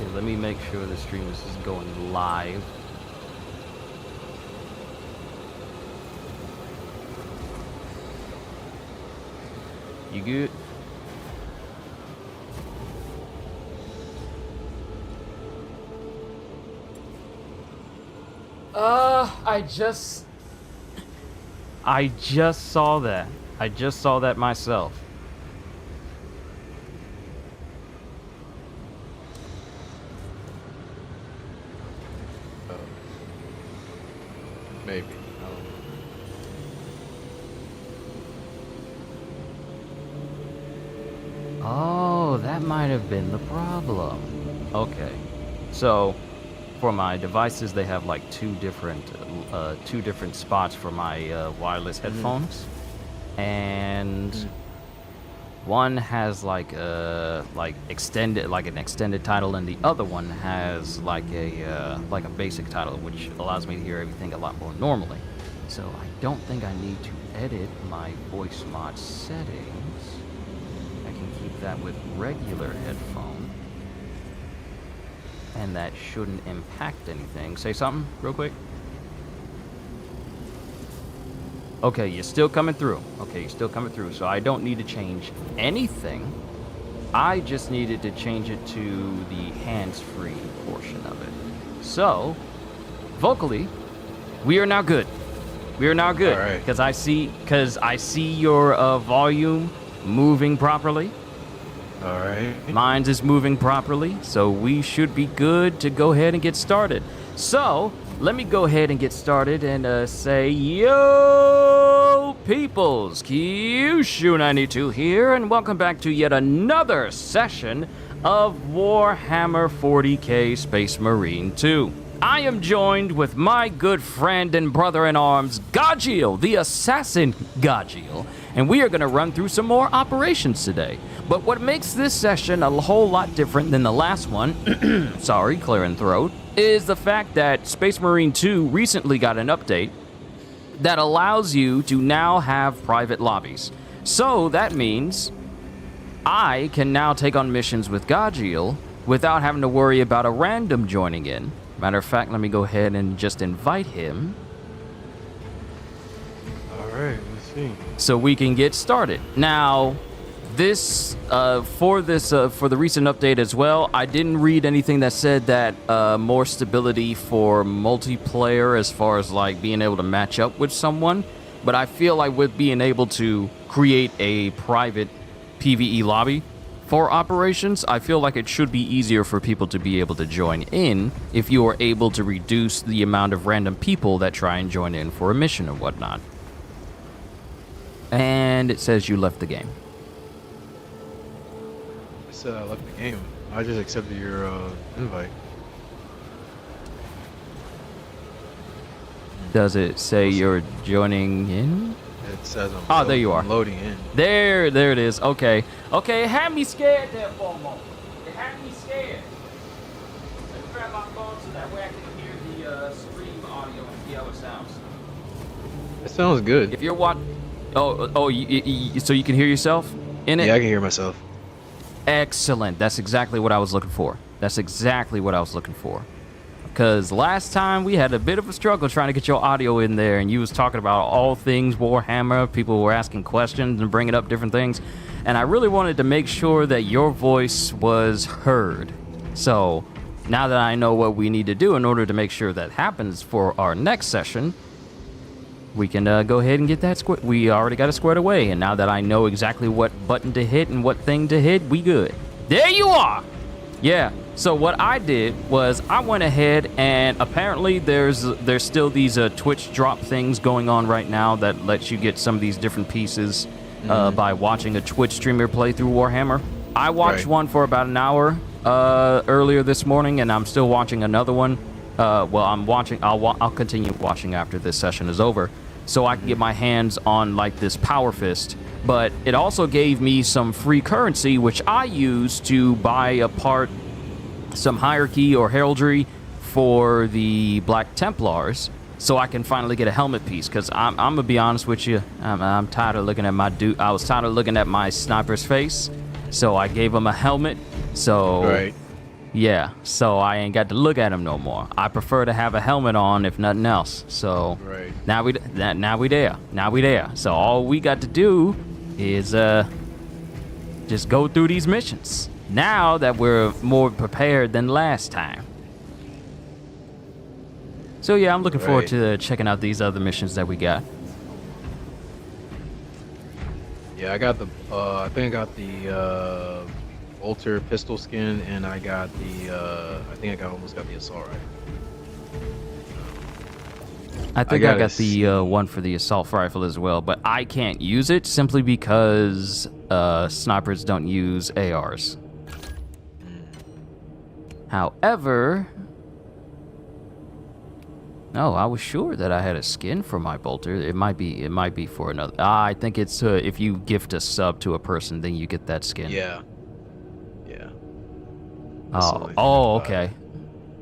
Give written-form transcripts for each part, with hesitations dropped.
Okay, let me make sure the stream is going live. You good? I just saw that. I just saw that myself. Maybe. Oh, that might have been the problem. Okay, so for my devices, they have like two different spots for my wireless headphones, and one has like an extended title, and the other one has like a basic title, which allows me to hear everything a lot more normally. So I don't think I need to edit my voice mod settings. I can keep that with regular headphone, and that shouldn't impact anything. Say something real quick. Okay, you're still coming through. Okay, you're still coming through. So I don't need to change anything. I just needed to change it to the hands-free portion of it. So, vocally, we are now good. We are now good. All right. Because I see your volume moving properly. All right. Mine is moving properly, so we should be good to go ahead and get started. So, let me go ahead and get started and say, yo, peoples, Kyushu92 here, and welcome back to yet another session of Warhammer 40K Space Marine 2. I am joined with my good friend and brother-in-arms, Gajeel, the assassin Gajeel, and we are going to run through some more operations today. But what makes this session a whole lot different than the last one, sorry, clearing throat, is the fact that Space Marine 2 recently got an update that allows you to now have private lobbies. So that means I can now take on missions with Gajeel without having to worry about a random joining in. Matter of fact, let me go ahead and just invite him. All right, let's see. So we can get started. Now, for the recent update as well, I didn't read anything that said that more stability for multiplayer as far as like being able to match up with someone. But I feel like with being able to create a private PvE lobby for operations, I feel like it should be easier for people to be able to join in if you are able to reduce the amount of random people that try and join in for a mission and whatnot. And it says you left the game. I said I left the game. I just accepted your invite. Does it say you're joining in? It says I'm there you are. I'm loading in. There it is. Okay. Okay, it had me scared there for a moment. It had me scared. Let me grab my phone so that way I can hear the stream audio and see how it sounds. It sounds good. If you're watching... so you can hear yourself in it? Yeah, I can hear myself. Excellent. That's exactly what I was looking for. Because last time we had a bit of a struggle trying to get your audio in there, and you was talking about all things Warhammer. People were asking questions and bringing up different things, and I really wanted to make sure that your voice was heard. So now that I know what we need to do in order to make sure that happens for our next session, we can go ahead and get that we already got it squared away, and now that I know exactly what button to hit and what thing to hit, we good. There you are! Yeah, so what I did was I went ahead, and apparently there's still these Twitch drop things going on right now that lets you get some of these different pieces by watching a Twitch streamer play through Warhammer. I watched one for about an hour earlier this morning, and I'm still watching another one. I'll continue watching after this session is over, so I can get my hands on like this power fist. But it also gave me some free currency, which I used to buy apart some hierarchy or heraldry for the Black Templars, so I can finally get a helmet piece. Because I'm gonna be honest with you, I'm tired of looking at my dude. I was tired of looking at my sniper's face, so I gave him a helmet. So Yeah, so I ain't got to look at him no more. I prefer to have a helmet on, if nothing else. So Right. now we there. So all we got to do is just go through these missions. Now that we're more prepared than last time. So yeah, I'm looking forward to checking out these other missions that we got. Yeah, I got the. I think I got the bolter pistol skin, and I got the. I think almost got the assault rifle. I think I got the one for the assault rifle as well, but I can't use it simply because snipers don't use ARs. However, no, I was sure that I had a skin for my bolter. It might be for another. I think it's if you gift a sub to a person, then you get that skin. Yeah. Yeah. Oh, okay.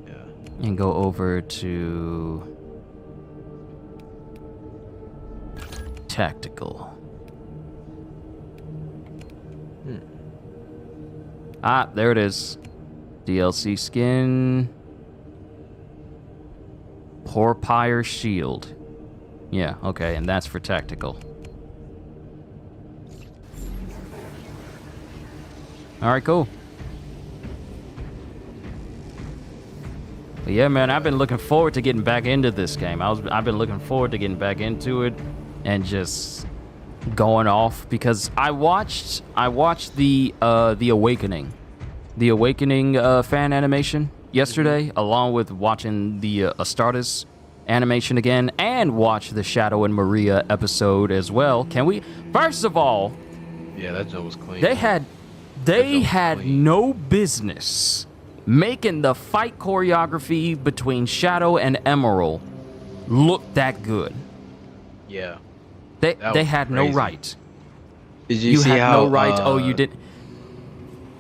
Yeah. And go over to tactical. Ah, there it is. DLC skin. Porpire shield. Yeah, okay, and that's for tactical. Alright, cool. But yeah, man, I've been looking forward to getting back into this game. I've been looking forward to getting back into it and just going off because I watched the Awakening. The Awakening fan animation yesterday, along with watching the Astartes animation again, and watch the Shadow and Maria episode as well. Can we? First of all, yeah, that joke was clean. They had no business making the fight choreography between Shadow and Emerald look that good. Yeah, they had no right. Did you see how? No right. Oh, you did.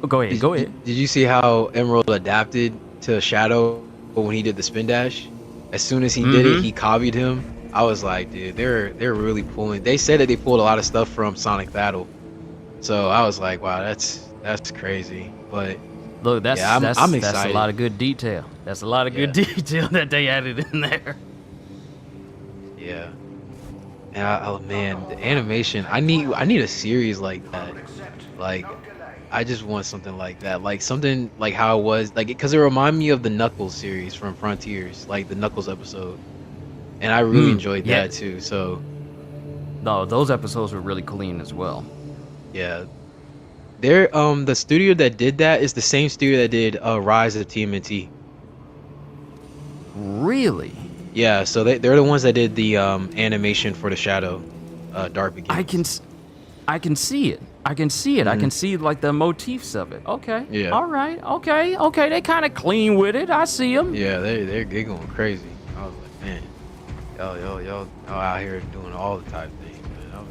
Go ahead. Go ahead. Did you see how Emerald adapted to Shadow when he did the spin dash? As soon as he did it, he copied him. I was like, dude, they're really pulling. They said that they pulled a lot of stuff from Sonic Battle, so I was like, wow, that's crazy. But look, I'm excited. That's a lot of good detail. That's a lot of good detail that they added in there. Yeah. Oh man, the animation. I need a series like that. Like, I just want something like that, like something like how it was, like, because it reminded me of the Knuckles series from Frontiers, like the Knuckles episode, and I really enjoyed that too. So, no, those episodes were really clean as well. Yeah, they're the studio that did that is the same studio that did Rise of TMNT. Really? Yeah, so they're the ones that did the animation for the Shadow, Dark Begins. I can see it. I can see it. I can see like the motifs of it. Okay. Yeah. All right. Okay. Okay. They kind of clean with it. I see them. Yeah, they're going crazy. I was like, man, y'all out here doing all the type things, man.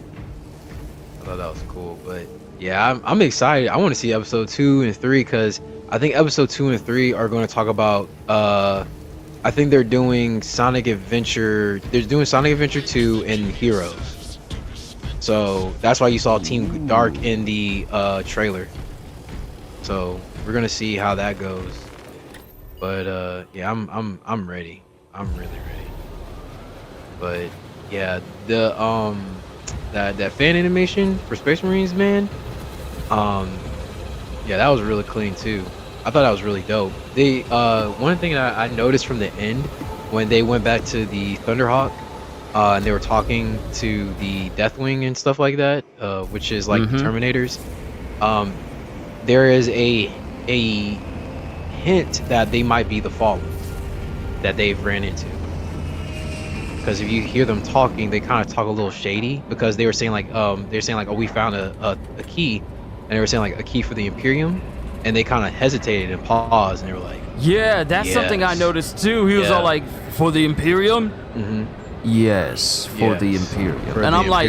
I thought that was cool, but yeah, I'm excited. I want to see episode 2 and 3 because I think episode 2 and 3 are going to talk about. I think they're doing Sonic Adventure. They're doing Sonic Adventure 2 and Heroes. So that's why you saw Team Dark in the trailer. So we're gonna see how that goes. But yeah, I'm ready. I'm really ready. But yeah, the that fan animation for Space Marines, man. Yeah, that was really clean too. I thought that was really dope. They one thing that I noticed from the end when they went back to the Thunderhawk. And they were talking to the Deathwing and stuff like that, which is like the Terminators. There is a hint that they might be the Fallen that they've ran into. Because if you hear them talking, they kind of talk a little shady. Because they were saying like, oh, we found a key, and they were saying like a key for the Imperium, and they kind of hesitated and paused, and they were like, yeah, that's something I noticed too. He was all like, for the Imperium. Yes, for the Imperium. And I'm like,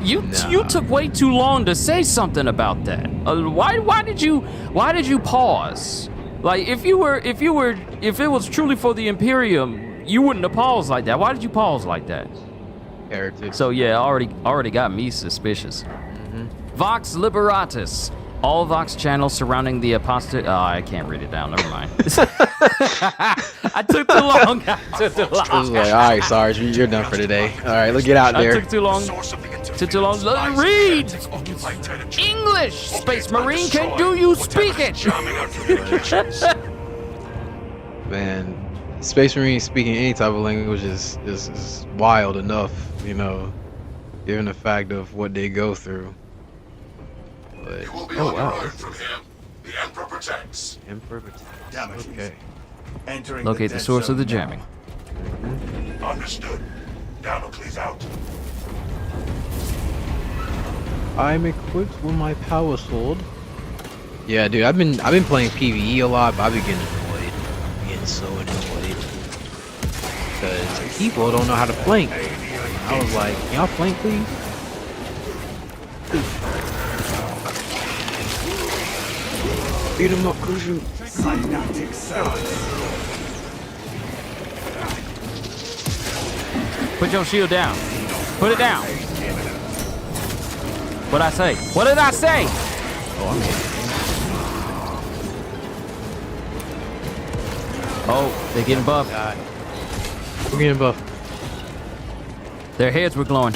you took way too long to say something about that. Why did you pause? Like if it was truly for the Imperium, you wouldn't have paused like that. Why did you pause like that? Heritage. So yeah, already got me suspicious. Vox Liberatus. All Vox channels surrounding the apostate. Oh, I can't read it down. Never mind. I took too long. I took too long. I was like, all right, Sarge, you're done for today. All right, let's get out there. I took too long. Took too long. Let me read. English, Space Marine. Can do you speak it? Man, Space Marine speaking any type of language is wild enough, you know, given the fact of what they go through. But, oh wow. From him, the Emperor protects. Emperor protects. Damages. Okay. Entering Locate the source of the jamming. Understood. Damocles out. I'm equipped with my power sword. Yeah, dude, I've been playing PvE a lot, but I've been getting annoyed. I'm getting so annoyed because people don't know how to flank. I was like, can y'all flank, please? Beat him up, Kuju. Synaptic cells. Put your shield down. Put it down. What'd I say? What did I say? Oh, they're getting buffed. God. We're getting buffed. Their heads were glowing.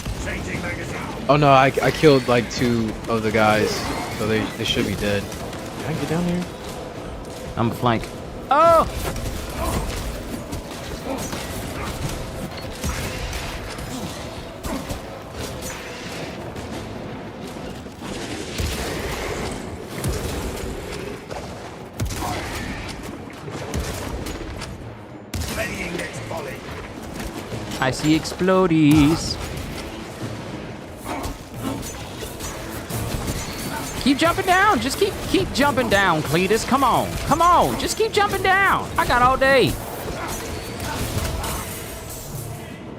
Oh no, I killed like 2 of the guys, so they should be dead. Can I get down there? I'm a flank. Oh! I see explodies. Keep jumping down. Just keep jumping down, Cletus. Come on. Come on. Just keep jumping down. I got all day.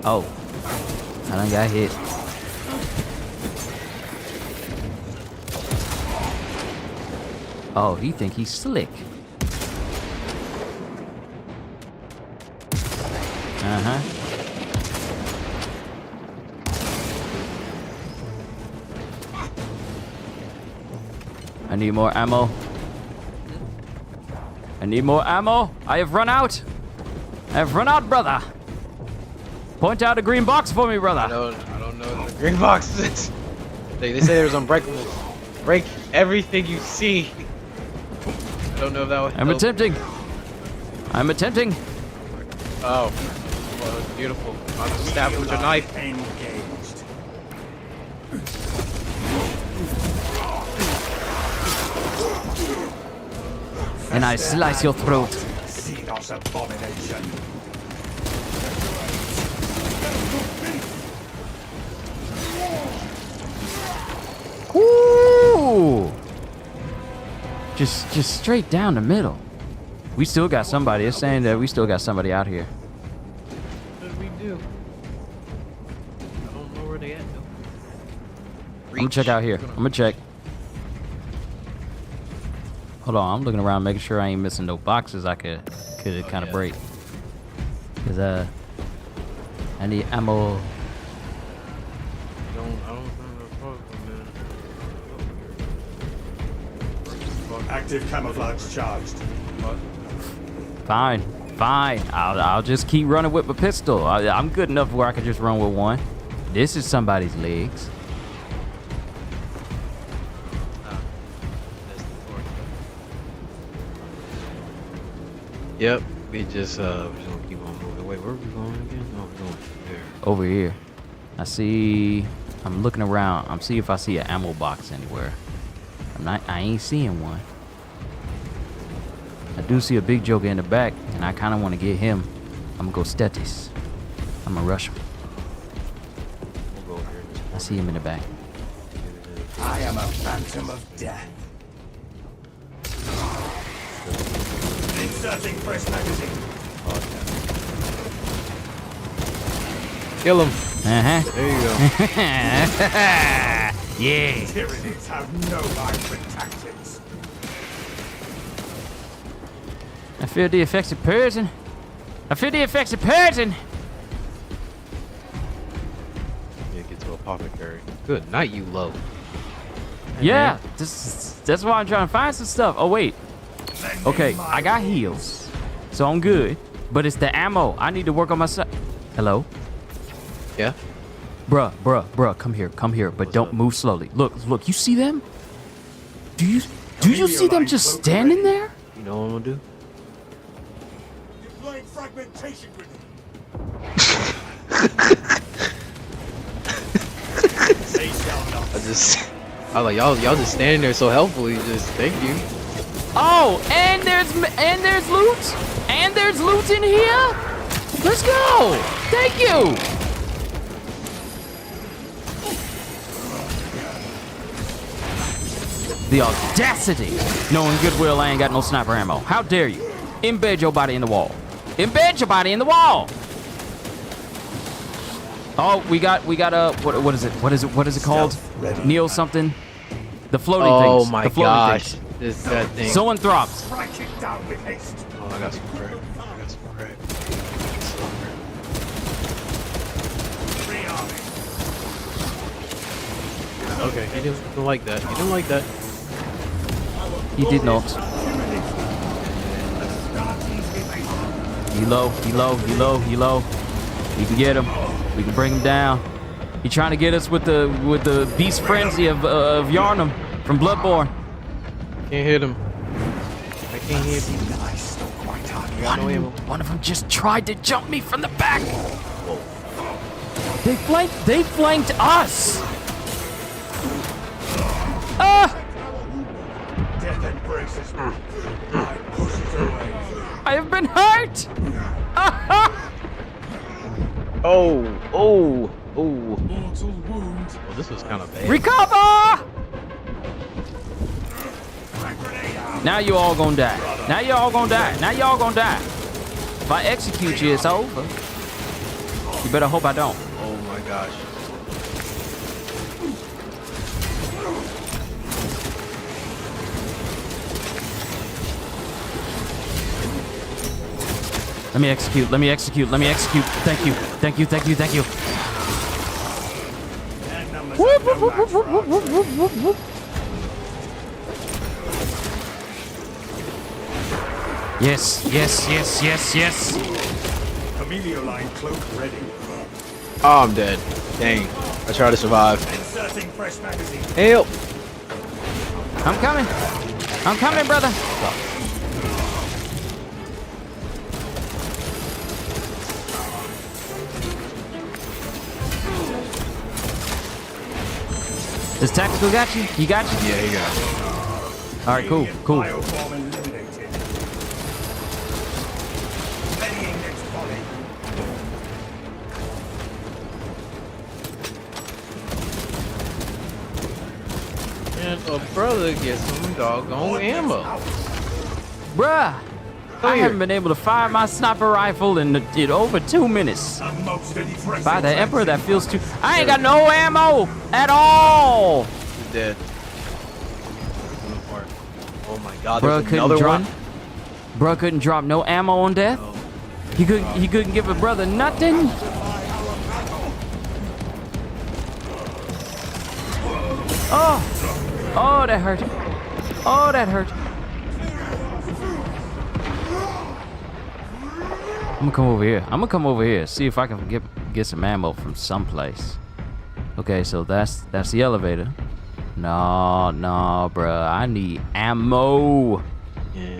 Oh. I done got hit. Oh, he think he's slick. Uh-huh. I need more ammo. I need more ammo. I have run out. I have run out, brother. Point out a green box for me, brother. I don't know what the green box is. They say there's unbreakable. Break everything you see. I don't know if that would help. I'm attempting. I'm attempting. Oh. Well, beautiful. I'll just stab with your knife. Engaged. And I slice your throat. Xenos abomination. Ooh! Just straight down the middle. We still got somebody. It's saying that we still got somebody out here. What did we do? I don't know where they at though. I'm gonna check out here. I'm gonna check. Hold on, I'm looking around making sure I ain't missing no boxes I could kind of break. Cause I need ammo. I don't know man. Active camouflage charged. Fine. I'll just keep running with my pistol. I'm good enough where I can just run with one. This is somebody's legs. Yep, we just gonna keep on moving. Wait, where are we going again? No, we're going there. Over here. I'm looking around. I'm seeing if I see an ammo box anywhere. I ain't seeing one. I do see a big joker in the back, and I kind of want to get him. I'm gonna go Stetis. I'm gonna rush him. We'll go over here. I see him in the back. I am a phantom of death. Inserting fresh magazine. Kill him. Uh-huh. There you go. Yeah. Tyranids have no hybrid tactics. I feel the effects of person. I feel the effects of person. Yeah, get to apothecary. Good night, you low. Yeah, that's why I'm trying to find some stuff. Oh, wait. Okay, I got heals, so I'm good. But it's the ammo. I need to work on myself. Hello? Yeah. Bruh, come here, but don't move slowly. Look, you see them? Do you see them just standing there? You know what I'm gonna do? Deploying fragmentation grenade. I was like, y'all just standing there so helpfully. Just thank you. Oh, and there's loot, and there's loot in here. Let's go. Thank you. The audacity, knowing goodwill I ain't got no sniper ammo. How dare you? Embed your body in the wall. Embed your body in the wall. Oh, we got what is it called? Neil something. The floating things. Oh my the floating gosh, things. that thing. Someone drops. Strike it down with haste. Oh, I got some crack. Okay, he didn't like that. He didn't like that. He did not. He low. We can get him. We can bring him down. He trying to get us with the beast frenzy of Yarnum from Bloodborne. Can't hit him. I can't hit him. One of them just tried to jump me from the back. They flanked us. Death embraces me. I push it away. I have been hurt. Oh. Mortal wound. Well, this was kind of bad. Recover. Now you all gonna die. Now y'all gonna die. If I execute you, it's over. You better hope I don't. Oh my gosh. Let me execute. Thank you. And numbers are no match for us. Yes. Camellia line cloak ready. Oh, I'm dead. Dang. I tried to survive. Inserting fresh magazine. Help. I'm coming, brother. Does Tactical got you? He got you? Yeah, he got it. All right, cool. Bioform eliminated. Readying next volley. And a brother gets some doggone ammo. Bruh, I here. haven't been able to fire my sniper rifle in over 2 minutes. A most impressive By the Emperor, that transition. feels too... I ain't got no ammo at all. He's dead. Oh my god, Bruh there's another one. Bruh couldn't drop no ammo on death. He couldn't give a brother nothing. Oh, that hurt. I'm gonna come over here. See if I can get some ammo from someplace. Okay, so that's the elevator. No, bruh. I need ammo. Yeah.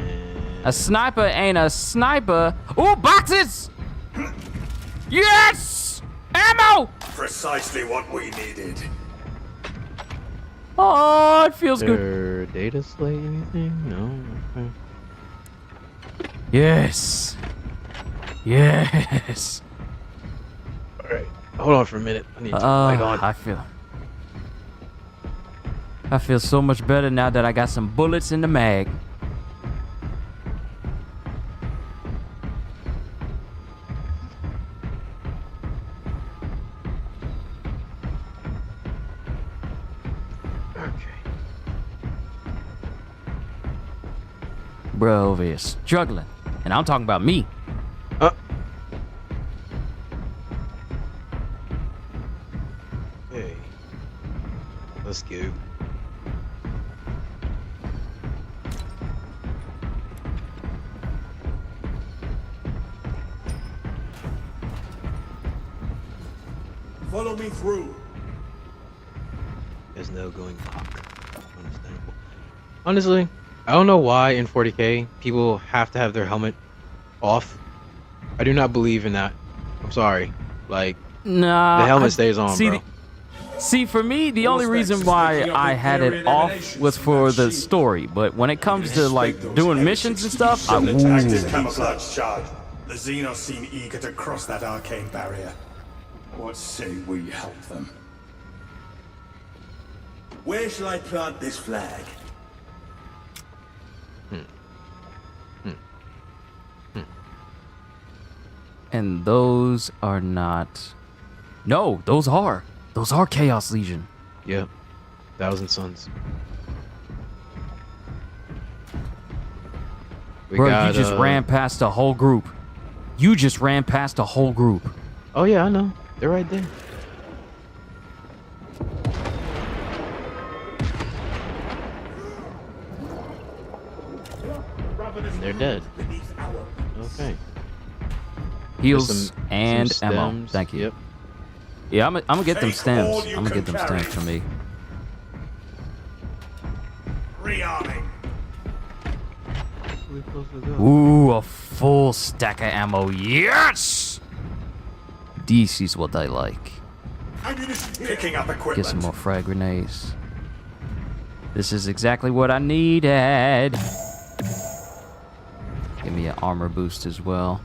A sniper ain't a sniper. Ooh, boxes! Yes! Ammo! Precisely what we needed. Oh, it feels good. There data slate anything? No. Okay. Yes. All right. Hold on for a minute. I need to light on. I feel so much better now that I got some bullets in the mag. Okay. Bro over here struggling. And I'm talking about me. Hey. Let's go. Follow me through. There's no going back. Understandable. Honestly, I don't know why in 40K people have to have their helmet off. I do not believe in that. I'm sorry. Like, Nah. the helmet stays on, see, bro. See, for me, the only reason why I had it off was for the story. But when it comes to like doing missions and stuff, Active camouflage charge. The Xenos seem eager to cross that arcane barrier. What say we help them? Where shall I plant this flag? And those are not. No, those are. Those are Chaos Legion. Yep. 1,000 Suns. Bro, you just ran past a whole group. You just ran past a whole group. Oh yeah, I know. They're right there. And they're dead. Okay. Heals Some and ammo. stems. Thank you. Yep. Yeah, I'm gonna get them Take stems. all you I'm gonna can get them carry. stems for me. Rearming. Ooh, a full stack of ammo. Yes! This is what I like. Ammunition. Picking up equipment. Get some more frag grenades. This is exactly what I needed. Give me an armor boost as well.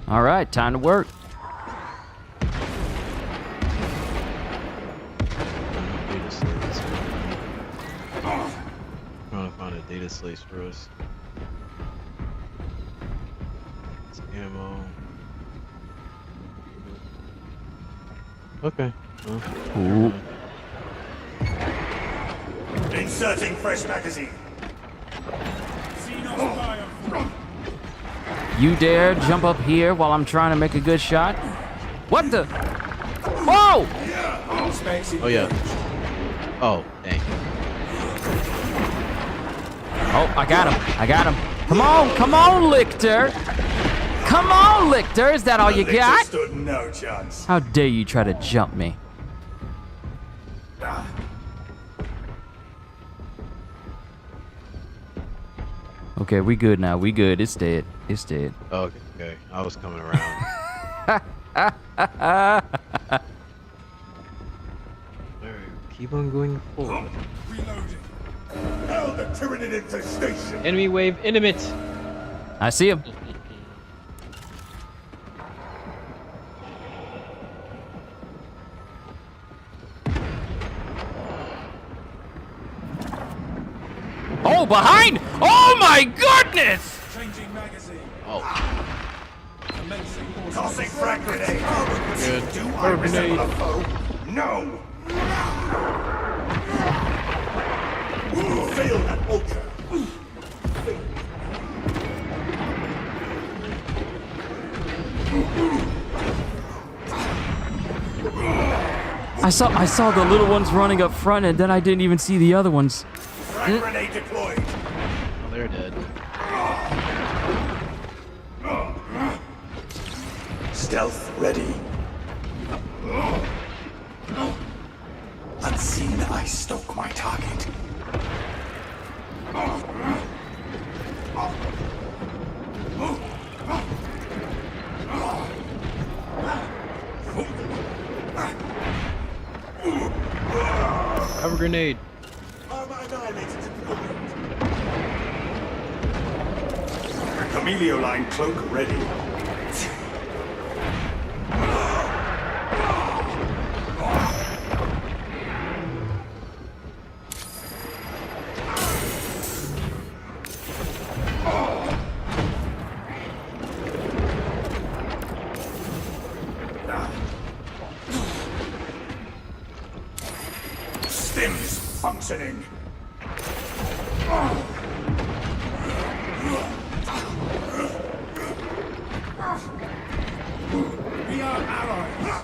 All right, time to work. Trying to find a data slice for us. It's ammo. Okay. Ooh. Inserting fresh magazine. You dare jump up here while I'm trying to make a good shot? What the? Whoa! Oh yeah. Oh, dang. Oh, I got him. I got him. Come on, Lictor. Come on, Lictor. Is that all you got? Stood no chance. How dare you try to jump me? Okay, we good now. We good. It's dead. It's dead. Okay, okay. I was coming around. Alright, keep on going forward. Reloading. Hell, the Tyranid infestation. Enemy wave intimate. I see him. Oh, behind! Oh my goodness! Changing magazine. Oh, Tossing frag grenade. good. Do I resemble a foe? No. Fail that ultra. I saw the little ones running up front, and then I didn't even see the other ones. Frag grenade deployed. Oh, they're dead. Stealth ready. Unseen, I stalk my target. Have a grenade. Camelio line cloak ready. Stims functioning. We are allies.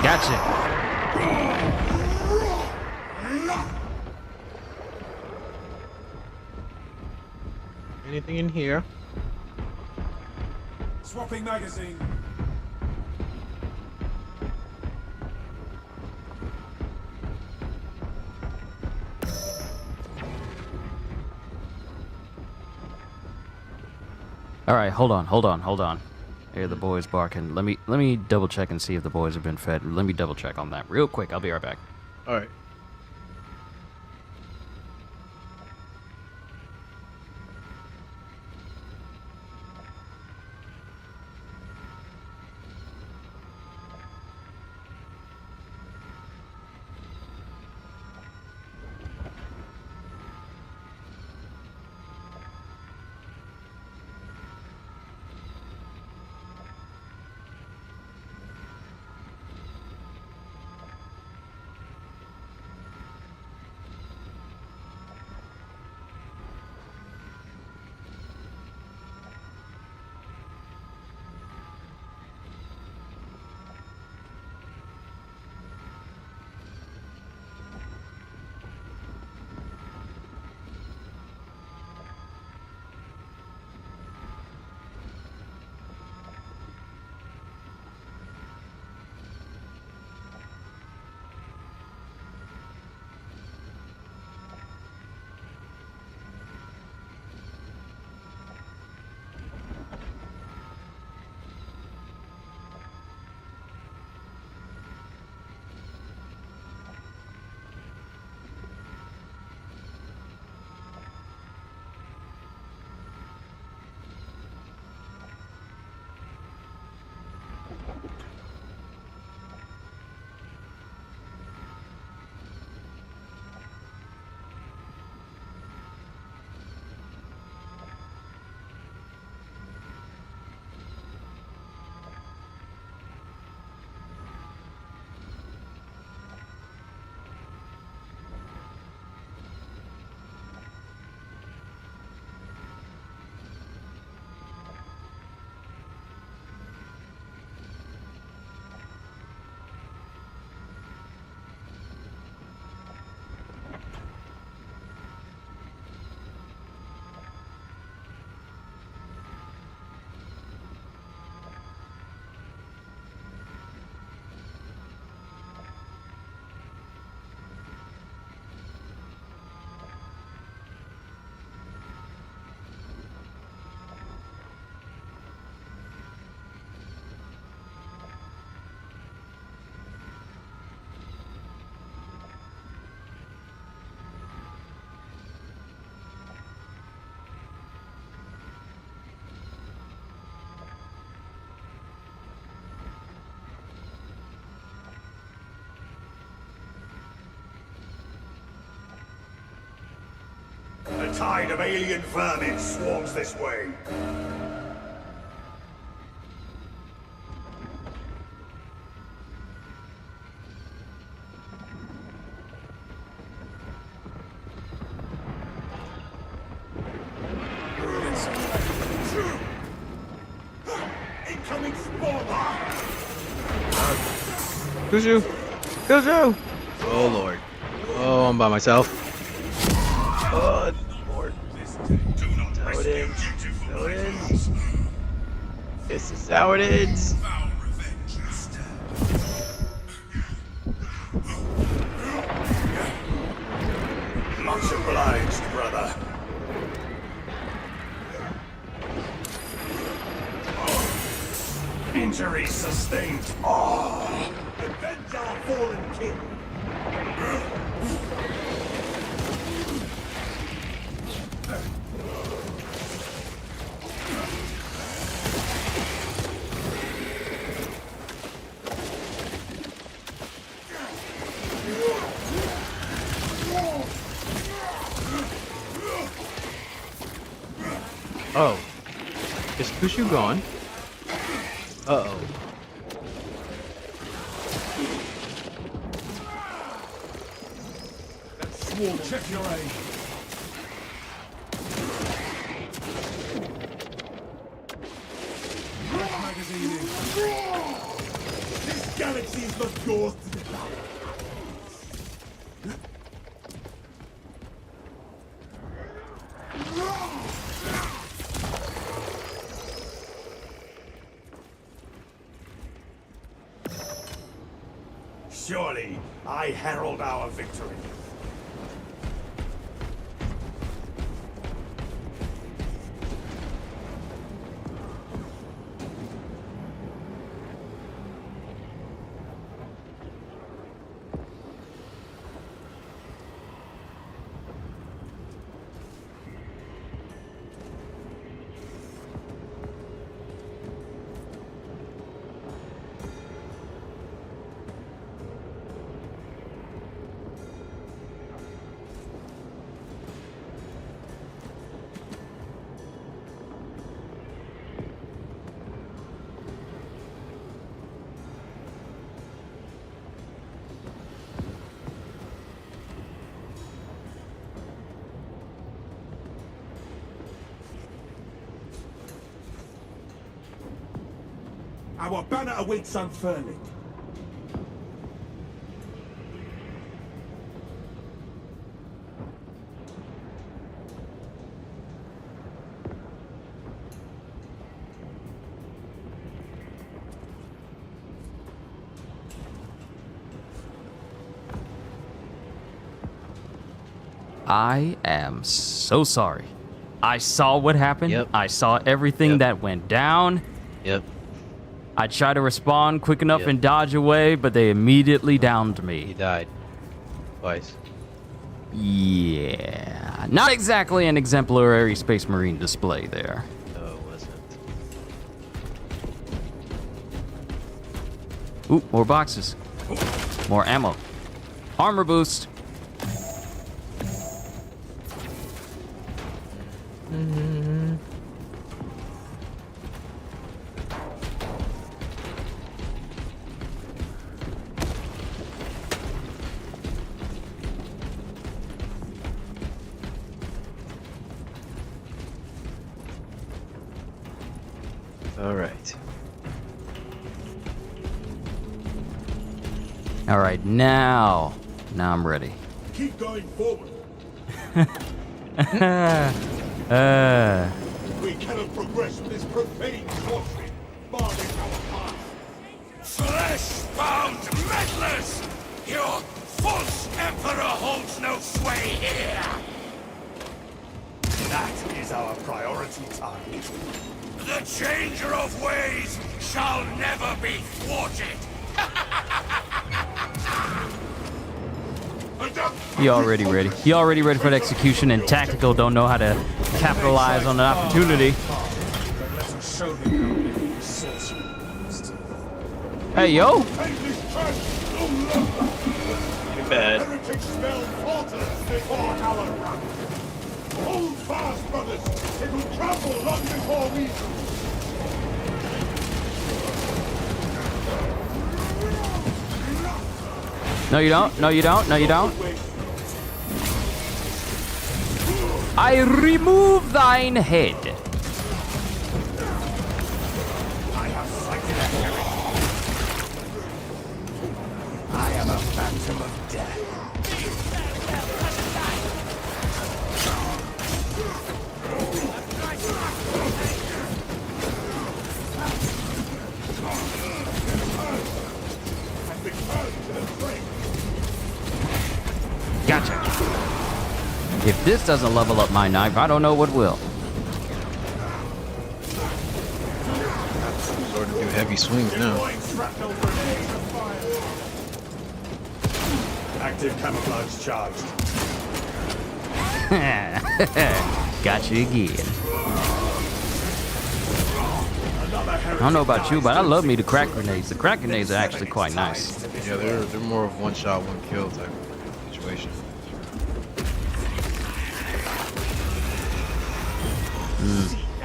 Gotcha. Anything in here? Swapping magazine. All right, hold on. I hear the boys barking. Let me double check and see if the boys have been fed. Let me double check on that real quick. I'll be right back. All right. A tide of alien vermin swarms this way. Incoming spawn! Cujo! Cujo! Oh lord. Oh, I'm by myself. Oh lord. Do not risk your beautiful rivers. This is how it is. Foul revenge instead. Much obliged, brother. Injuries sustained. Oh, avenge our fallen king. Oh. Is Kushu gone? Uh-oh. Swarm, check your aim. Magazine in. This galaxy is not yours to devour. Surely, I herald our victory. Our banner awaits unfurling. I am so sorry. I saw what happened. Yep. I saw everything Yep. that went down. Yep. I tried to respond quick enough Yep. and dodge away, but they immediately downed He me. died. Twice. Yeah. Not exactly an exemplary Space Marine display there. No, it wasn't. Ooh, more boxes. More ammo. Armor boost. All right. All right, now I'm ready. Keep going forward. We cannot progress with this profane sorcery, barring our path. Flesh-bound meddlers! Your false emperor holds no sway here! That is our priority target. The changer of ways shall never be thwarted! He already ready. He already ready for the execution, and Tactical don't know how to capitalize on the opportunity. Let us show them how little sorcery means. Hey, yo! Take this church no longer. Bad. Heretics smell fortress before our run. Hold fast, brothers. It will crumble long before we do. No, you don't. No, you don't. No, you don't. I remove thine head. I have sighted a heretic. I am a phantom of death. And return to the fray. Gotcha. If this doesn't level up my knife, I don't know what will. Sort of do heavy swings now. Deploying shrapnel grenade. Active camouflage charged. Gotcha again. Another heretic I don't know about you, but I dies. love me the crack grenades. The crack grenades are actually quite nice. Yeah, they're more of one shot, one kill type situation.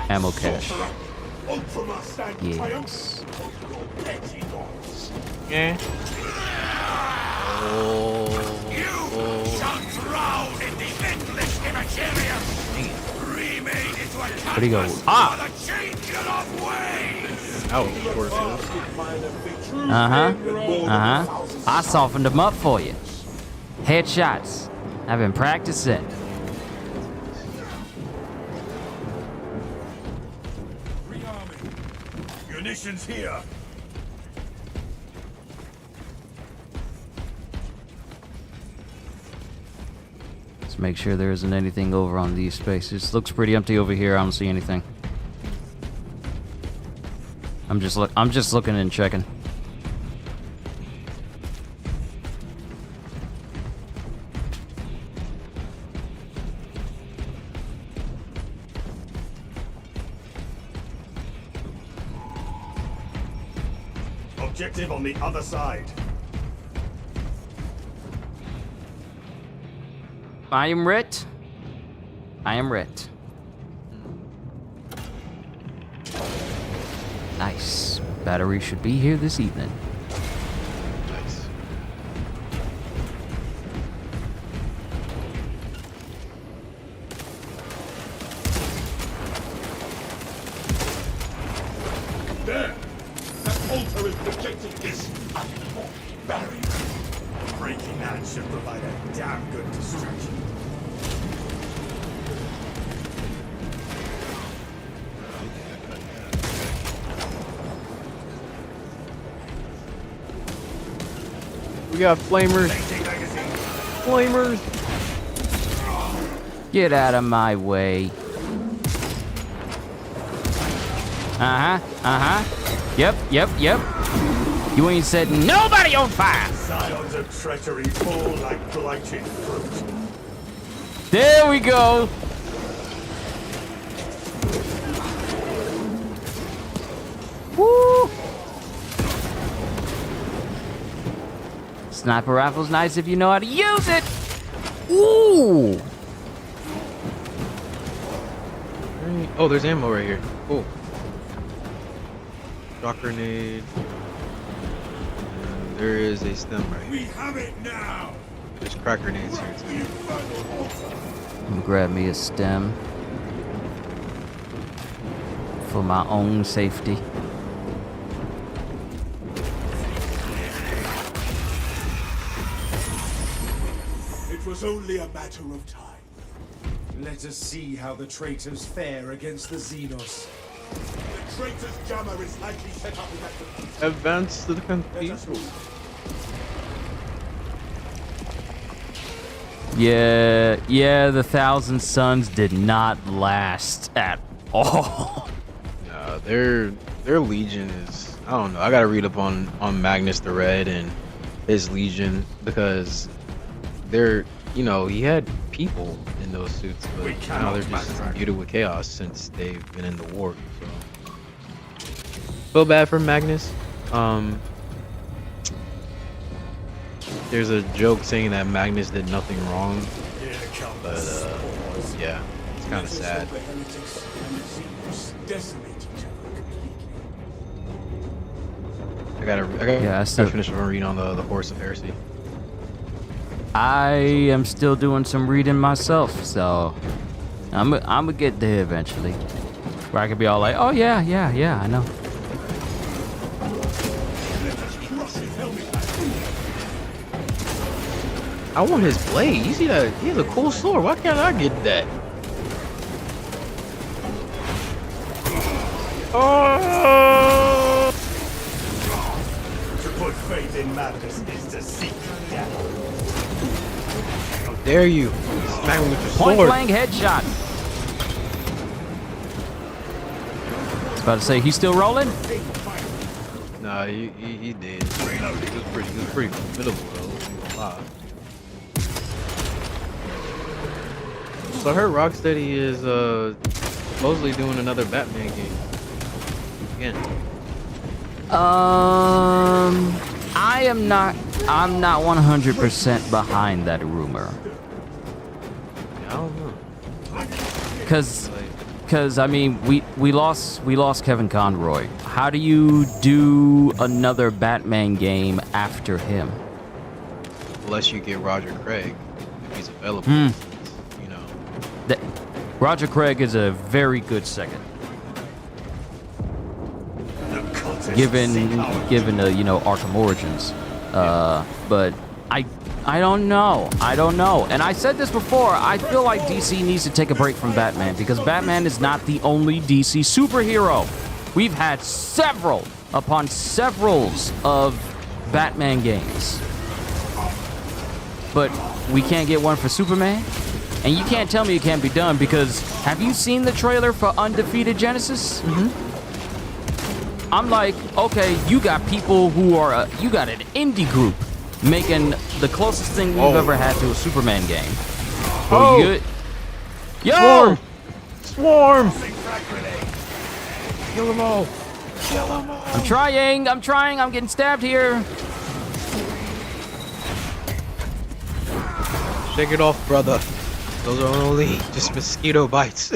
Ammo cache. Ultramus and Yes. triumphant over your petty gods. Yeah. You shall drown in the endless immaterium! Remade into a Where'd he go? canvas Ah! for the changer of ways! That was short too. I softened them up for you. Headshots. I've been practicing. Rearming. Munitions here. Let's make sure there isn't anything over on these spaces. Looks pretty empty over here. I don't see anything. I'm just looking and checking. Objective on the other side. I am Rit. I am Rit. Nice. Battery should be here this evening. Nice. There! That altar is projecting this unlocked barrier. Breaking that should provide a damn good distraction. We got flamers. Flamers. Get out of my way. Yep. You ain't set nobody on fire. Scions of treachery fall like blighted fruit. There we go. Woo! Sniper rifle's nice if you know how to use it. Ooh! Oh, there's ammo right here. Cool. Shock grenade. And there is a stem right here. We have it now! There's crack grenades here too. I'm gonna grab me a stem for my own safety. It was only a matter of time. Let us see how the traitors fare against the Xenos. The traitor's jammer is likely set up in that. Advance to the Let country. us move. Yeah, the Thousand Suns did not last at all. No, their legion is, I don't know. I gotta read up on Magnus the Red and his legion because they're, you know, he had people in those suits, but now they're just imbued with chaos since they've been in the war. So feel bad for Magnus. There's a joke saying that Magnus did nothing wrong, Here come the but spores. yeah, it's kind of sad. The heretics and the Xenos decimate each other completely. I gotta Yeah, I still- finish reading on the Horse of Heresy. I am still doing some reading myself, so I'm gonna get there eventually. Where I could be all like, oh yeah, I know. I want his blade. You see that? He has a cool sword. Why can't I get that? Oh! To put faith in madness is to seek death. How dare you? Smack him with your Point sword. blank headshot. I was about to say, he's still rolling? Nah, he did. He was pretty formidable though. I ain't gonna lie. So I heard Rocksteady is supposedly doing another Batman game. Again. I'm not 100% behind that rumor. I don't know. Cause I mean we lost Kevin Conroy. How do you do another Batman game after him? Unless you get Roger Craig, if he's available. You know. Roger Craig is a very good second. The cultists Given seek our Arkham Origins, but I don't know, and I said this before. I feel like DC needs to take a break from Batman because Batman is not the only DC superhero. We've had several upon severals of Batman games, but we can't get one for Superman. And you can't tell me it can't be done because have you seen the trailer for Undefeated Genesis? I'm like, okay, you got people who are, you got an indie group making the closest thing we've ever had to a Superman game. Oh. Yo! Swarm! Kill them all. Kill them all. I'm trying, I'm getting stabbed here. Shake it off, brother. Those are only just mosquito bites.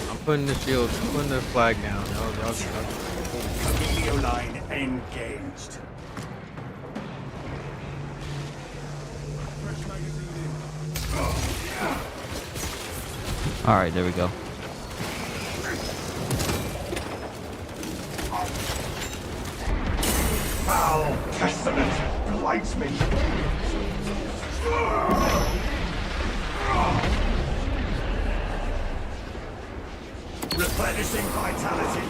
I'm putting the shield, I'm putting the flag down. Helio line engaged. All right, there we go. Foul pestilence blights me. Replenishing vitality.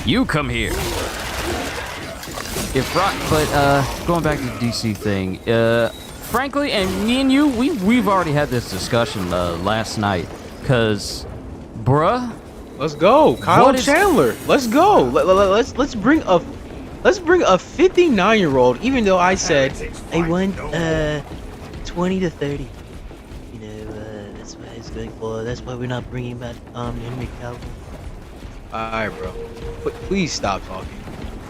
You come here. Going back to the DC thing, frankly, and me and you, we've already had this discussion last night, cause, bruh. Let's go, Kyle Chandler. Let's go. Let's bring a 59-year-old. Even though I said I want 20 to 30. You know, that's what it's going for. That's why we're not bringing back Henry Cavill. Alright, bro. Please stop talking.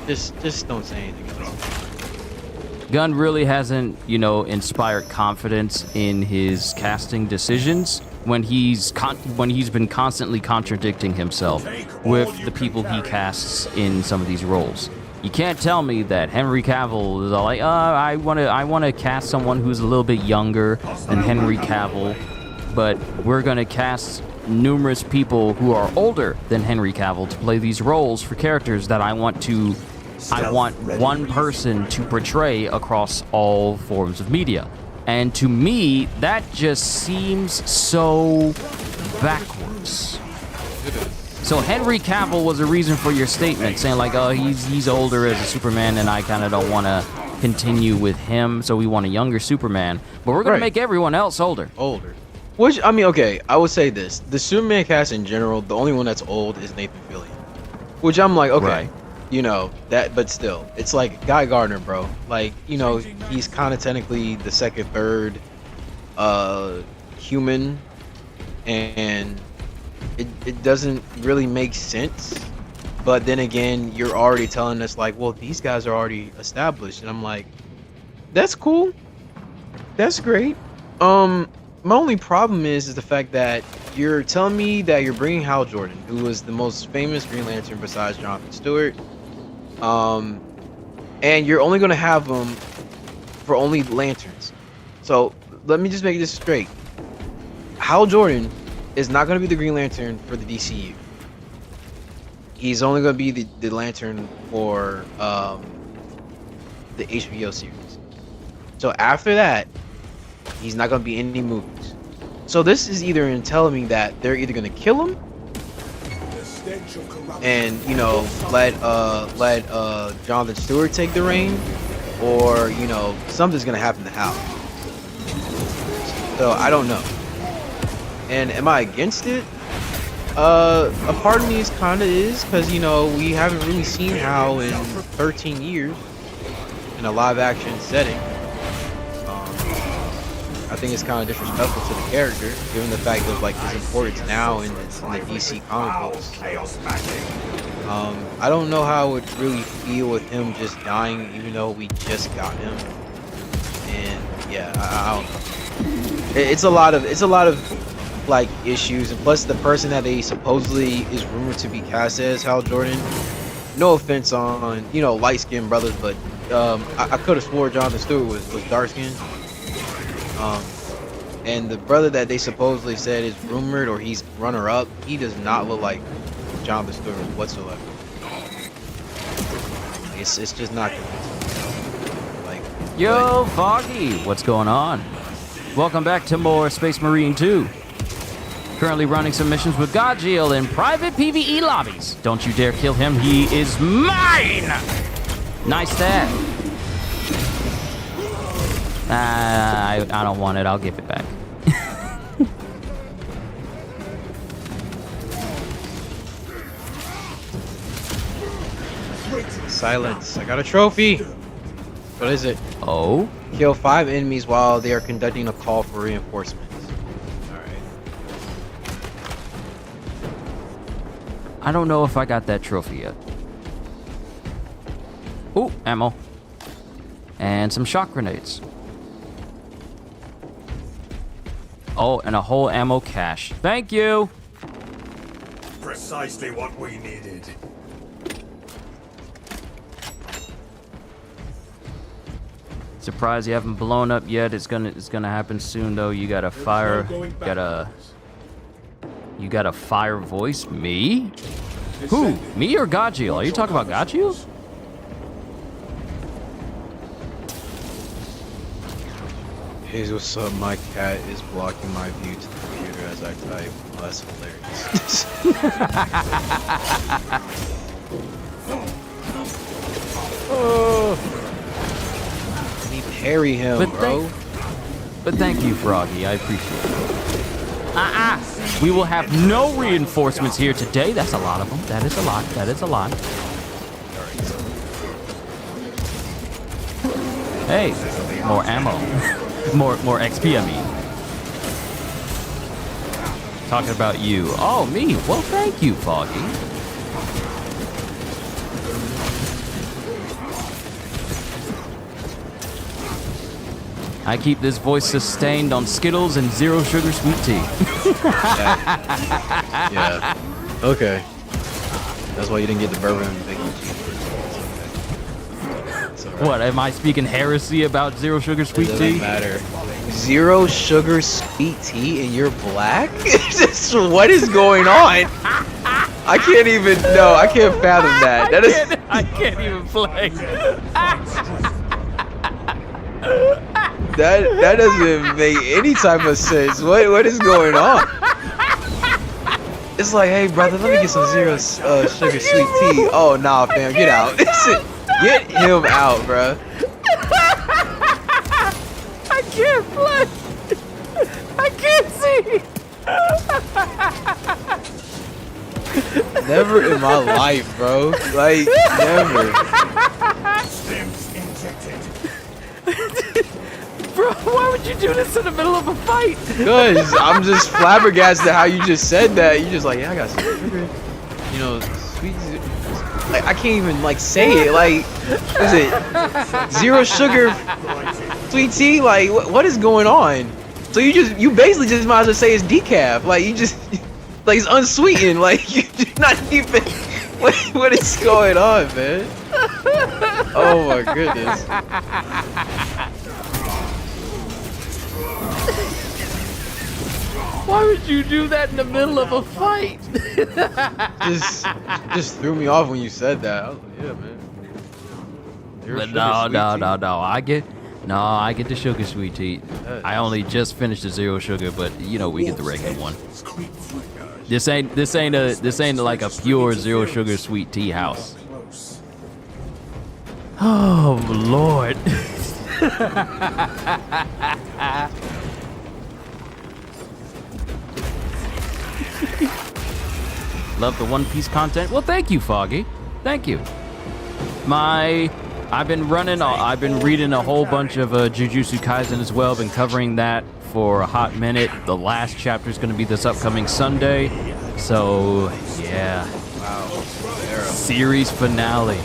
Just don't say anything else. Gunn really hasn't, inspired confidence in his casting decisions when he's been constantly contradicting himself with the people he casts in some of these roles. You can't tell me that Henry Cavill is all like, I want to cast someone who's a little bit younger than Henry Cavill, but we're gonna cast numerous people who are older than Henry Cavill to play these roles for characters that I want one person to portray across all forms of media. And to me, that just seems so backwards. So Henry Cavill was a reason for your statement, saying like, oh, he's older as a Superman, and I kind of don't want to continue with him, so we want a younger Superman. But we're going to make everyone else older. Which, I mean, okay, I would say this. The Superman cast in general, the only one that's old is Nathan Fillion. Which I'm like, okay, but still. It's like Guy Gardner, bro. Like, he's kind of technically the second, third human. And it doesn't really make sense. But then again, you're already telling us, like, well, these guys are already established. And I'm like, that's cool. That's great. My only problem is the fact that you're telling me that you're bringing Hal Jordan, who was the most famous Green Lantern besides Jonathan Stewart, and you're only going to have him for only lanterns. So let me just make this straight. Hal Jordan is not going to be the Green Lantern for the DCU. He's only going to be the Lantern for the HBO series. So after that, he's not going to be in any movies. So this is either telling me that they're either going to kill him and, let Jonathan Stewart take the reign, or, something's going to happen to Hal. So I don't know. And am I against it? A part of me kind of is, because, we haven't really seen Hal in 13 years in a live action setting. I think it's kind of disrespectful to the character, given the fact of like his importance now in the DC comic books. I don't know how I would really feel with him just dying, even though we just got him. And yeah, I don't know. It's a lot of like issues, and plus the person that they supposedly is rumored to be cast as, Hal Jordan. No offense on light skinned brothers, but I could have swore Jonathan Stewart was dark skinned. And the brother that they supposedly said is rumored, or he's runner-up, he does not look like Jonathan Stewart whatsoever. It's just not convincing. Like, Yo, Foggy, what's going on? Welcome back to more Space Marine 2. Currently running some missions with Gajeel in private PvE lobbies. Don't you dare kill him, he is mine! Nice stab. I don't want it, I'll give it back. Silence. I got a trophy. What is it? Oh? Kill 5 enemies while they are conducting a call for reinforcements. Alright. I don't know if I got that trophy yet. Ooh, ammo. And some shock grenades. Oh, and a whole ammo cache. Thank you! Precisely what we needed. Surprised you haven't blown up yet. It's gonna happen soon though. You got a fire you got a fire voice? Me? Who? Me or Gajeel? Are you talking about Gajeel? Hey, what's up? My cat is blocking my view to the computer as I type. Oh, that's hilarious. Oh. Let me parry him, bro. But thank you, Froggy. I appreciate it. We will have no reinforcements here today. That's a lot of them. That is a lot. That is a lot. Hey, more ammo. more XP, I mean. Talking about you. Oh, me. Well, thank you, Foggy. I keep this voice sustained on Skittles and zero sugar sweet tea. Yeah. Okay. That's why you didn't get the bourbon and bacon cheeseburger. What, am I speaking heresy about zero sugar sweet It tea? doesn't matter. Zero sugar sweet tea and you're black? What is going on? I can't even, no, I can't fathom that. I can't even play. That doesn't make any type of sense. What is going on? It's like, hey brother, let me get some zero sugar sweet tea. Oh nah, fam, get out. Get him out, bruh. I can't play. I can't see. Never in my life, bro. Like, never. Stims injected. Bro, why would you do this in the middle of a fight? Cause I'm just flabbergasted how you just said that. You just like, yeah, I got some sugar. You know, sweet. Like, I can't even like say it. Like, is it zero sugar sweet tea? Like, what is going on? So you basically just might as well say it's decaf. Like, you just like it's unsweetened. Like, you're not even. What is going on, man? Oh my goodness. Why would you do that in the middle of a fight? just threw me off when you said that. I was like, yeah, man. But no. I get the sugar sweet tea. I only just finished the zero sugar, but you know we get the regular one. This ain't like a pure zero sugar sweet tea house. Oh Lord. Love the One Piece content. Well, thank you, Foggy. Thank you. I've been reading a whole bunch of Jujutsu Kaisen as well. Been covering that for a hot minute. The last chapter is going to be this upcoming Sunday. So, yeah. Wow. Series finale.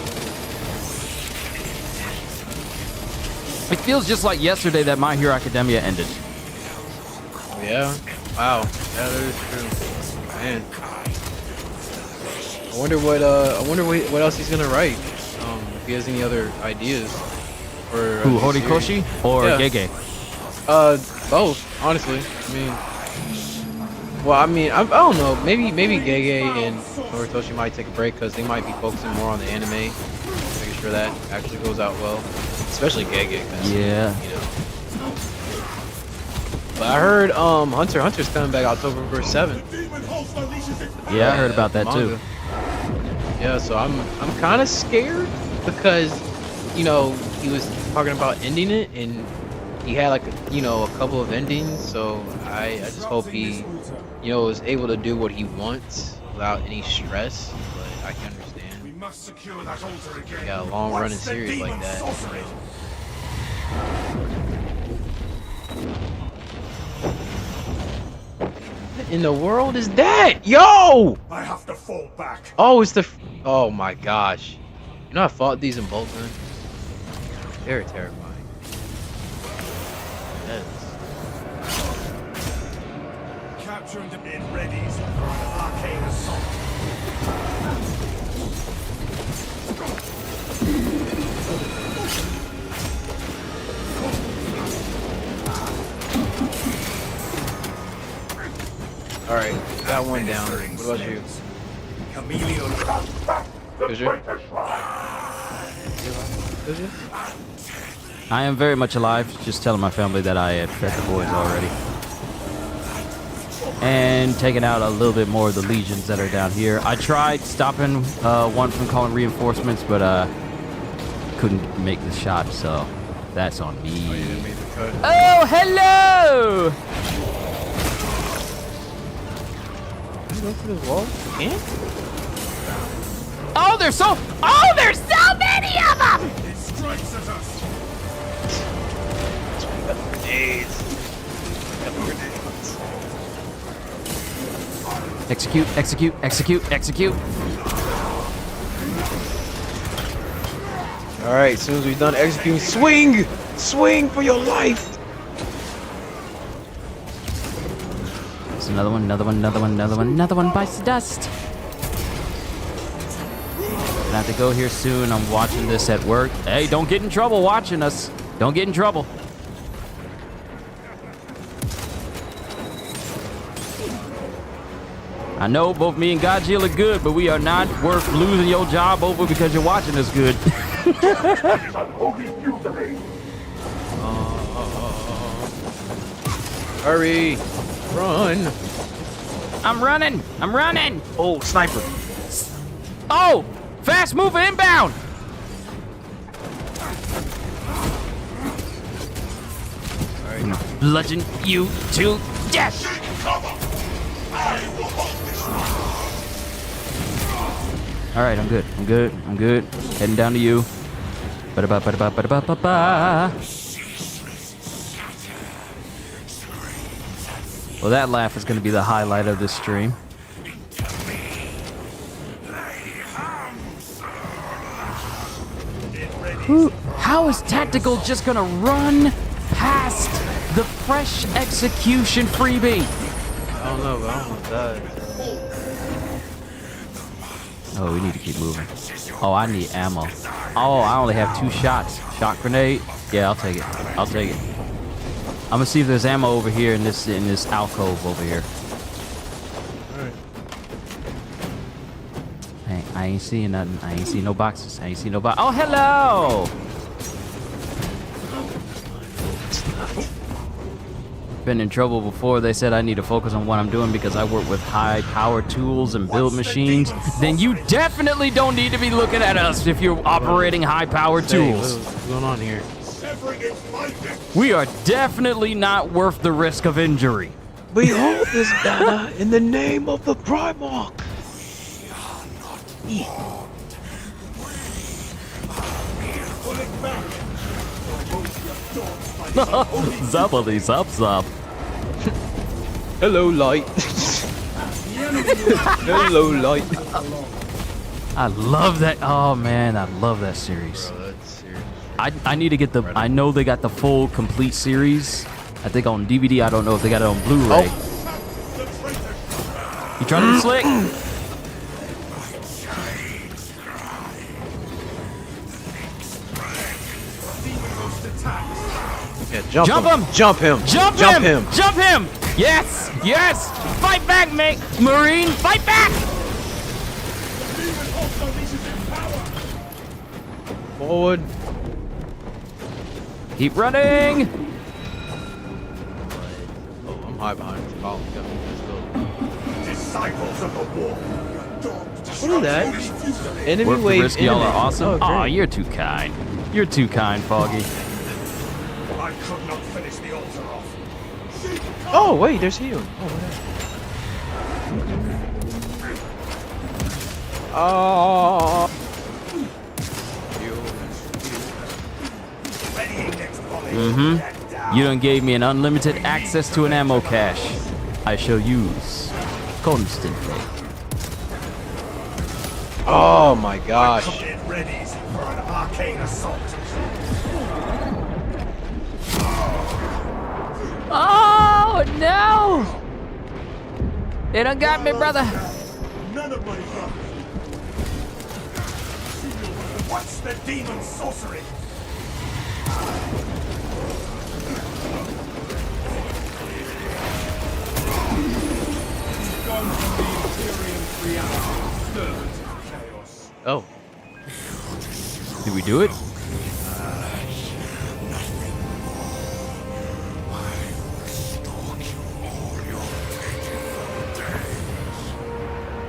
It feels just like yesterday that My Hero Academia ended. Yeah. Wow. Yeah, that is true. Man. I wonder what else he's gonna write. If he has any other ideas for Who, Horikoshi or yeah. Gege? Both, honestly. I don't know. Maybe Gege and Horikoshi might take a break because they might be focusing more on the anime. Making sure that actually goes out well, especially Gege. Yeah. You know. But I heard Hunter's coming back October 7th. Yeah, I heard about that too. Manga. Yeah, so I'm kind of scared because, you know, he was talking about ending it and he had like a couple of endings. So I just hope he, is able to do what he wants without any stress. But I can understand. We must secure that altar again. You got a long running series like that. What in the world is that? Yo! I have to fall back. Oh, it's the. Oh my gosh. You know, I fought these in both guns. They're terrifying. Yes. Capturing the in readies for an arcane assault. All right, got one down. What about you? Chameleon. Is you? Is you? I am very much alive. Just telling my family that I had fed the boys already. And taking out a little bit more of the legions that are down here. I tried stopping one from calling reinforcements, but couldn't make the shot, so that's on me. Oh, you didn't make the cut. Oh, hello! Can you go for this wall? You can't? Oh, there's so many of them! It strikes at us. Grenades. Execute, execute, execute, execute. All right, as soon as we're done executing, swing! Swing for your life! There's another one, another one, another one, another one, another one bites the dust. I have to go here soon. I'm watching this at work. Hey, don't get in trouble watching us. Don't get in trouble. I know both me and Gajeel are good, but we are not worth losing your job over because you're watching us good. Hurry! Run! I'm running. I'm running. Oh, sniper! Oh, fast mover inbound. All right. Bludgeon you to death. All right, I'm good. I'm good. I'm good. Heading down to you. Ba-da-ba-ba-da-ba-ba-ba-ba. Well, that laugh is going to be the highlight of this stream. Whew. How is Tactical just going to run past the fresh execution freebie? I don't know, but I almost died. Oh, we need to keep moving. Oh, I need ammo. Oh, I only have 2 shots. Shock grenade? Yeah, I'll take it. I'll take it. I'm gonna see if there's ammo over here in this alcove over here. Alright. Hey, I ain't seeing nothing. I ain't seeing no boxes. I ain't seeing no box. Oh, hello! Been in trouble before. They said I need to focus on what I'm doing because I work with high power tools and build machines. Then you definitely don't need to be looking at us if you're operating high power tools. What's going on here? We are definitely not worth the risk of injury. Behold this banner in the name of the Primarch. Zappity zap zap. Hello, light. Hello, light. I love that. Oh man, I love that series. Bro, that's serious. I need to get the. I know they got the full complete series. I think on DVD. I don't know if they got it on Blu-ray. Oh. You trying to be slick? Yeah, jump Jump him. him! Jump him! Jump him! Jump him! Yes! Yes! Fight back, mate! Marine! Fight back! Forward. Keep running. Oh, I'm high behind this column. Let's go. Disciples of the war. What is that? Enemy Work the wave. risk, y'all enemy. are awesome. Oh, Aw, great. you're too kind. You're too kind, Foggy. I could not finish the altar off. Oh, wait, there's healing. Oh, what happened? Oh. Readying next volley. Get down. You done gave me an unlimited access to an ammo cache. I shall use constantly. Oh my gosh. Get ready for an arcane assault. Oh no! It done got me, brother. None of my brothers. What's the demon sorcery? Oh. Did we do it?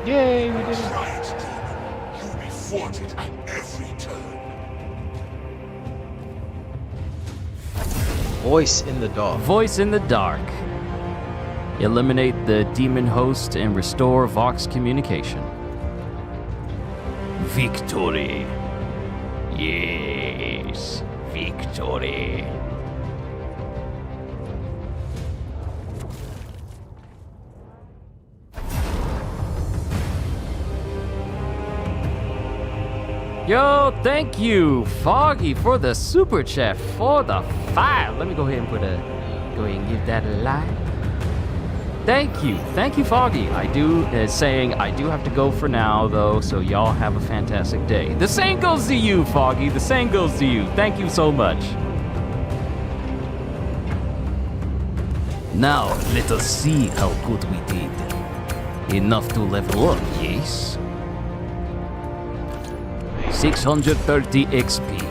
Yay, we did it. You'll be thwarted at every turn. Voice in the dog. Voice in the dark. Eliminate the demon host and restore Vox communication. Victory. Yes, victory. Yo, thank you, Foggy, for the super chat for the 5. Let me go ahead and go ahead and give that a like. Thank you, Foggy. I do have to go for now though, so y'all have a fantastic day. The same goes to you, Foggy. The same goes to you. Thank you so much. Now let us see how good we did. Enough to level up, yes. 630 XP.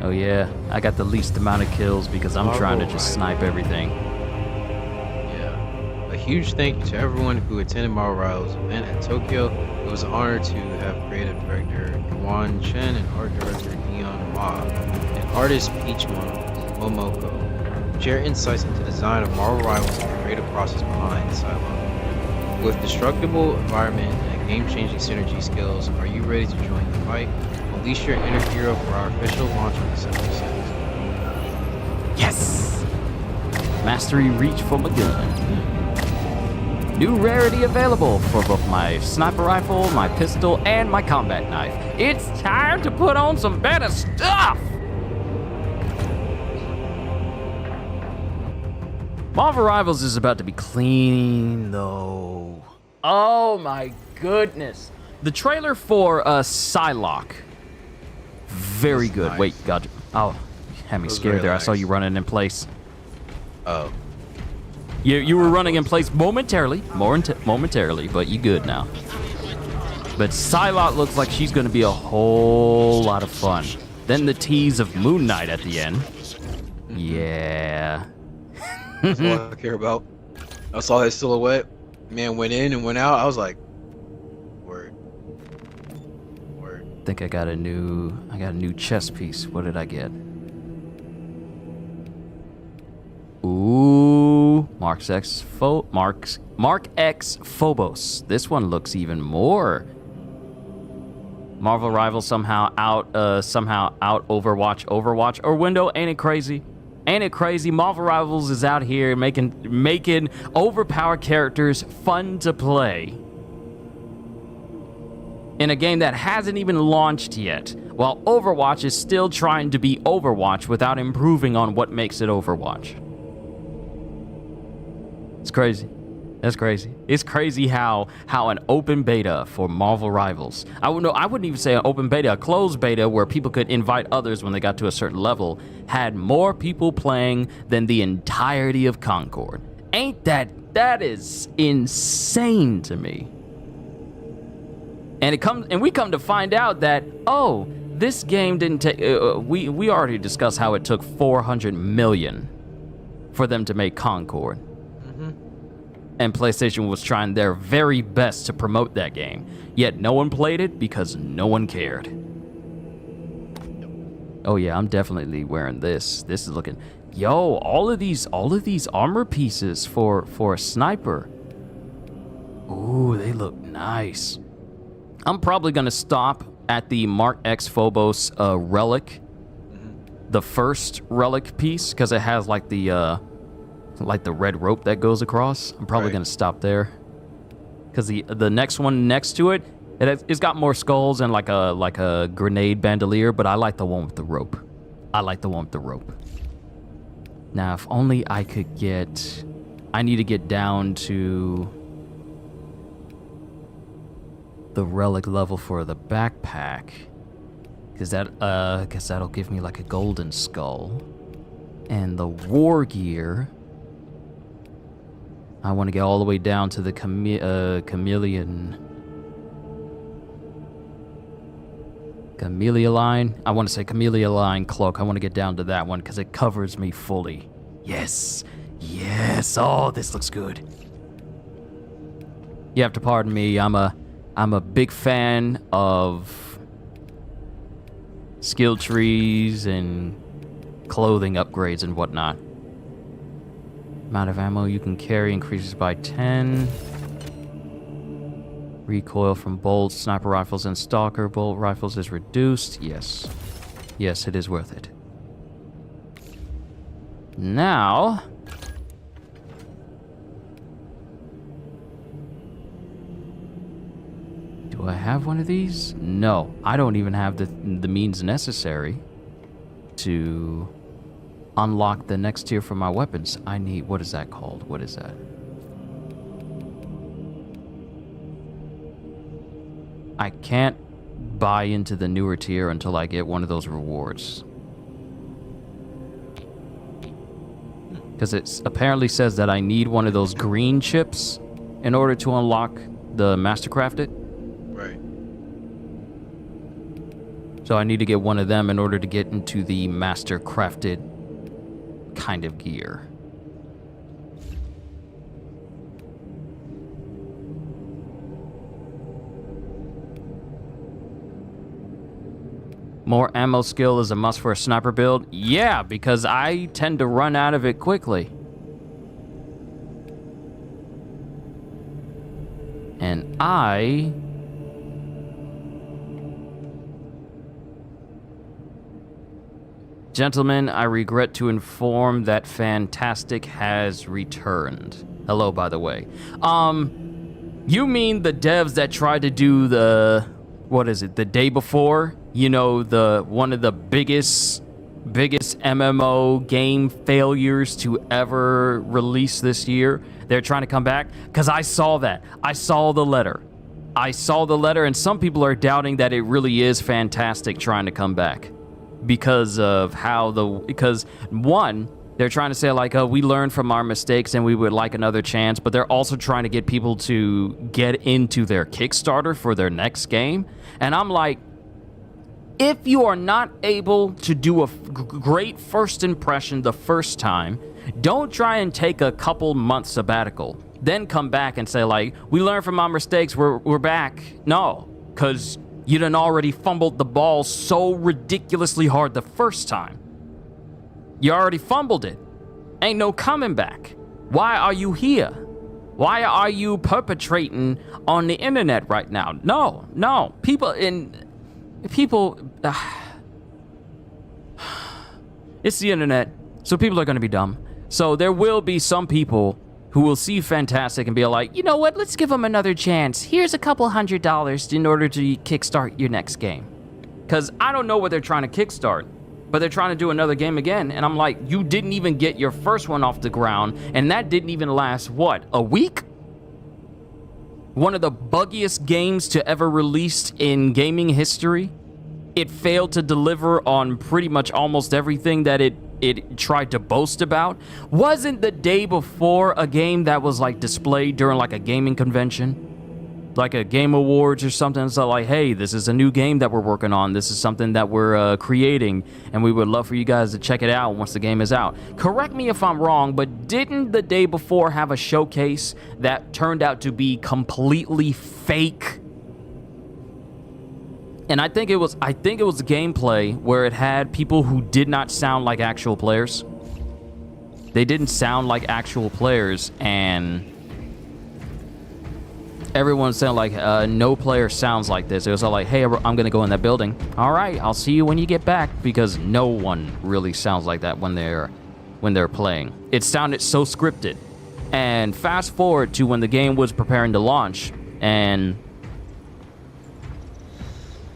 Oh yeah, I got the least amount of kills because I'm trying to just snipe everything. Yeah. A huge thank you to everyone who attended Marvel Rivals event at Tokyo. It was an honor to have creative director Yuan Chen and art director Dion Ma and artist Peach Momoko share insights into the design of Marvel Rivals and the creative process behind Silo. With destructible environment and game-changing synergy skills, are you ready to join the fight? Unleash your inner hero for our official launch on December 6th. Yes! Mastery reach for my gun. New rarity available for both my sniper rifle, my pistol, and my combat knife. It's time to put on some better stuff! Marvel Rivals is about to be clean, though. Oh my goodness. The trailer for Psylocke. Very That's good. nice. Wait, God. Oh, you had me That was scared very there. I saw nice. you running in place. Oh. You were running in place momentarily, but you good now. But Psylocke looks like she's going to be a whole lot of fun. Then the tease of Moon Knight at the end. Yeah. That's all I care about. I saw his silhouette. Man went in and went out. I was like, word. Word. I think I got a new chess piece. What did I get? Ooh, Mark X Phobos. This one looks even more. Marvel Rivals somehow out Overwatch or Window. Ain't it crazy? Ain't it crazy? Marvel Rivals is out here making overpowered characters fun to play in a game that hasn't even launched yet, while Overwatch is still trying to be Overwatch without improving on what makes it Overwatch. It's crazy. That's crazy. It's crazy how an open beta for Marvel Rivals, I wouldn't even say an open beta, a closed beta where people could invite others when they got to a certain level, had more people playing than the entirety of Concord. That is insane to me. And we come to find out that, oh, this game didn't take, we already discussed how it took 400 million for them to make Concord. And PlayStation was trying their very best to promote that game. Yet no one played it because no one cared. Oh yeah, I'm definitely wearing this. This is looking, yo, all of these armor pieces for a sniper. Ooh, they look nice. I'm probably gonna stop at the Mark X Phobos relic, the first relic piece, because it has like the red rope that goes across. I'm probably gonna stop there, because the next one next to it, it's got more skulls and like a grenade bandolier, but I like the one with the rope. Now, if only I could get, I need to get down to the relic level for the backpack, because that guess that'll give me like a golden skull. And the war gear, I want to get all the way down to the camellia line. I want to say camellia line cloak. I want to get down to that one because it covers me fully. Yes. Oh, this looks good. You have to pardon me. I'm a big fan of skill trees and clothing upgrades and whatnot. Amount of ammo you can carry increases by 10. Recoil from bolts, sniper rifles, and stalker bolt rifles is reduced. Yes, it is worth it. Now, do I have one of these? No, I don't even have the means necessary to unlock the next tier for my weapons. I need, what is that called? What is that? I can't buy into the newer tier until I get one of those rewards. Because it apparently says that I need one of those green chips in order to unlock the Mastercrafted. Right. So I need to get one of them in order to get into the Mastercrafted kind of gear. More ammo skill is a must for a sniper build. Yeah, because I tend to run out of it quickly. And Gentlemen, I regret to inform that Fantastic has returned. Hello, by the way. You mean the devs that tried to do the, what is it, the day before? You know, one of the biggest MMO game failures to ever release this year. They're trying to come back, because I saw that. I saw the letter, and some people are doubting that it really is Fantastic trying to come back because of how because one, they're trying to say like, oh, we learned from our mistakes and we would like another chance, but they're also trying to get people to get into their Kickstarter for their next game. And I'm like, if you are not able to do a great first impression the first time, don't try and take a couple months sabbatical. Then come back and say like, we learned from our mistakes, we're back. No, because you done already fumbled the ball so ridiculously hard the first time. You already fumbled it. Ain't no coming back. Why are you here? Why are you perpetrating on the internet right now? No, people, it's the internet, so people are going to be dumb. So there will be some people who will see Fantastic and be like, you know what, let's give them another chance. Here's a couple $100 in order to kickstart your next game. Because I don't know what they're trying to kickstart, but they're trying to do another game again. And I'm like, you didn't even get your first one off the ground, and that didn't even last, what, a week? One of the buggiest games to ever released in gaming history. It failed to deliver on pretty much almost everything that it tried to boast about. Wasn't the day before a game that was like displayed during like a gaming convention? like a Game Awards or something. So like, hey, this is a new game that we're working on. This is something that we're creating, and we would love for you guys to check it out once the game is out. Correct me if I'm wrong, but didn't the day before have a showcase that turned out to be completely fake? And I think it was gameplay where it had people who did not sound like actual players. They didn't sound like actual players, and everyone sounded like no player sounds like this. It was all like, hey, I'm gonna go in that building. All right, I'll see you when you get back, because no one really sounds like that when they're playing. It sounded so scripted. And fast forward to when the game was preparing to launch, and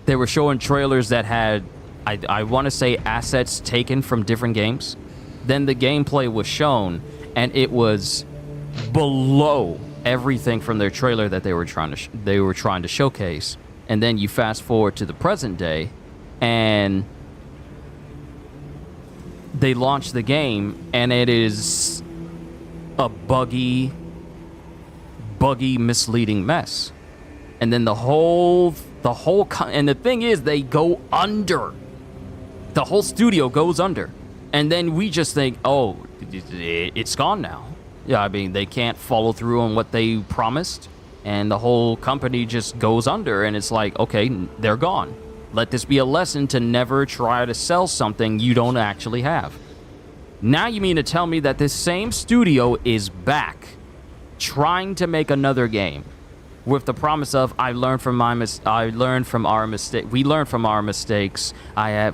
they were showing trailers that had, I want to say, assets taken from different games. Then the gameplay was shown, and it was below everything from their trailer that they were trying to showcase. And then you fast forward to the present day, and they launch the game, and it is a buggy, misleading mess. And then and the thing is, they go under. The whole studio goes under. And then we just think, oh, it's gone now. Yeah, I mean, they can't follow through on what they promised, and the whole company just goes under, and it's like, okay, they're gone. Let this be a lesson to never try to sell something you don't actually have. Now you mean to tell me that this same studio is back, trying to make another game, with the promise of, we learned from our mistakes.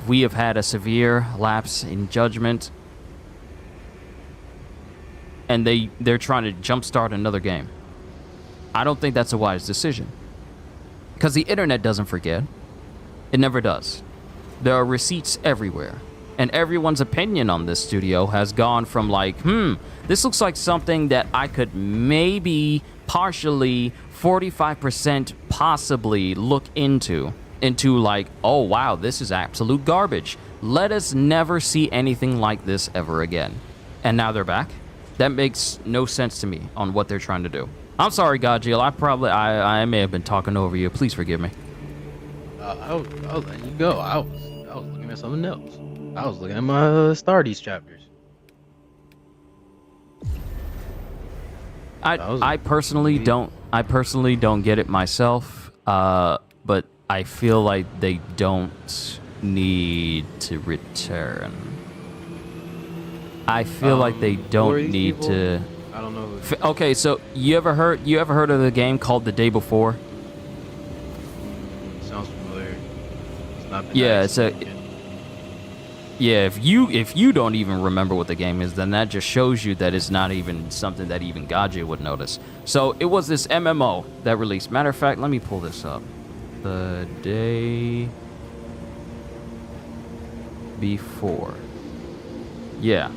We have had a severe lapse in judgment, and they're trying to jumpstart another game. I don't think that's a wise decision, because the internet doesn't forget. It never does. There are receipts everywhere, and everyone's opinion on this studio has gone from like, this looks like something that I could maybe partially 45% possibly look into like, oh wow, this is absolute garbage. Let us never see anything like this ever again. And now they're back? That makes no sense to me on what they're trying to do. I'm sorry, Gajeel. I may have been talking over you. Please forgive me. I was letting you go. I was looking at something else. I was looking at my Stardust chapters. I personally don't get it myself, but I feel like they don't need to return. I feel like they don't need people? to. I don't know. Okay, so you ever heard of the game called The Day Before? Sounds familiar. It's not. If you don't even remember what the game is, then that just shows you that it's not even something that even Gajeel would notice. So it was this MMO that released. Matter of fact, let me pull this up. The Day Before. Yeah.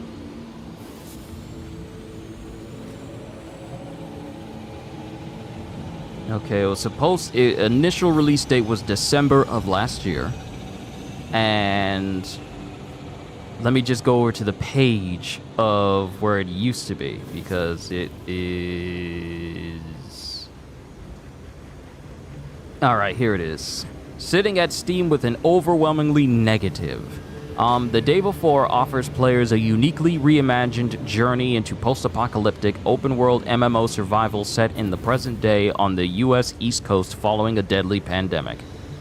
Okay, it was initial release date was December of last year. And let me just go over to the page of where it used to be, because it is... Alright, here it is. Sitting at Steam with an overwhelmingly negative. The Day Before offers players a uniquely reimagined journey into post-apocalyptic open-world MMO survival set in the present day on the U.S. East Coast following a deadly pandemic.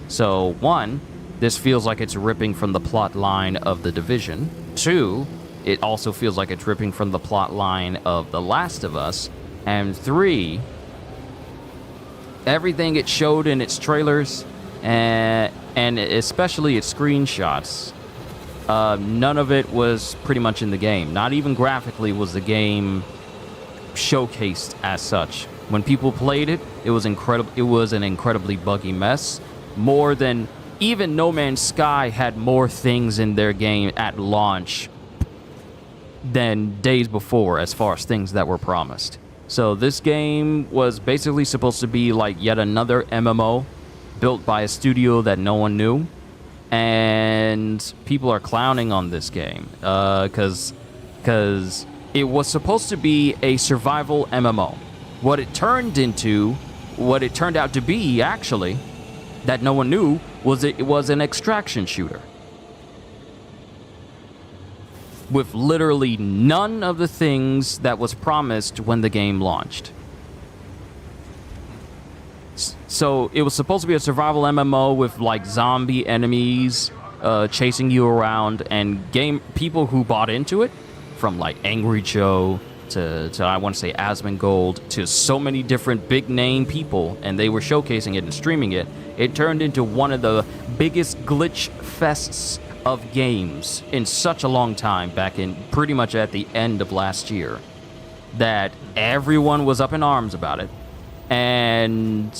So, 1, this feels like it's ripping from the plot line of The Division. 2, it also feels like it's ripping from the plot line of The Last of Us. And 3, everything it showed in its trailers, and especially its screenshots, none of it was pretty much in the game. Not even graphically was the game showcased as such. When people played it, it was incredible. It was an incredibly buggy mess. More than even No Man's Sky had more things in their game at launch than days before, as far as things that were promised. So this game was basically supposed to be like yet another MMO built by a studio that no one knew. And people are clowning on this game because it was supposed to be a survival MMO. What it turned into what it turned out to be, actually, that no one knew, was it was an extraction shooter. With literally none of the things that was promised when the game launched. So it was supposed to be a survival MMO with like zombie enemies chasing you around, and people who bought into it, from like Angry Joe to I want to say Asmongold, to so many different big name people, and they were showcasing it and streaming it. It turned into one of the biggest glitch fests of games in such a long time, back in pretty much at the end of last year, that everyone was up in arms about it. And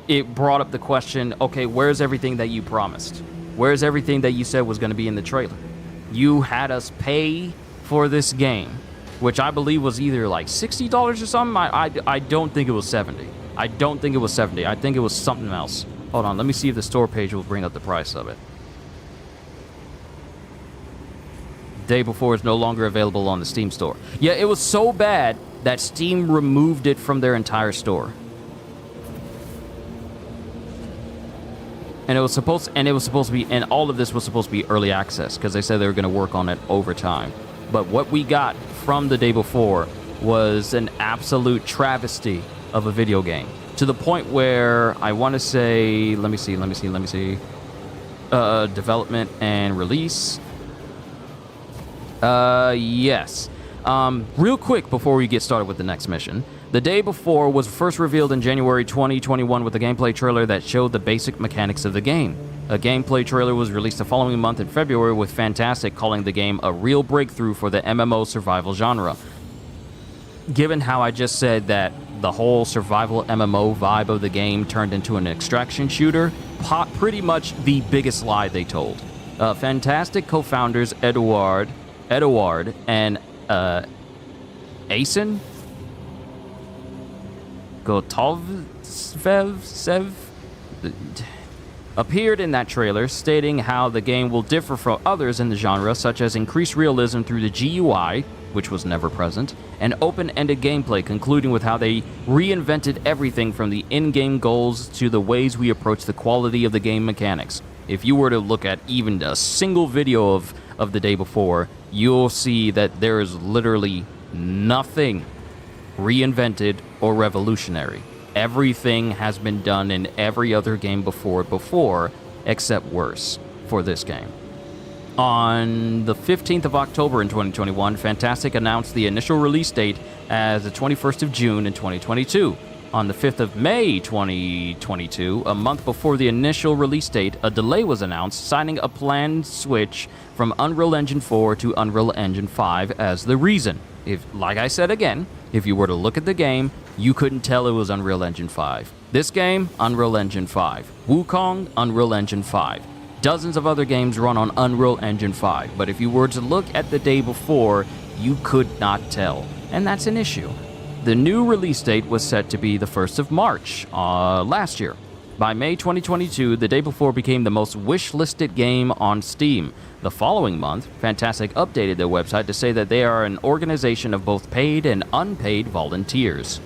it brought up the question, okay, where's everything that you promised? Where's everything that you said was going to be in the trailer? You had us pay for this game, which I believe was either like $60 or something. I don't think it was 70. I don't think it was 70. I think it was something else. Hold on, let me see if the store page will bring up the price of it. Day before is no longer available on the Steam store. Yeah, it was so bad that Steam removed it from their entire store. And it was supposed to be, and all of this was supposed to be early access, because they said they were going to work on it over time. But what we got from the day before was an absolute travesty of a video game, to the point where I want to say, let me see, development and release. Yes. Real quick before we get started with the next mission. The day before was first revealed in January 2021 with a gameplay trailer that showed the basic mechanics of the game. A gameplay trailer was released the following month in February, with Fantastic calling the game a real breakthrough for the MMO survival genre. Given how I just said that the whole survival MMO vibe of the game turned into an extraction shooter, pretty much the biggest lie they told. Fantastic co-founders Eduard and Asen Gotovsev appeared in that trailer, stating how the game will differ from others in the genre, such as increased realism through the GUI, which was never present, and open-ended gameplay, concluding with how they reinvented everything from the in-game goals to the ways we approach the quality of the game mechanics. If you were to look at even a single video of the day before, you'll see that there is literally nothing reinvented or revolutionary. Everything has been done in every other game before, except worse for this game. On the 15th of October in 2021, Fantastic announced the initial release date as the 21st of June in 2022. On the 5th of May 2022, a month before the initial release date, a delay was announced, citing a planned switch from Unreal Engine 4 to Unreal Engine 5 as the reason. Like I said again, if you were to look at the game, you couldn't tell it was Unreal Engine 5. This game, Unreal Engine 5. Wukong, Unreal Engine 5. Dozens of other games run on Unreal Engine 5, but if you were to look at the day before, you could not tell, and that's an issue. The new release date was set to be the 1st of March last year. By May 2022, the day before became the most wish-listed game on Steam. The following month, Fantastic updated their website to say that they are an organization of both paid and unpaid volunteers.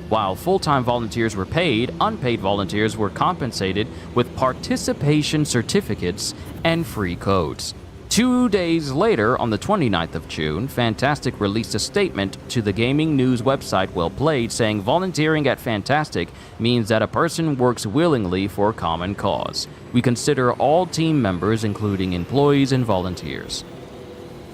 While full-time volunteers were paid, unpaid volunteers were compensated with participation certificates and free codes. 2 days later, on the 29th of June, Fantastic released a statement to the gaming news website Well Played, saying volunteering at Fantastic means that a person works willingly for a common cause. We consider all team members, including employees and volunteers.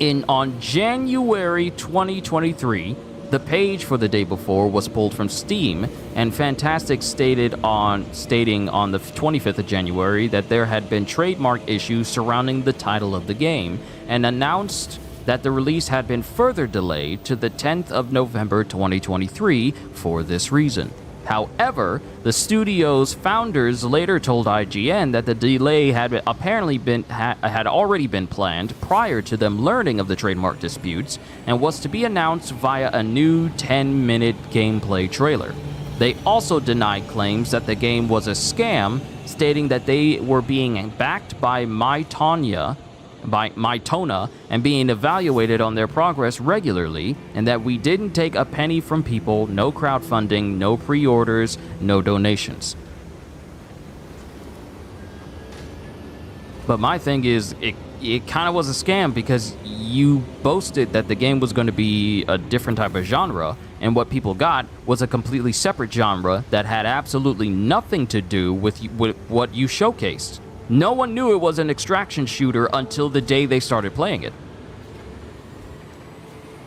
On January 2023, the page for the day before was pulled from Steam, and Fantastic stating on the 25th of January that there had been trademark issues surrounding the title of the game, and announced that the release had been further delayed to the 10th of November 2023 for this reason. However, the studio's founders later told IGN that the delay had already been planned prior to them learning of the trademark disputes, and was to be announced via a new 10-minute gameplay trailer. They also denied claims that the game was a scam, stating that they were being backed by My Tanya, by Mytona and being evaluated on their progress regularly, and that we didn't take a penny from people, no crowdfunding, no pre-orders, no donations. But my thing is, it kind of was a scam because you boasted that the game was going to be a different type of genre, and what people got was a completely separate genre that had absolutely nothing to do with what you showcased. No one knew it was an extraction shooter until the day they started playing it.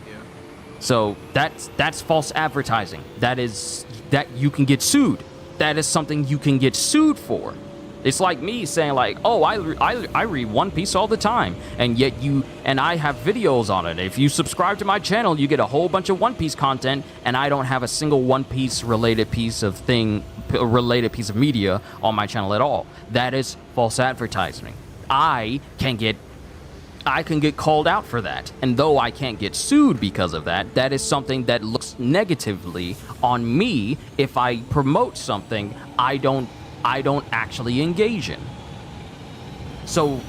Yeah. So that's false advertising. That you can get sued. That is something you can get sued for. It's like me saying like, oh, I read One Piece all the time, and yet I have videos on it. If you subscribe to my channel, you get a whole bunch of One Piece content, and I don't have a single One Piece related piece of media on my channel at all. That is false advertising. I can get called out for that, and though I can't get sued because of that, that is something that looks negatively on me if I promote something I don't actually engage in. So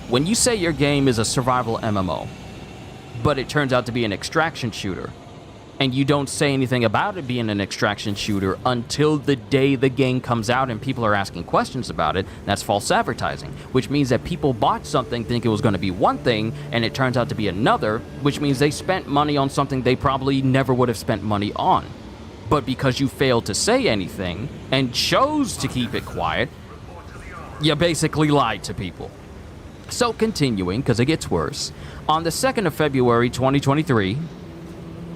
when you say your game is a survival MMO, but it turns out to be an extraction shooter, and you don't say anything about it being an extraction shooter until the day the game comes out and people are asking questions about it, that's false advertising, which means that people bought something thinking it was going to be one thing and it turns out to be another, which means they spent money on something they probably never would have spent money on. But because you failed to say anything and chose to keep it quiet, you basically lied to people. So continuing, because it gets worse, on the 2nd of February 2023,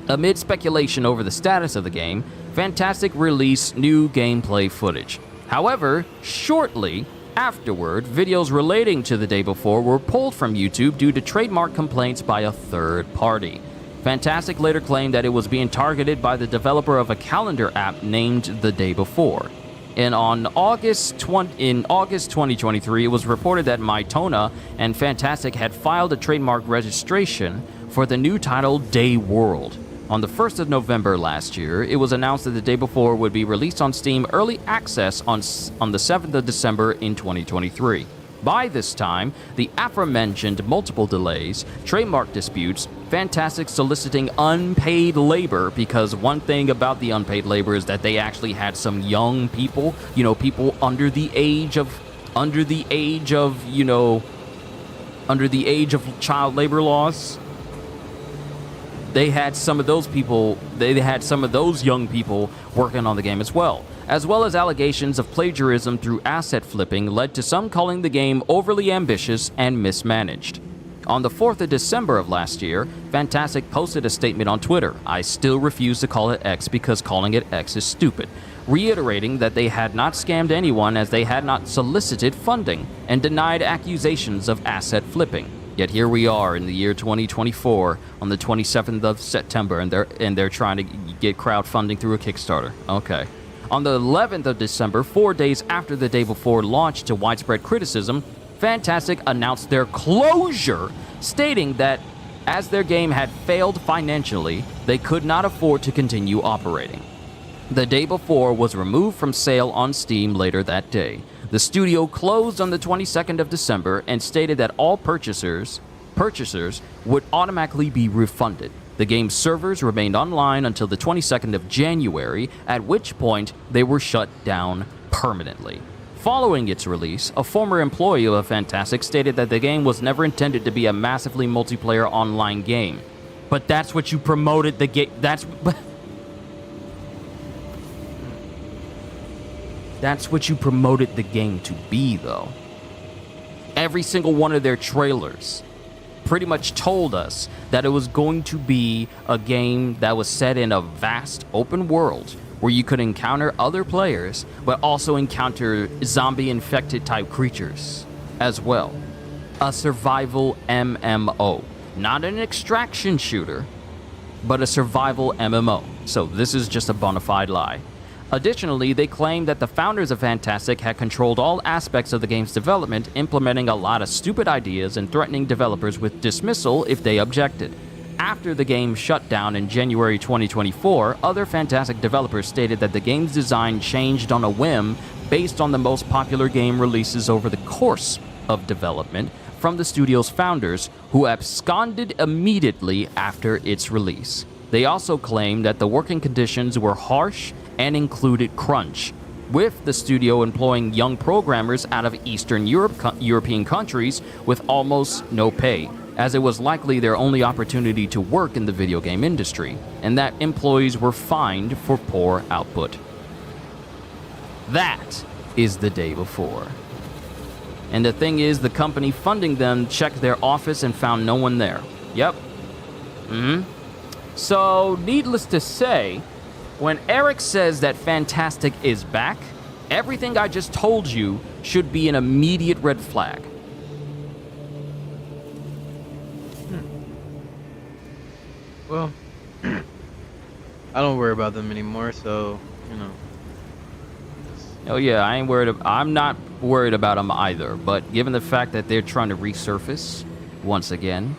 amid speculation over the status of the game, Fantastic released new gameplay footage. However, shortly afterward, videos relating to the day before were pulled from YouTube due to trademark complaints by a third party. Fantastic later claimed that it was being targeted by the developer of a calendar app named The Day Before. And in August 2023, it was reported that Mytona and Fantastic had filed a trademark registration for the new title Day World. On the 1st of November last year, it was announced that The Day Before would be released on Steam Early Access on the 7th of December in 2023. By this time, the aforementioned multiple delays, trademark disputes, Fantastic soliciting unpaid labor, because one thing about the unpaid labor is that they actually had some young people, people under the age of child labor laws. They had some of those people, they had some of those young people working on the game as well as allegations of plagiarism through asset flipping led to some calling the game overly ambitious and mismanaged. On the 4th of December of last year, Fantastic posted a statement on Twitter. I still refuse to call it X because calling it X is stupid, reiterating that they had not scammed anyone as they had not solicited funding, and denied accusations of asset flipping. Yet here we are in the year 2024 on the 27th of September, and they're trying to get crowdfunding through a Kickstarter. Okay. On the 11th of December, 4 days after The Day Before launched to widespread criticism, Fantastic announced their closure, stating that as their game had failed financially, they could not afford to continue operating. The Day Before was removed from sale on Steam later that day. The studio closed on the 22nd of December and stated that all purchasers would automatically be refunded. The game's servers remained online until the 22nd of January, at which point they were shut down permanently. Following its release, a former employee of Fantastic stated that the game was never intended to be a massively multiplayer online game. But that's what you promoted the game. That's what you promoted the game to be, though. Every single one of their trailers pretty much told us that it was going to be a game that was set in a vast open world where you could encounter other players, but also encounter zombie-infected type creatures as well. A survival MMO. Not an extraction shooter, but a survival MMO. So this is just a bona fide lie. Additionally, they claimed that the founders of Fantastic had controlled all aspects of the game's development, implementing a lot of stupid ideas and threatening developers with dismissal if they objected. After the game shut down in January 2024, other Fantastic developers stated that the game's design changed on a whim based on the most popular game releases over the course of development, from the studio's founders, who absconded immediately after its release. They also claimed that the working conditions were harsh and included crunch, with the studio employing young programmers out of Eastern European countries with almost no pay, as it was likely their only opportunity to work in the video game industry, and that employees were fined for poor output. That is the day before. And the thing is, the company funding them checked their office and found no one there. Yep. So, needless to say, when Eric says that Fantastic is back, everything I just told you should be an immediate red flag. Well, I don't worry about them anymore, so, you know. Oh yeah, I'm not worried about them either, but given the fact that they're trying to resurface once again,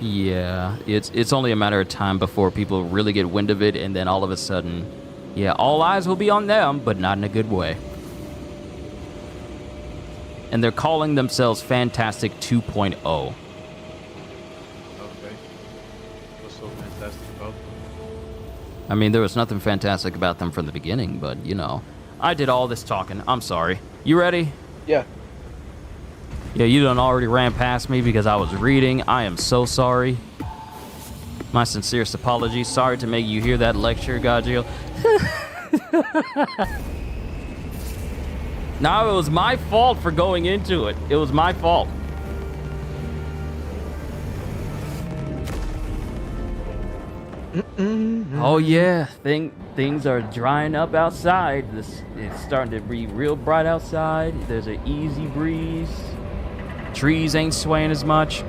yeah, it's only a matter of time before people really get wind of it, and then all of a sudden, yeah, all eyes will be on them, but not in a good way. And they're calling themselves Fantastic 2.0. Okay. What's so fantastic about them? I mean, there was nothing fantastic about them from the beginning, but, you know, I did all this talking. I'm sorry. You ready? Yeah. Yeah, you done already ran past me because I was reading. I am so sorry. My sincerest apologies. Sorry to make you hear that lecture, Gajeel. No, it was my fault for going into it. It was my fault. Oh yeah, things are drying up outside. It's starting to be real bright outside. There's an easy breeze. Trees ain't swaying as much.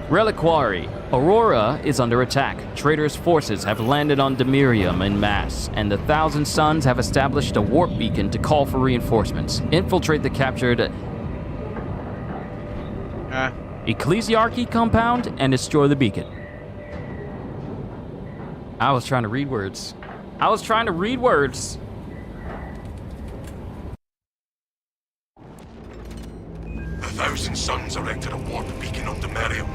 Reliquary. Aurora is under attack. Traitor's forces have landed on Demirium en masse, and the Thousand Suns have established a warp beacon to call for reinforcements. Infiltrate the captured Ecclesiarchy compound and destroy the beacon. I was trying to read words. The Thousand Suns erected a warp beacon on Demirium.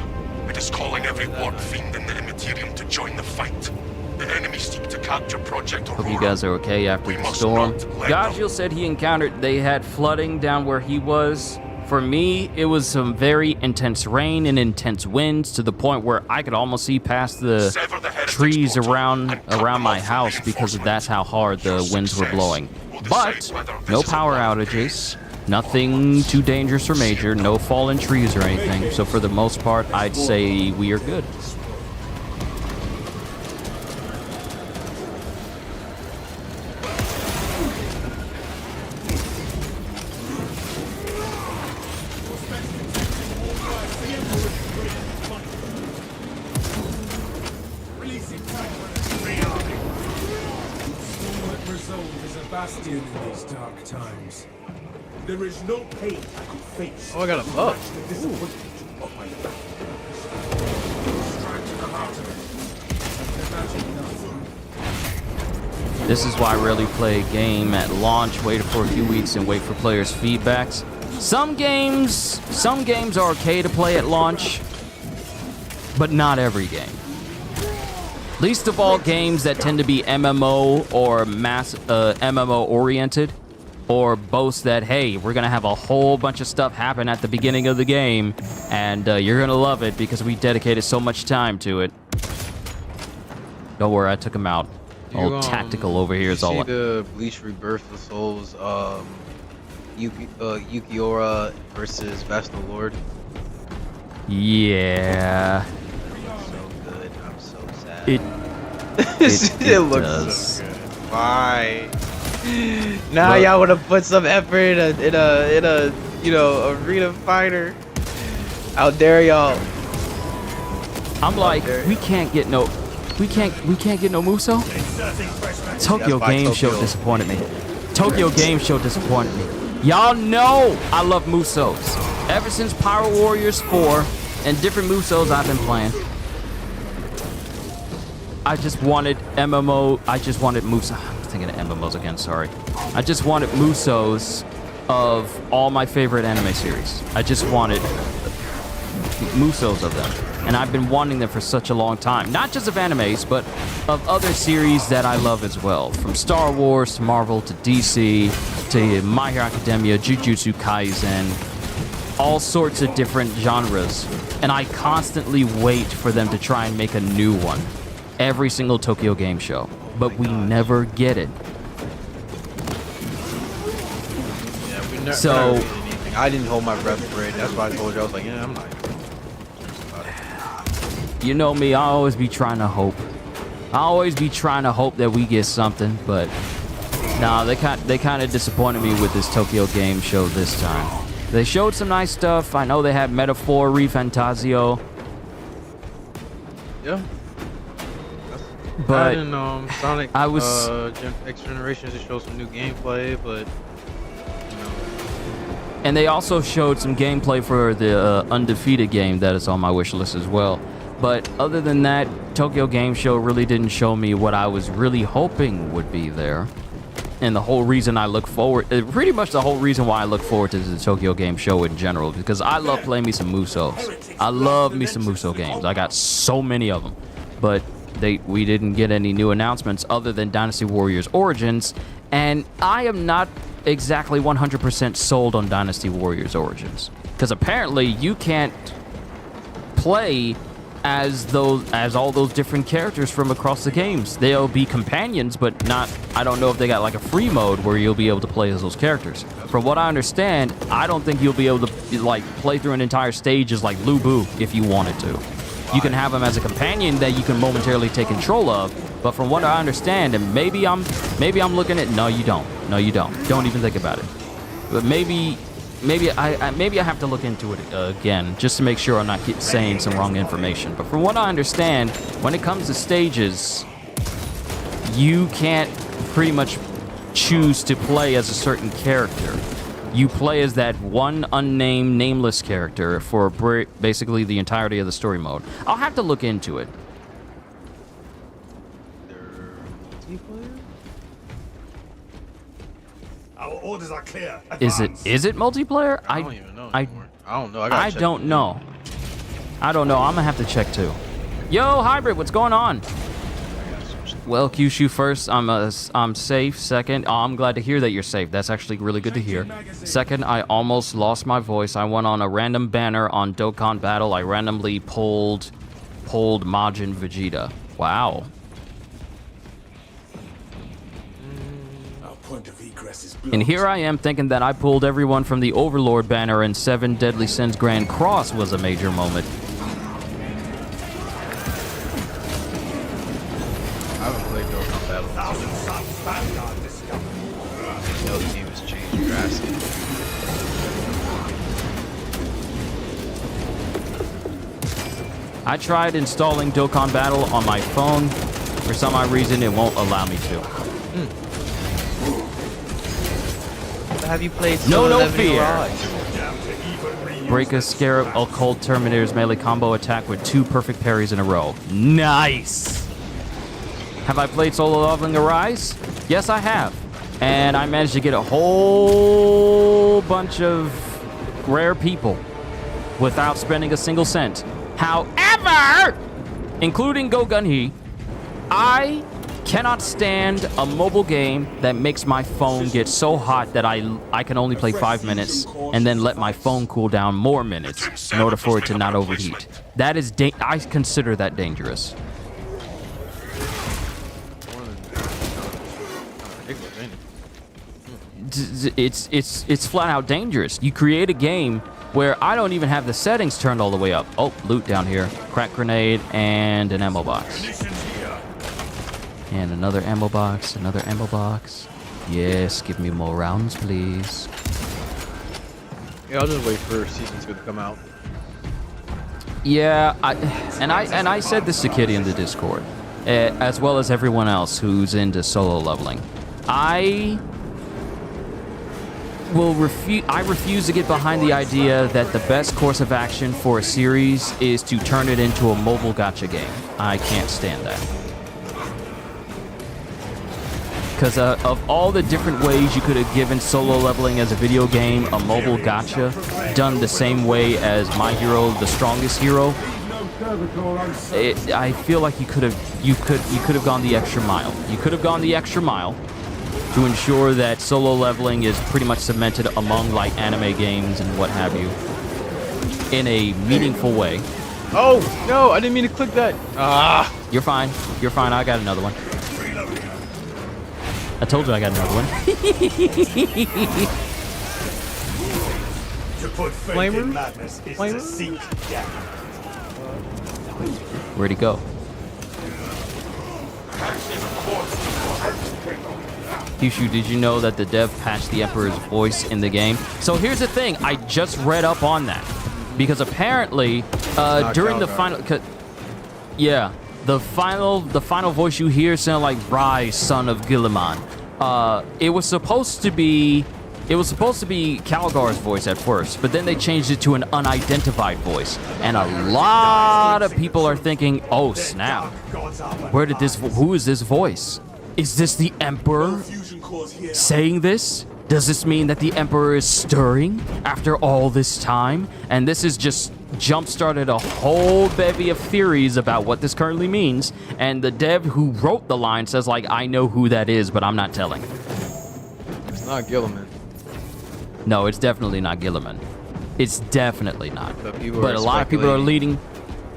It is calling every warp fiend in the Immaterium to join the fight. The enemy seek to capture Project Aurora. Hope you guys are okay after the storm. Gajeel said they had flooding down where he was. For me, it was some very intense rain and intense winds to the point where I could almost see past the trees around my house because that's how hard the winds were blowing. But no power outages. Nothing too dangerous or major, no fallen trees or anything. So for the most part, I'd say we are good. Bastion in these dark times. There is no pain I could face. Oh, I got a buff. The disappointment of my life. Strike to the heart of it. This is why I rarely play a game at launch, wait for a few weeks and wait for players' feedbacks. Some games are okay to play at launch, but not every game. Least of all games that tend to be MMO or MMO oriented, or boast that, hey, we're gonna have a whole bunch of stuff happen at the beginning of the game, and you're gonna love it because we dedicated so much time to it. Don't worry, I took him out. All tactical over here is all. See the Bleach Rebirth of Souls, Yukiora versus Vasto Lord. Yeah. It looks does. so good. Why? Now y'all want to put some effort in a arena fighter. How dare y'all? I'm like, we can't get no Muso. Tokyo Game Show disappointed me. Tokyo Game Show disappointed me. Y'all know I love Musos. Ever since Pyro Warriors 4 and different Musos I've been playing. I just wanted MMO. I just wanted Muso. I'm thinking of MMOs again. Sorry. I just wanted Musos of all my favorite anime series. I just wanted Musos of them. And I've been wanting them for such a long time. Not just of animes, but of other series that I love as well. From Star Wars to Marvel to DC to My Hero Academia, Jujutsu Kaisen, all sorts of different genres. And I constantly wait for them to try and make a new one. Every single Tokyo Game Show. But we never get it. Yeah, we're not So- getting anything. I didn't hold my breath for it. That's why I told you. I was like, yeah, I'm not. You know me, I always be trying to hope. I always be trying to hope that we get something, but nah, they kind of disappointed me with this Tokyo Game Show this time. They showed some nice stuff. I know they had Metaphor, Refantasio, Yeah. but And, Sonic I was- X Generations to show some new gameplay, but you know, and they also showed some gameplay for the Undefeated game that is on my wish list as well. But other than that, Tokyo Game Show really didn't show me what I was really hoping would be there. And the whole reason I look forward, pretty much the whole reason why I look forward to the Tokyo Game Show in general, because I love playing me some Musos. I love me some Muso games. I got so many of them. But we didn't get any new announcements other than Dynasty Warriors Origins. And I am not exactly 100% sold on Dynasty Warriors Origins. Because apparently you can't play as all those different characters from across the games. They'll be companions, but not, I don't know if they got like a free mode where you'll be able to play as those characters. From what I understand, I don't think you'll be able to like play through an entire stage as like Lu Bu if you wanted to. You can have him as a companion that you can momentarily take control of, but from what I understand, and maybe I'm looking at, no you don't. Don't even think about it. But maybe I have to look into it again just to make sure I'm not saying some wrong information. But from what I understand, when it comes to stages, you can't pretty much choose to play as a certain character. You play as that one unnamed, nameless character for basically the entirety of the story mode. I'll have to look into it. Our orders are clear. Is it multiplayer? I don't even know anymore. I don't know. I don't know. I'm gonna have to check too. Yo, Hybrid, what's going on? Well, Kyushu first, I'm safe. Second, I'm glad to hear that you're safe. That's actually really good to hear. Second, I almost lost my voice. I went on a random banner on Dokkan Battle. I randomly pulled Majin Vegeta. Wow. Our point of egress is And blocked. here I am thinking that I pulled everyone from the Overlord banner and 7 Deadly Sins Grand Cross was a major moment. I haven't played Dokkan Battle. Thousand Suns Vanguard discovered. You know the game has changed drastically. I tried installing Dokkan Battle on my phone. For some odd reason, it won't allow me to. Have you played No fear. Break a Scarab Occult Terminator's melee combo attack with 2 perfect parries in a row. Nice! Have I played Solo Leveling Arise? Yes, I have. And I managed to get a whole bunch of rare people without spending a single cent. However, including Go Gun He, I cannot stand a mobile game that makes my phone get so hot that I can only play 5 minutes and then let my phone cool down more minutes in order for it to not overheat. That is, I consider that dangerous. It's flat out dangerous. You create a game where I don't even have the settings turned all the way up. Oh, loot down here. Crack grenade and an ammo box. And another ammo box, another ammo box. Yes, give me more rounds, please. Yeah, I'll just wait for Season 2 to come out. Yeah, I said this to Kitty in the Discord, as well as everyone else who's into solo leveling. I refuse to get behind the idea that the best course of action for a series is to turn it into a mobile gacha game. I can't stand that. Because of all the different ways you could have given solo leveling as a video game, a mobile gacha, done the same way as My Hero, the Strongest Hero, I feel like you could have gone the extra mile. You could have gone the extra mile to ensure that solo leveling is pretty much cemented among like anime games and what have you in a meaningful way. Oh no, I didn't mean to click that. Ah, you're fine. You're fine. I got another one. I told you I got another one. To put faith Flamer? in madness is Flamer? to seek death. Where'd he go? Kyushu, did you know that the dev patched the Emperor's voice in the game? So here's the thing. I just read up on that. Because apparently, during the final... Yeah, the final voice you hear sounded like Rai, son of Gilliman. It was supposed to be Calgar's voice at first, but then they changed it to an unidentified voice. And a lot of people are thinking, oh snap, who is this voice? Is this the Emperor saying this? Does this mean that the Emperor is stirring after all this time? And this has just jump-started a whole bevy of theories about what this currently means. And the dev who wrote the line says, like, I know who that is, but I'm not telling. it's not Gilliman. No, it's definitely not Gilliman. It's definitely not. But a lot of people are leading...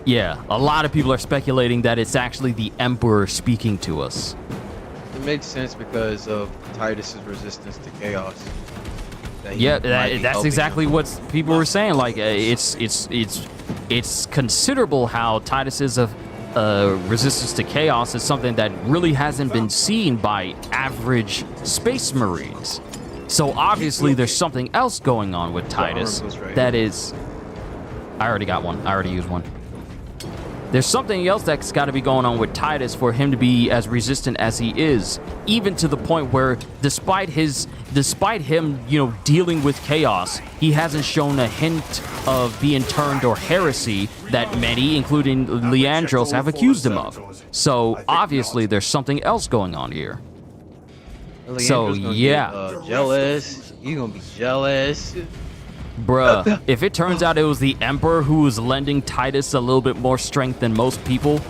Yeah, a lot of people are speculating that it's actually the Emperor speaking to us. It makes sense because of Titus's resistance to chaos. That's exactly what people were saying. Like, it's considerable how Titus's resistance to chaos is something that really hasn't been seen by average space marines. So obviously there's something else going on with Titus that is... I already got one. I already used one. There's something else that's got to be going on with Titus for him to be as resistant as he is, even to the point where, despite him, dealing with chaos, he hasn't shown a hint of being turned or heresy that many, including Leandros, have accused him of. So obviously, there's something else going on here. So yeah, jealous. You gonna be jealous. Bruh, if it turns out it was the Emperor who was lending Titus a little bit more strength than most people,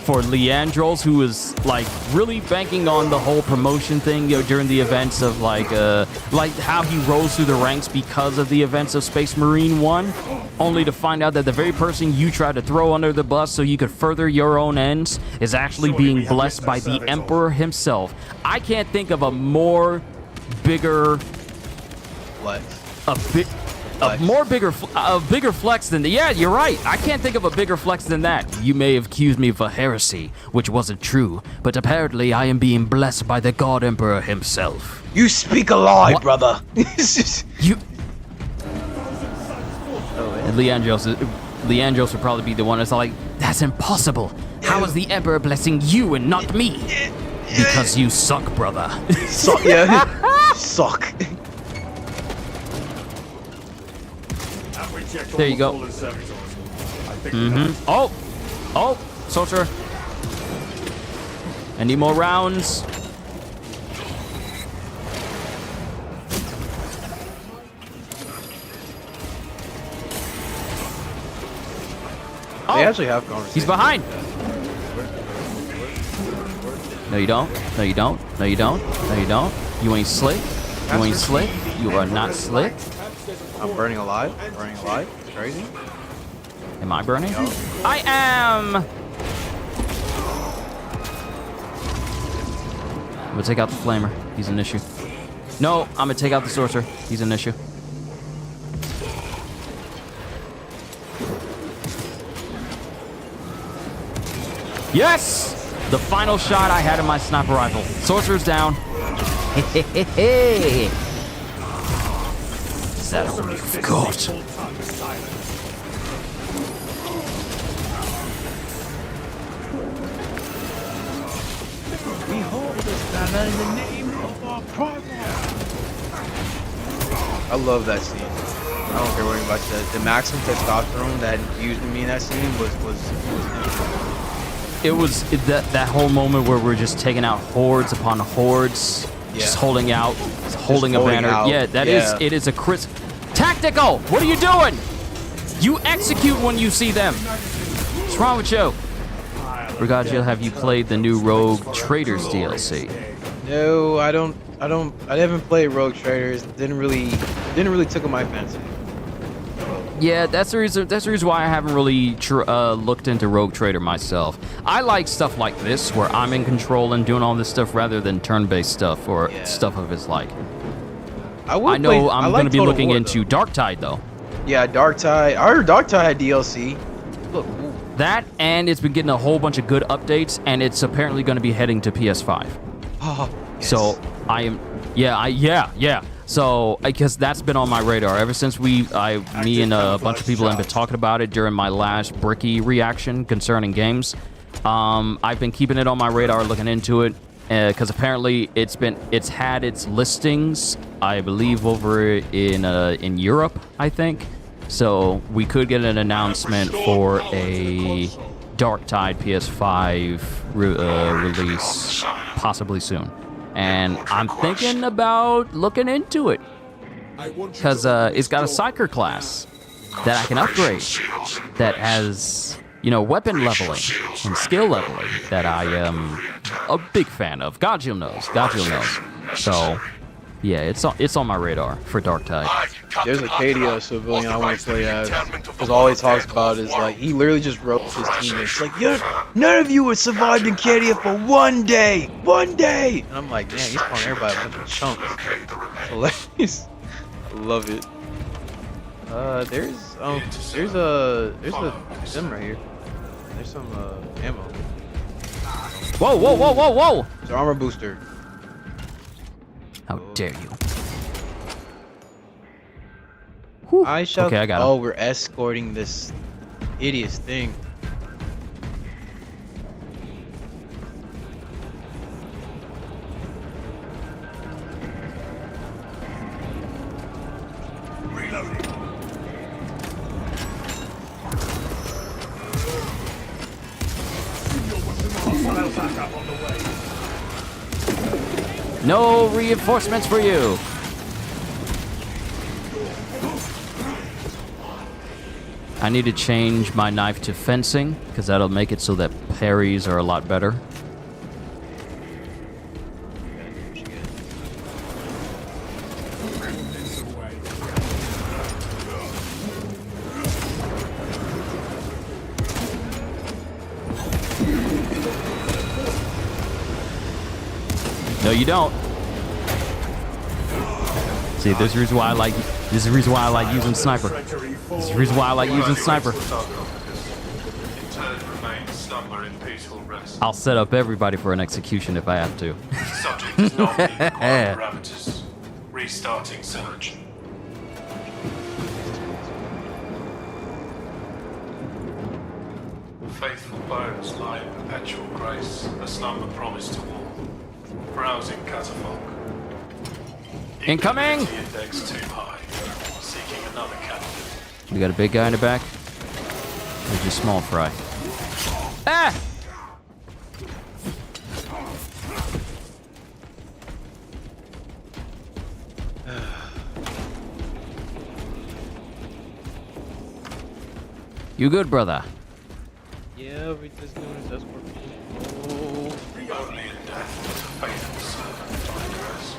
for Leandros, who is like really banking on the whole promotion thing during the events of like how he rose through the ranks because of the events of Space Marine 1, only to find out that the very person you tried to throw under the bus so you could further your own ends is actually being blessed by the Emperor himself. I can't think of a bigger flex than that. Yeah, you're right. I can't think of a bigger flex than that. You may have accused me of a heresy, which wasn't true, but apparently I am being blessed by the God Emperor himself. You speak a lie, brother. You... And Leandros would probably be the one that's like, that's impossible. How is the Emperor blessing you and not me? Because you suck, brother. Suck. There you go. Oh, soldier. I need more rounds. They actually have conversations. He's behind. No, you don't. No, you don't. No, you don't. No, you don't. You ain't slick. You ain't slick. You are not slick. I'm burning alive. Burning alive. It's crazy. Am I burning? No. I am. I'm gonna take out the flamer. He's an issue. No, I'm gonna take out the sorcerer. He's an issue. Yes! The final shot I had in my sniper rifle. Sorcerer's down. Hey. That only forgot. We hold this banner in the name of our pride. I love that scene. I don't care what anybody says. The maximum testosterone that infused in me in that scene was it was that whole moment where we're just taking out hordes upon hordes, just holding out, holding a banner. Yeah, it is a crisp tactical. What are you doing? You execute when you see them. What's wrong with you? Gajeel, have you played the new Rogue Traders DLC? No, I don't. I haven't played Rogue Traders. Didn't really tickle my fancy. Yeah, that's the reason. That's the reason why I haven't really looked into Rogue Trader myself. I like stuff like this, where I'm in control and doing all this stuff, rather than turn-based stuff or stuff of its like. I know I'm going to be looking into Darktide though. Yeah, Darktide. I heard Darktide had DLC. Look. That, and it's been getting a whole bunch of good updates, and it's apparently going to be heading to PS5. Oh, yes. So I am, yeah. So because that's been on my radar ever since me and a bunch of people have been talking about it during my last Bricky reaction concerning games. I've been keeping it on my radar, looking into it, because apparently it's had its listings, I believe, over in Europe, I think. So we could get an announcement for a Darktide PS5 release possibly soon. And I'm thinking about looking into it because it's got a Psyker class that I can upgrade that has, weapon leveling and skill leveling that I am a big fan of. Gajeel knows. So, yeah, it's on my radar for Darktide. There's a Cadia civilian I want to play as, because all he talks about is like he literally just wrote his teammates like, none of you have survived in Cadia for one day, and I'm like, man, he's calling everybody a bunch of chunks. Hilarious. I love it. There's a sim right here. There's some ammo. Whoa! It's an armor booster. How dare you? I shall. Okay, I got him. Oh, we're escorting this hideous thing. Reloading. Backup on the way. No reinforcements for you. I need to change my knife to fencing, because that'll make it so that parries are a lot better. No, you don't. See, this is the reason why I like. This is the reason why I like using sniper. This is the reason why I like using sniper. I'll set up everybody for an execution if I have to. Subject does not meet required parameters. Restarting search. Faithful bones lie in perpetual grace, a slumber promised to all. Browsing catafalque. Incoming! Index too high. Seeking another candidate. We got a big guy in the back. There's a small fry. Ah! You good, brother? Yeah, we just doing his escort. Only in death does a faithful servant find rest.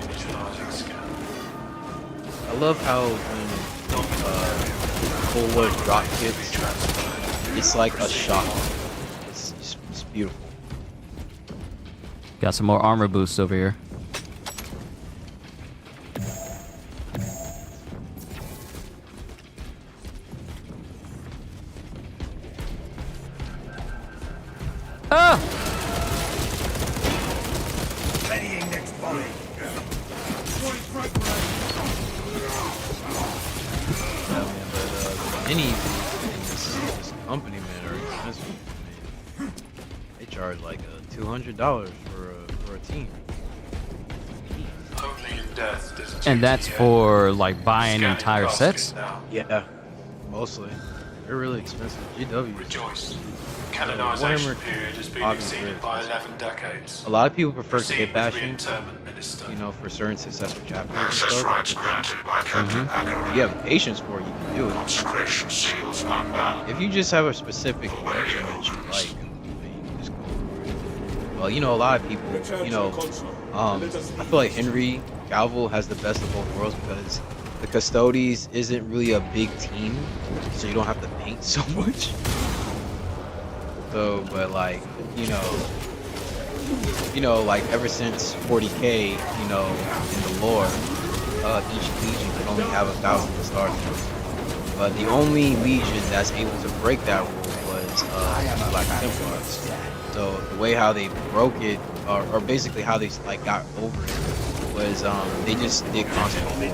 Initializing scan. I love how when full wood drop kits, it's like a shot. It's beautiful. Got some more armor boosts over here. Ah! Readying next volley. Any this company, man, are expensive. Man. They charge like $200 for a team. Only in death does And that's for like buying entire sets? Yeah, mostly. They're really expensive. GW. Rejoice. Canonization Warhammer period has been obviously exceeded by 11 decades. A lot of people prefer Proceed Kit with bashing, reinterment, Minister. you know, for certain successful chapters and Access stuff. rights granted by Captain Agarine. If you have patience for it, you can do it. Consecration seals unbound. If you just have a specific legion that you like, then you can just go for it. Well, you know, a lot of people, you know, I feel like Henry Galville has the best of both worlds because the Custodes isn't really a big team, so you don't have to paint so much. So, but like, you know, like ever since 40K, you know, in the lore, each legion can only have 1,000 stars. But the only legion that's able to break that rule was Black Templars. So the way how they broke it, or basically how they like got over it, was they just did constant war.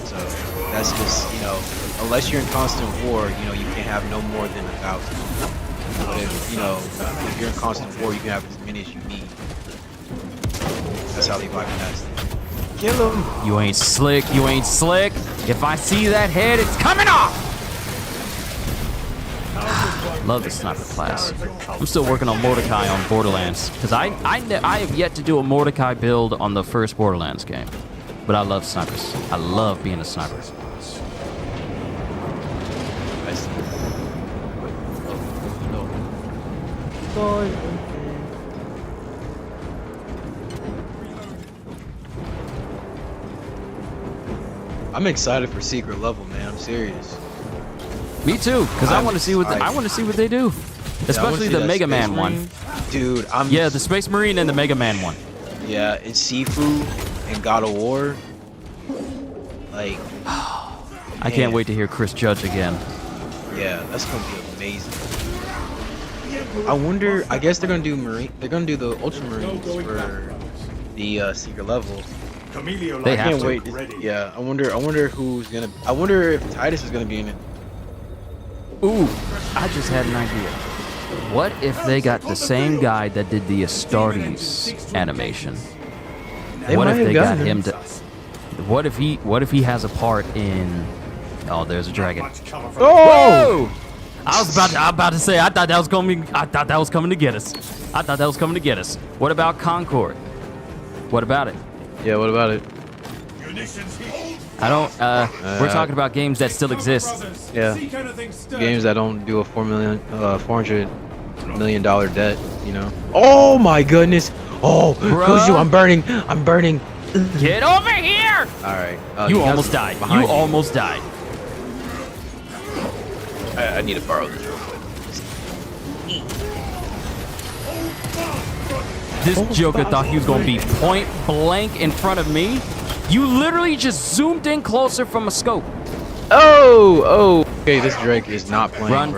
So that's just, you know, unless you're in constant war, you know, you can't have no more than 1,000. But if, you know, if you're in constant war, you can have as many as you need. That's how they bypass it. Kill him! You ain't slick. You ain't slick. If I see that head, it's coming off. Love the sniper class. I'm still working on Mordecai on Borderlands because I have yet to do a Mordecai build on the first Borderlands game. But I love snipers. I love being a sniper. I'm excited for Secret Level, man. I'm serious. Me too, because I I'm want to see what they do, especially the Mega Man one. Dude, Yeah, the Space Marine and the Mega Man one. Yeah, and Sifu and God of War. Like, I can't wait to hear Chris Judge again. yeah, that's gonna be amazing. I wonder. I guess they're gonna do Marine. They're gonna do the Ultramarines for the Secret Level. They I have can't to. wait. Yeah, I wonder who's gonna. I wonder if Titus is gonna be in it. Ooh, I just had an idea. What if they got the same guy that did the Astartes animation? They What might if have they got gotten him to? What if he has a part in? Oh, there's a dragon. Oh! I was about to say I thought that was coming to get us. What about Concord? What about it? Yeah, what about it? I don't. We're talking about games that still exist. Yeah, games that don't do a $400 million debt. You know. Oh my goodness! Oh, Kuzu, I'm burning! Get over here! All right. You almost died. You almost died. I need to borrow this real quick. This Joker thought he was gonna be point blank in front of me. You literally just zoomed in closer from a scope. Oh! Okay, this Drake is not playing. Run.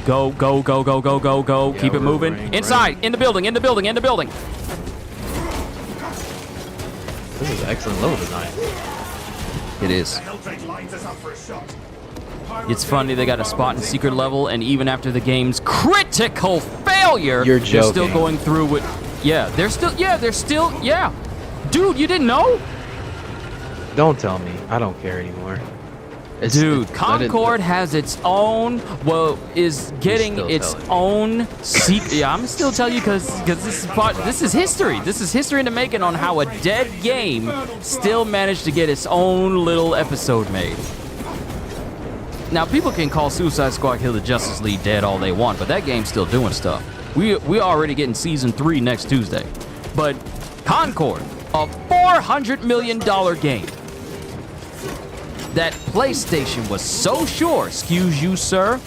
Go. Yeah, Keep it we're moving. running, Inside. In the building. This is excellent level design. It is. It's funny they got a spot in secret level, and even after the game's critical failure, You're they're still joking. going through with. Yeah. Dude, you didn't know? Don't tell me. I don't care anymore. Dude, Concord has its own, is getting still its telling own secret. Yeah, I'm still telling you because this is history. This is history in the making on how a dead game still managed to get its own little episode made. Now, people can call Suicide Squad Kill the Justice League dead all they want, but that game's still doing stuff. We already getting season 3 next Tuesday. But Concord, a $400 million game that PlayStation was so sure, excuse you, sir.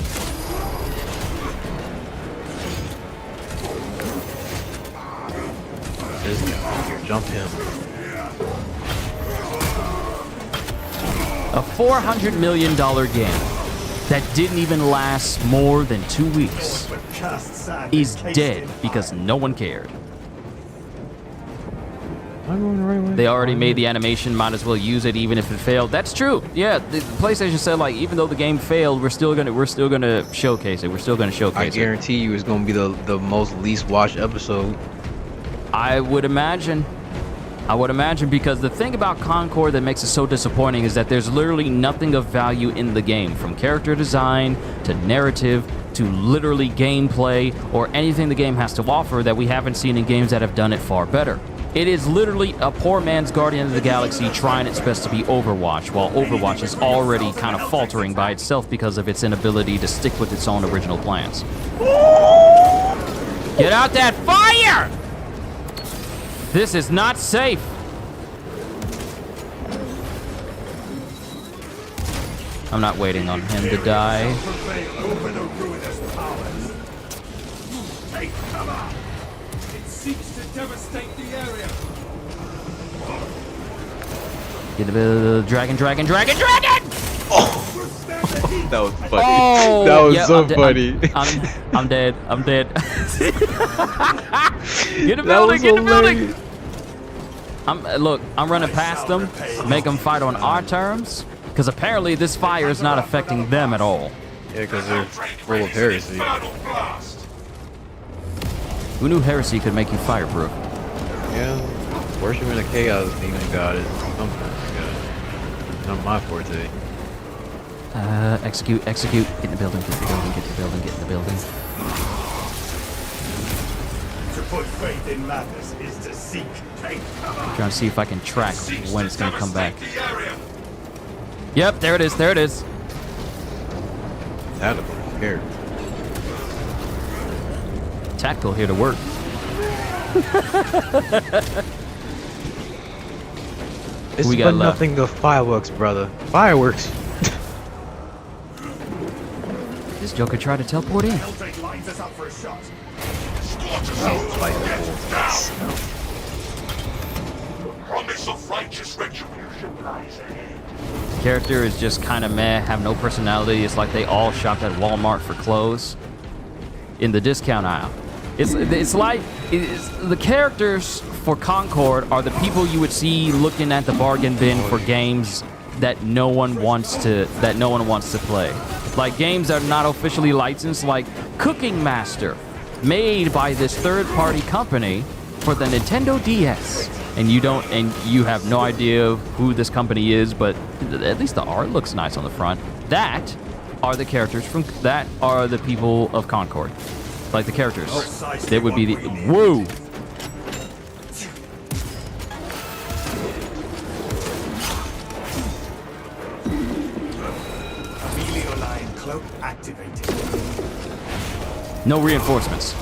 Jump him. A $400 million game that didn't even last more than 2 weeks is dead because no one cared. I'm going the right way. They already made the animation, might as well use it even if it failed. That's true. Yeah, the PlayStation said like even though the game failed, we're still gonna showcase it. I guarantee you it's gonna be the most least watched episode. I would imagine. I would imagine, because the thing about Concord that makes it so disappointing is that there's literally nothing of value in the game, from character design to narrative to literally gameplay or anything the game has to offer that we haven't seen in games that have done it far better. It is literally a poor man's Guardian of the Galaxy trying its best to be Overwatch, while Overwatch is already kind of faltering by itself because of its inability to stick with its own original plans. Get out that fire! This is not safe. I'm not waiting on him to die. Over the ruinous powers. Take cover! It seeks to devastate the area. Get the dragon. That was funny. Oh, That was yeah, so funny. I'm dead. Get the That building. was Get the building. hilarious. Look, I'm running past them, make them fight on our terms, because apparently this fire is not affecting them at all. Yeah, because they're full of heresy. Infernal blast. Who knew heresy could make you fireproof? Yeah, worshiping a chaos demon god is sometimes good. Not my forte. Execute. Get in the building. Get in the building. To put faith in madness is to seek. Take cover! I'm trying to see if I can track when it's gonna come back. The area. Yep, there it is. That is scared. Tactical here to work. It's We got but left. nothing but fireworks, brother. Fireworks. This Joker tried to teleport in. Eldrake lines us up for a shot. Scorch us out. Get down. Promise of righteous retribution lies ahead. Character is just kind of meh, have no personality. It's like they all shopped at Walmart for clothes in the discount aisle. It's the characters for Concord are the people you would see looking at the bargain bin for games that no one wants to play. Like games that are not officially licensed, like Cooking Master, made by this third-party company for the Nintendo DS. And you have no idea who this company is, but at least the art looks nice on the front. That are the people of Concord. Like the characters. They would be the woo. Line cloak activated. No reinforcements.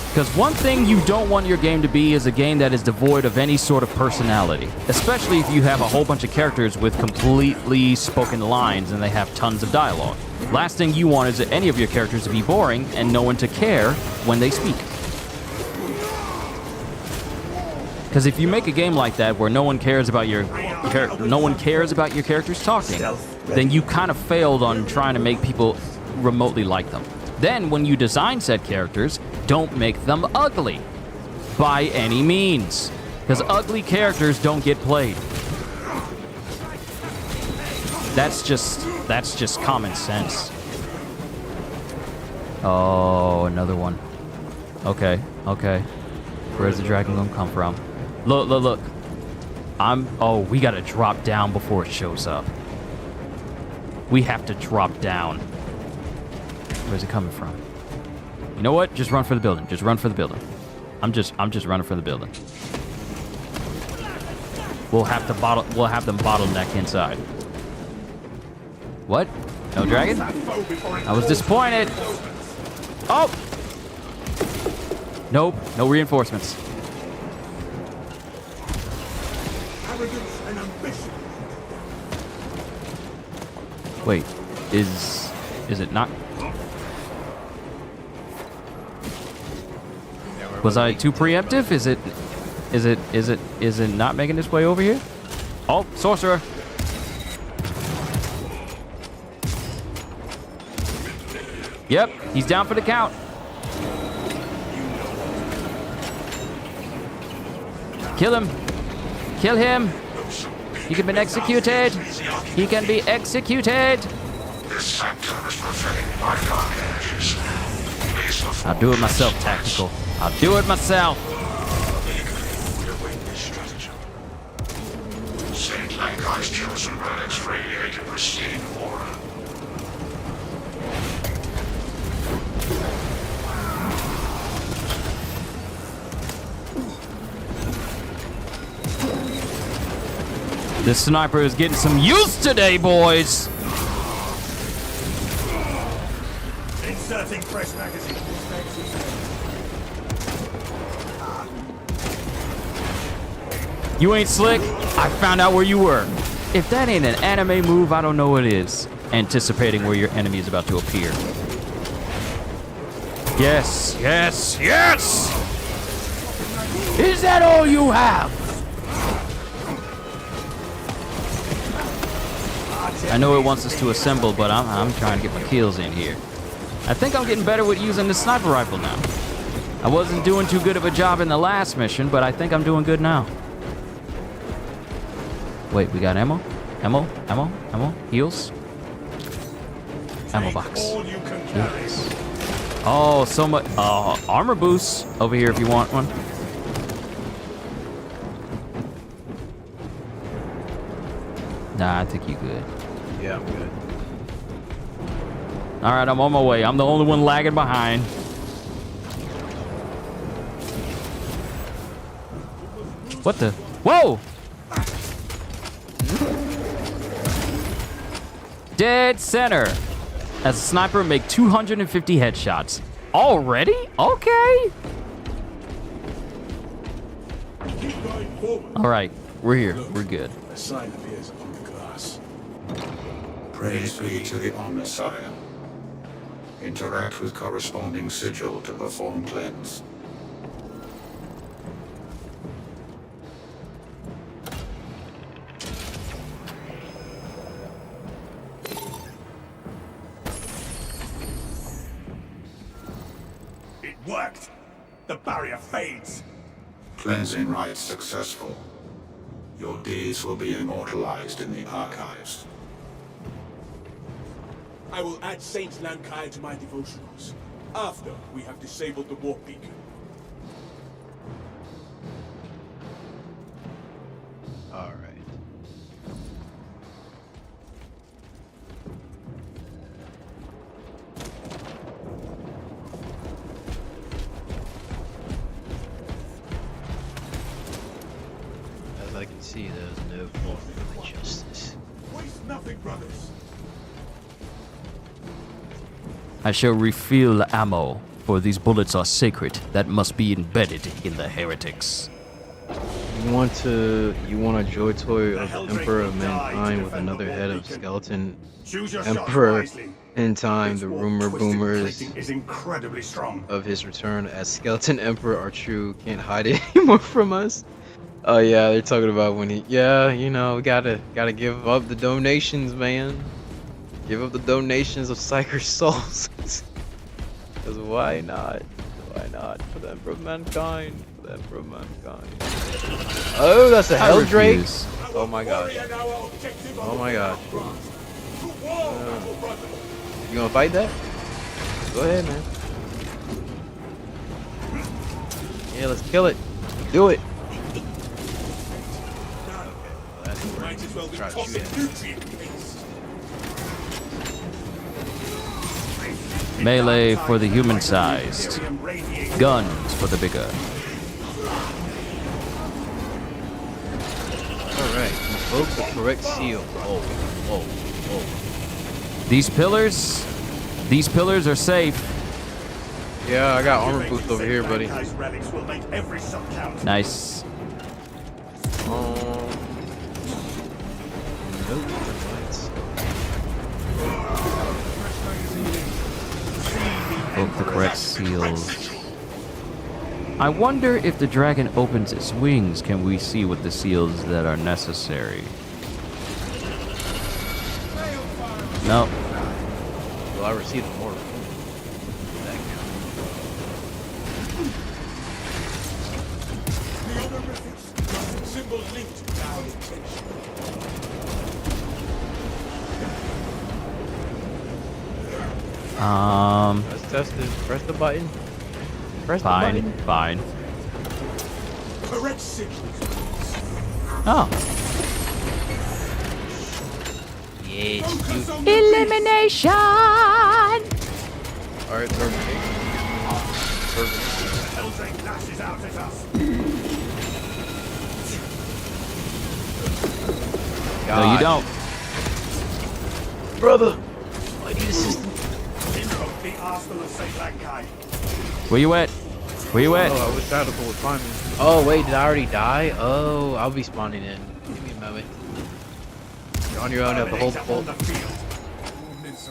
Because one thing you don't want your game to be is a game that is devoid of any sort of personality. Especially if you have a whole bunch of characters with completely spoken lines and they have tons of dialogue. Last thing you want is any of your characters to be boring and no one to care when they speak. Because if you make a game like that where no one cares about your characters talking, then you kind of failed on trying to make people remotely like them. Then when you design said characters, don't make them ugly by any means, because ugly characters don't get played. That's just common sense. Oh, another one. Okay. Where's the dragon gonna come from? Look. We gotta drop down before it shows up. We have to drop down. Where's it coming from? You know what? Just run for the building. I'm just running for the building. We'll have them bottleneck inside. What? No dragon? I was disappointed. Oh! Nope, no reinforcements. Arrogance and ambition. Wait, is it not? Was I too preemptive? Is it not making its way over here? Oh, sorcerer. Yep, he's down for the count. Kill him. Kill him. He can be executed. He can be executed. This sanctum is profaned by dark energies. Please I'll do it myself, Tactical. I'll do it myself. Empire's chosen relics radiated pristine aura. This sniper is getting some use today, boys. Inserting fresh magazine. You ain't slick. I found out where you were. If that ain't an anime move, I don't know what is. Anticipating where your enemy is about to appear. Yes, yes, yes! Is that all you have? I know it wants us to assemble, but I'm trying to get my kills in here. I think I'm getting better with using the sniper rifle now. I wasn't doing too good of a job in the last mission, but I think I'm doing good now. Wait, we got ammo? Ammo? Ammo? Ammo? Heals? Ammo box. Heals. Oh, so much. Armor boosts over here if you want one. Nah, I think you good. Yeah, I'm good. All right, I'm on my way. I'm the only one lagging behind. What the? Whoa! Dead center. As a sniper, make 250 headshots. Already? Okay. All right, we're here. We're good. A sign appears upon the glass. Praise be to the Omnissiah. Interact with corresponding sigil to perform cleanse. It worked. The barrier fades. Cleansing rites successful. Your deeds will be immortalized in the archives. I will add Saint Lankai to my devotionals after we have disabled the warp beacon. All right. As I can see, there's no form of injustice. Waste nothing, brothers. I shall refill ammo, for these bullets are sacred that must be embedded in the heretics. You want a joy toy of the Emperor of Mankind with another head of skeleton Choose your shots Emperor wisely. in time. This The warp rumor twisted boomers plating is incredibly strong. of his return as skeleton Emperor are true. Can't hide it anymore from us. Oh yeah, they're talking about when he. Yeah, you know, gotta give up the donations, man. Give up the donations of Psyker souls. Cause why not? Why not? For the Emperor of Mankind. For the Emperor of Mankind. Oh, that's a Hell Drake. refuse. Oh my god. Oh my god. You gonna fight that? Go ahead, man. Yeah, let's kill it. Do it. Might as well be Try to tossing shoot nutrient paste. Melee for the human-sized. Guns for the bigger. Alright, invoke the correct seal. Oh, oh, oh. These pillars are safe. Yeah, I got armor boost over here, buddy. Relics will make every shot count. Nice. Nope, lights. Book the correct seals. I wonder if the dragon opens its wings, can we see what the seals that are necessary? No. Well, I received an order. The honorifics, symbol linked to our intention. Let's test it. Press the button. Press the Fine, button. fine. Correct signals. Oh. Yes, Focus on Elimination! Alright, perfect. Helldrake lashes out at us. No, you don't. Brother! I need assistance. Invoke the arsenal of St. Lankai. Where you at? Where you at? Oh, I wish Tactical would find me. Oh, wait, did I already die? Oh, I'll be spawning in. Give me a moment. You're on your own, have the whole Terminator on bolt. the field. 4 minutes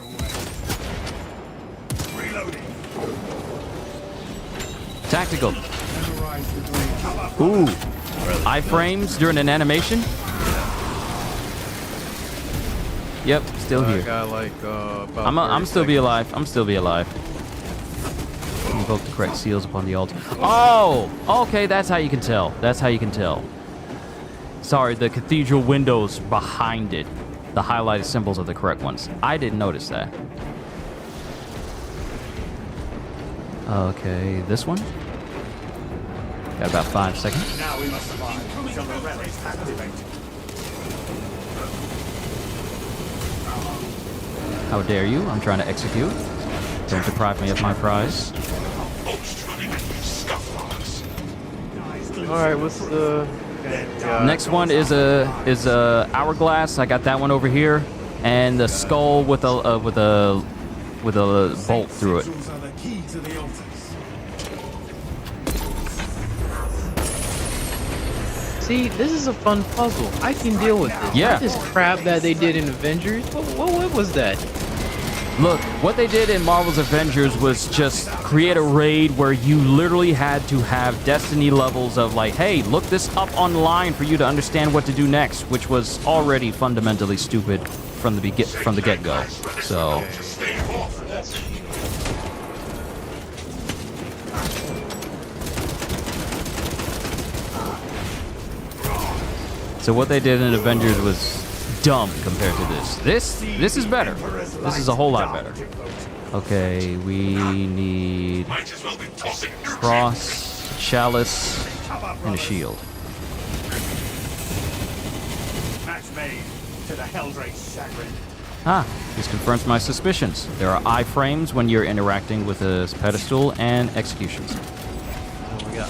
away. Reloading. Tactical. memorize the blade. Ooh. Iframes during an animation? Yep, still I here. got like about I'm 30 still be seconds. alive. I'm still be alive. Invoke the correct seals upon the altar. Oh! Okay, that's how you can tell. That's how you can tell. Sorry, the cathedral windows behind it. The highlighted symbols are the correct ones. I didn't notice that. Okay, this one. Got about 5 seconds. Now we must survive until the relics activate. How dare you? I'm trying to execute. Don't deprive me of my prize. Most running at you scufflers. Alright, what's the... Yeah, Next one is a hourglass. I got that one over here, and the skull with a bolt through it. Sigils are the key to the altars. See, this is a fun puzzle. I can deal with this. Yeah. Not this crap that they did in Avengers. What was that? Look, what they did in Marvel's Avengers was just create a raid where you literally had to have Destiny levels of like, hey, look this up online for you to understand what to do next, which was already fundamentally stupid from the get-go. So, Stay off. so what they did in Avengers was dumb compared to this. This is better. This is a whole lot better. Okay, we need Might as well be tossing nuclear. cross, chalice, and a shield. Match made to the Helldrake's chagrin. Ah, this confirms my suspicions. There are iframes when you're interacting with a pedestal and executions. What we got?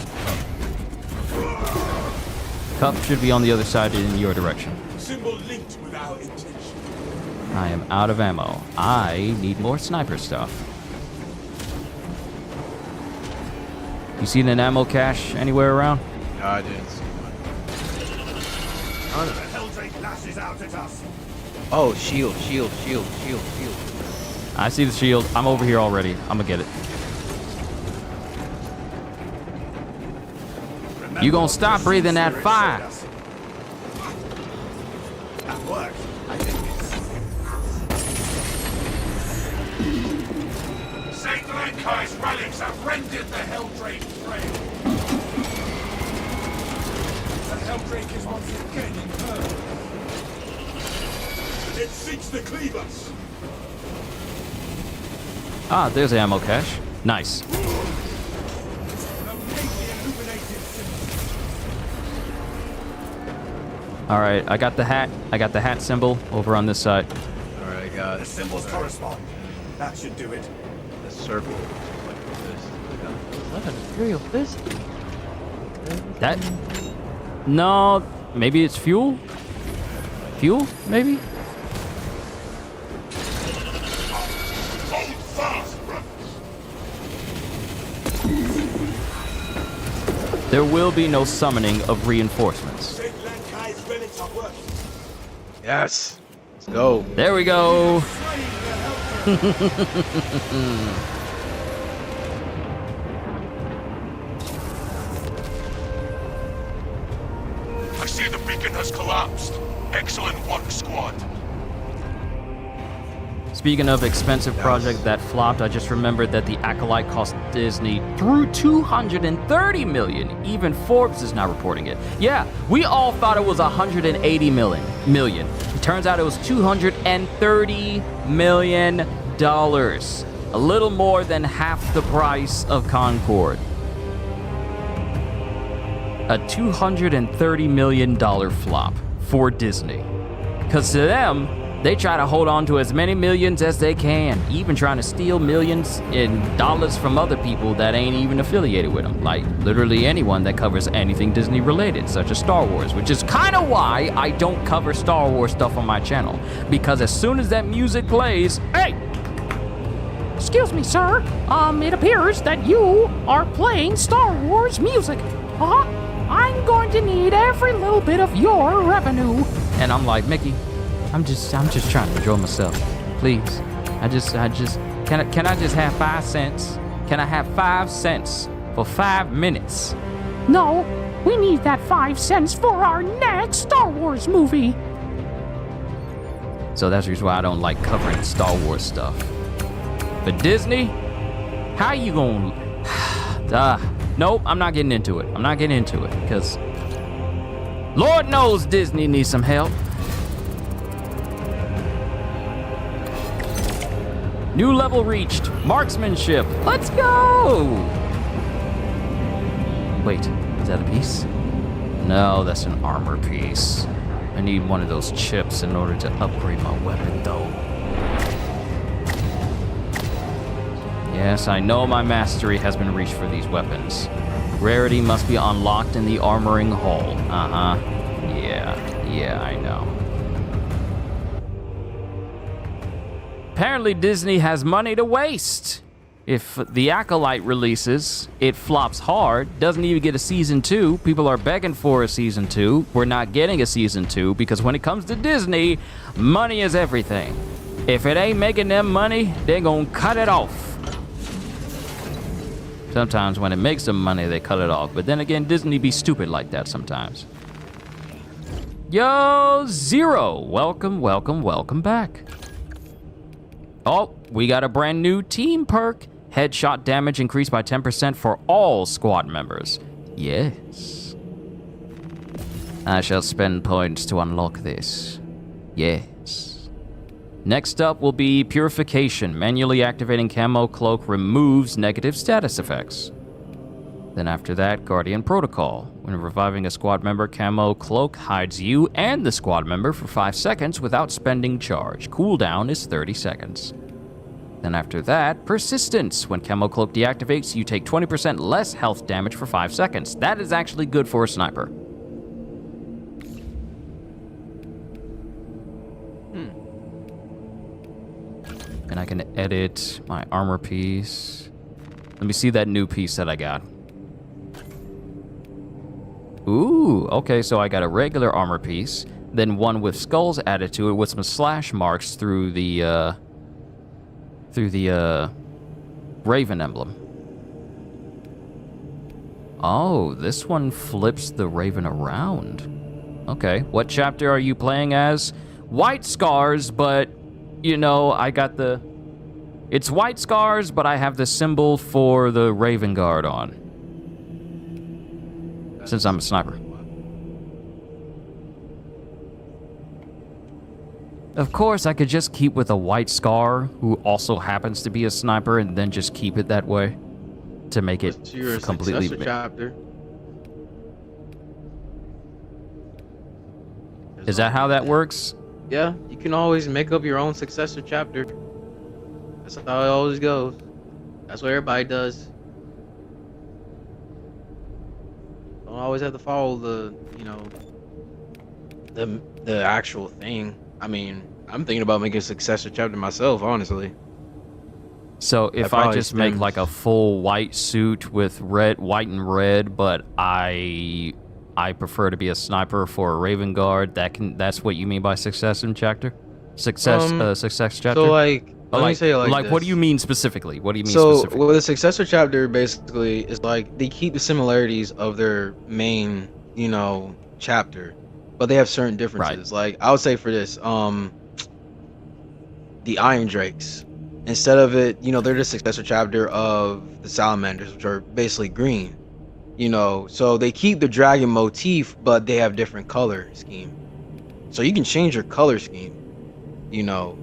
Cup should be on the other side in your direction. Symbol linked with our intention. I am out of ammo. I need more sniper stuff. You seen an ammo cache anywhere around? No, I didn't see one. The Helldrake lashes out at us. Oh, shield. I see the shield. I'm over here already. I'm gonna get it. You gonna stop breathing that fire? That worked, I think. St. Lankai's relics have rendered the Helldrake prey. The Helldrake is once again in peril. It seeks to cleave us. Ah, there's the ammo cache. Nice. Locate the illuminated symbol. All right, I got the hat. I got the hat symbol over on this side. Alright, I got The symbols correspond. That should do it. a circle. Like this. Is that an Imperial Fist? That? No, maybe it's fuel? Fuel, maybe? Hold fast, brothers. There will be no summoning of reinforcements. St. Lankai's relics are working. Yes. Let's go. There we go. I see the beacon has collapsed. Excellent work, squad. Speaking of expensive project that flopped, I just remembered that the Acolyte cost Disney through $230 million. Even Forbes is now reporting it. Yeah, we all thought it was $180 million. It turns out it was $230 million. A little more than half the price of Concorde. A $230 million flop for Disney. Because to them, They try to hold on to as many millions as they can, even trying to steal millions in dollars from other people that ain't even affiliated with them. Like literally anyone that covers anything Disney related, such as Star Wars, which is kind of why I don't cover Star Wars stuff on my channel. Because as soon as that music plays, hey! Excuse me, sir. It appears that you are playing Star Wars music. I'm going to need every little bit of your revenue. And I'm like, Mickey, I'm just trying to enjoy myself. Please. Can I just have 5 cents? Can I have 5 cents for 5 minutes? No, we need that 5 cents for our next Star Wars movie. So that's the reason why I don't like covering Star Wars stuff. But Disney, how you gonna... Nope, I'm not getting into it. I'm not getting into it, because Lord knows Disney needs some help. New level reached. Marksmanship. Let's go! Wait, is that a piece? No, that's an armor piece. I need one of those chips in order to upgrade my weapon, though. Yes, I know my mastery has been reached for these weapons. Rarity must be unlocked in the armoring hall. Yeah, I know. Apparently Disney has money to waste. If the Acolyte releases, it flops hard, doesn't even get a season 2. People are begging for a season 2. We're not getting a season 2 because when it comes to Disney, money is everything. If it ain't making them money, they're gonna cut it off. Sometimes when it makes them money, they cut it off. But then again, Disney be stupid like that sometimes. Yo, Zero. Welcome back. Oh, we got a brand new team perk. Headshot damage increased by 10% for all squad members. Yes. I shall spend points to unlock this. Yes. Next up will be Purification. Manually activating Camo Cloak removes negative status effects. Then after that, Guardian Protocol. When reviving a squad member, Camo Cloak hides you and the squad member for 5 seconds without spending charge. Cooldown is 30 seconds. Then after that, Persistence. When Camo Cloak deactivates, you take 20% less health damage for 5 seconds. That is actually good for a sniper. And I can edit my armor piece. Let me see that new piece that I got. Ooh, okay, so I got a regular armor piece, then one with skulls added to it with some slash marks through the Raven emblem. Oh, this one flips the Raven around. Okay, what chapter are you playing as? White Scars, but you know, I got the... It's White Scars, but I have the symbol for the Raven Guard on. Since I'm a sniper. Of course, I could just keep with a White Scar, who also happens to be a sniper, and then just keep it that way. To make it completely... Chapter. Is that how that works? Yeah, you can always make up your own successor chapter. That's how it always goes. That's what everybody does. Don't always have to follow the, you know, the actual thing. I mean, I'm thinking about making a successor chapter myself, honestly. So if I just make like a full white suit with white and red, but I prefer to be a sniper for a Raven Guard. That's what you mean by success chapter? Success chapter? So like, let me say it like this. What do you mean specifically? What do you mean specifically? So, well, the successor chapter basically is like, they keep the similarities of their main, you know, chapter, but they have certain differences. Right. Like, I would say for this, the Iron Drakes, instead of it, you know, they're the successor chapter of the Salamanders, which are basically green. You know, so they keep the dragon motif, but they have different color scheme. So you can change your color scheme, you know,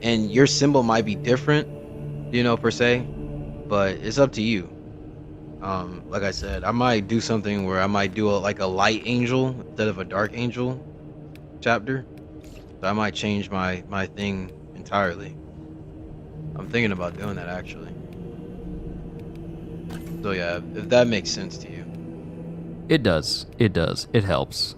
and your symbol might be different, you know, per se, but it's up to you. Like I said, I might do something where I might do like a light angel instead of a dark angel chapter. So I might change my thing entirely. I'm thinking about doing that actually. So yeah, if that makes sense to you. It does. It does. It helps.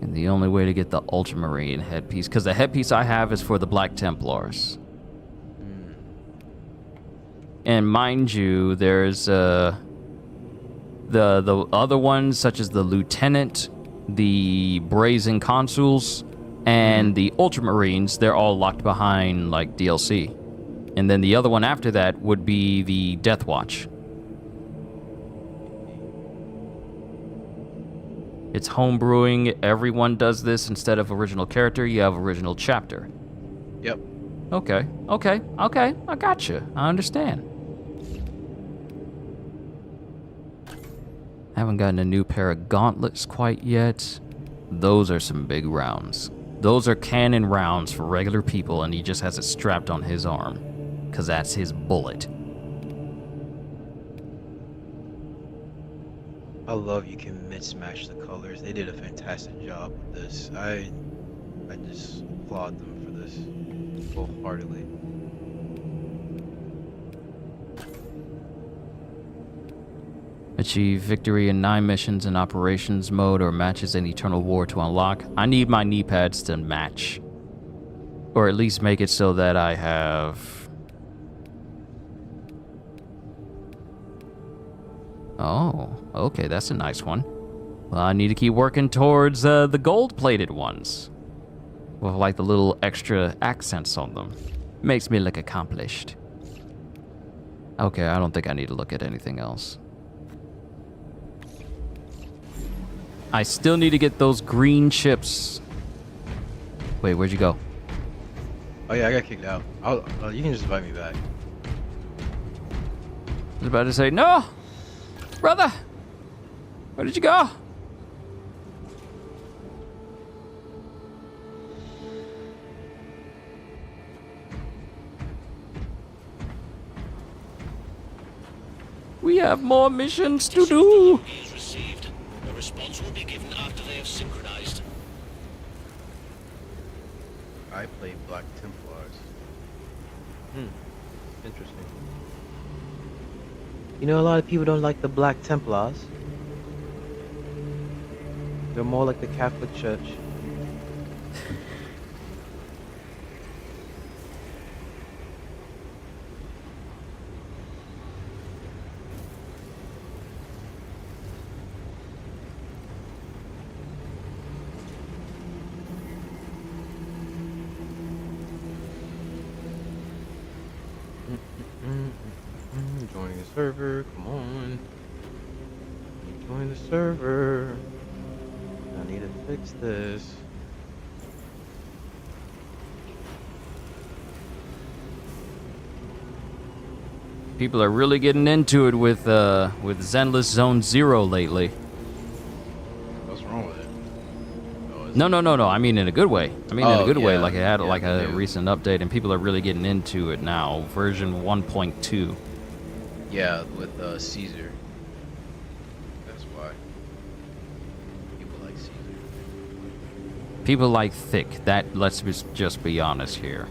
And the only way to get the Ultramarine headpiece, because the headpiece I have is for the Black Templars. And mind you, there's the other ones, such as the Lieutenant, the Brazen Consuls, and the Ultramarines. They're all locked behind like DLC. And then the other one after that would be the Death Watch. It's homebrewing. Everyone does this. Instead of original character, you have original chapter. Yep. Okay. I gotcha. I understand. Haven't gotten a new pair of gauntlets quite yet. Those are some big rounds. Those are cannon rounds for regular people, and he just has it strapped on his arm, because that's his bullet. I love you can mismatch the colors. They did a fantastic job with this. I just applaud them for this wholeheartedly. Achieve victory in 9 missions in operations mode or matches in Eternal War to unlock. I need my knee pads to match. Or at least make it so that I have... Oh, okay, that's a nice one. Well, I need to keep working towards the gold-plated ones. With like the little extra accents on them. Makes me look accomplished. Okay, I don't think I need to look at anything else. I still need to get those green chips. Wait, where'd you go? Oh yeah, I got kicked out. You can just invite me back. I was about to say, no! Brother! Where did you go? We have more missions to do. Is received. A response will be given after they have synchronized. I play Black Templars. Interesting. You know, a lot of people don't like the Black Templars. They're more like the Catholic Church. Joining the server, come on. Join the server. I need to fix this. People are really getting into it with Zenless Zone Zero lately. What's wrong with it? Oh, it's- No. I mean in a good way. I mean in a Oh, good way. yeah, Like it had yeah, like a yeah. recent update, and people are really getting into it now. Version 1.2. Yeah, with Caesar. That's why. People like Caesar. People like thick. That, let's just be honest here.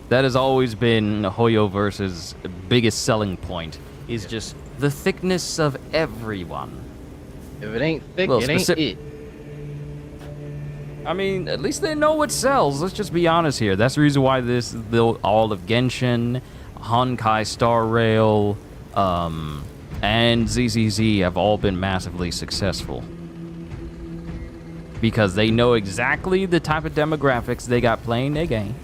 That has always been Hoyoverse's biggest selling point. Is just the thickness of everyone. If it ain't thick, Well, it ain't it. I mean, at least they know what sells. Let's just be honest here. That's the reason why all of Genshin, Honkai Star Rail, and ZZZ have all been massively successful. Because they know exactly the type of demographics they got playing their game.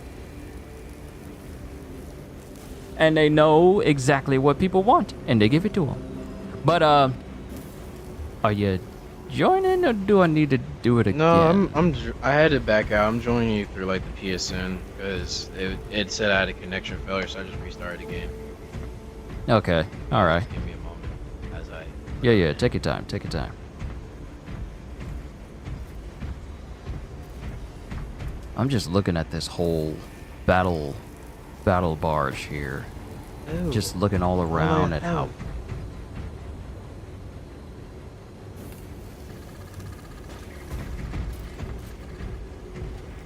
And they know exactly what people want, and they give it to them. But, are you joining, or do I need to do it again? No, I had to back out. I'm joining you through like the PSN because it said I had a connection failure, so I just restarted the game. Okay, alright. Give me a moment as I. Yeah, take your time, take your time. I'm just looking at this whole battle barge here. Ooh. Just looking all around at how...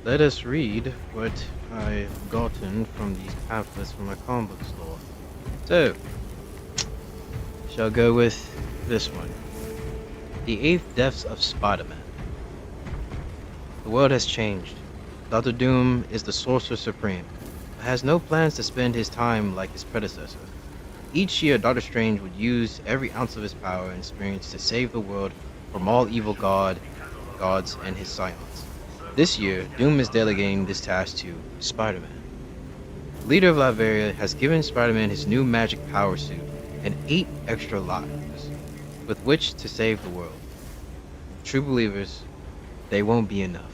let us read what I've gotten from these pamphlets from my comic book store. So, shall go with this one. The 8th Deaths of Spider-Man. The world has changed. Dr. Doom is the Sorcerer Supreme, but has no plans to spend his time like his predecessor. Each year, Doctor Strange would use every ounce of his power and experience to save the world from all evil gods and his scions. This year, Doom is delegating this task to Spider-Man. The leader of Latveria has given Spider-Man his new magic power suit and 8 extra lives with which to save the world. True believers, they won't be enough.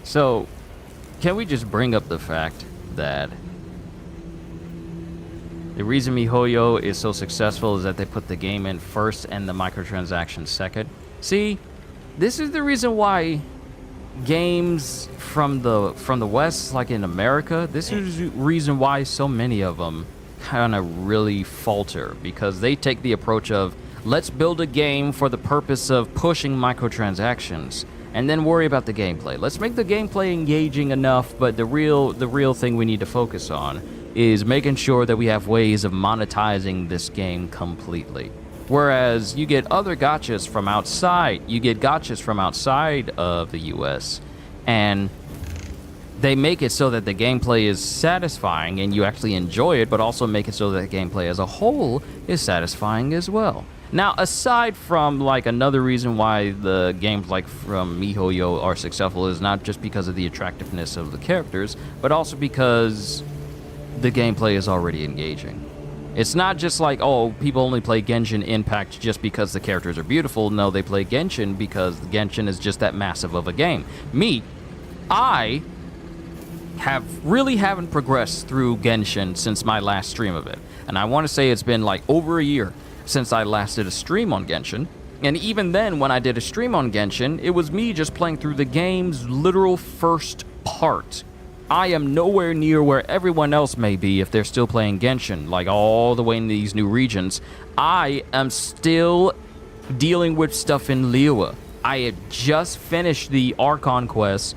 So, can we just bring up the fact that the reason MiHoYo is so successful is that they put the game in first and the microtransactions second? See, this is the reason why games from the West, like in America, this is the reason why so many of them kind of really falter, because they take the approach of, let's build a game for the purpose of pushing microtransactions and then worry about the gameplay. Let's make the gameplay engaging enough, but the real thing we need to focus on is making sure that we have ways of monetizing this game completely. Whereas you get other gachas from outside, of the US, and they make it so that the gameplay is satisfying and you actually enjoy it, but also make it so that the gameplay as a whole is satisfying as well. Now, aside from like another reason why the games like from MiHoYo are successful is not just because of the attractiveness of the characters, but also because the gameplay is already engaging. It's not just like, oh, people only play Genshin Impact just because the characters are beautiful. No, they play Genshin because Genshin is just that massive of a game. I haven't progressed through Genshin since my last stream of it. And I want to say it's been like over a year since I last did a stream on Genshin. And even then, when I did a stream on Genshin, it was me just playing through the game's literal first part. I am nowhere near where everyone else may be if they're still playing Genshin, like all the way in these new regions. I am still dealing with stuff in Liyue. I had just finished the Archon quest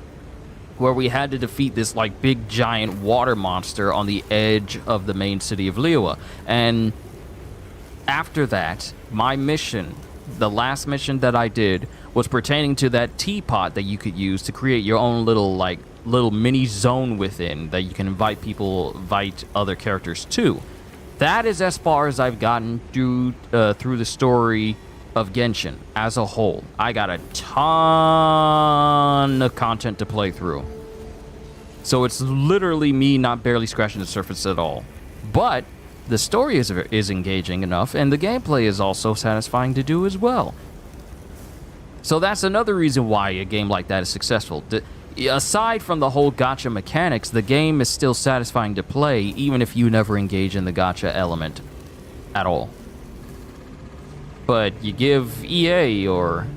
where we had to defeat this like big giant water monster on the edge of the main city of Liyue. And after that, my mission, the last mission that I did, was pertaining to that teapot that you could use to create your own little mini zone within that you can invite other characters to. That is as far as I've gotten through the story of Genshin as a whole. I got a ton of content to play through. So it's literally me not barely scratching the surface at all. But the story is engaging enough, and the gameplay is also satisfying to do as well. So that's another reason why a game like that is successful. Aside from the whole gacha mechanics, the game is still satisfying to play, even if you never engage in the gacha element at all. But you give EA or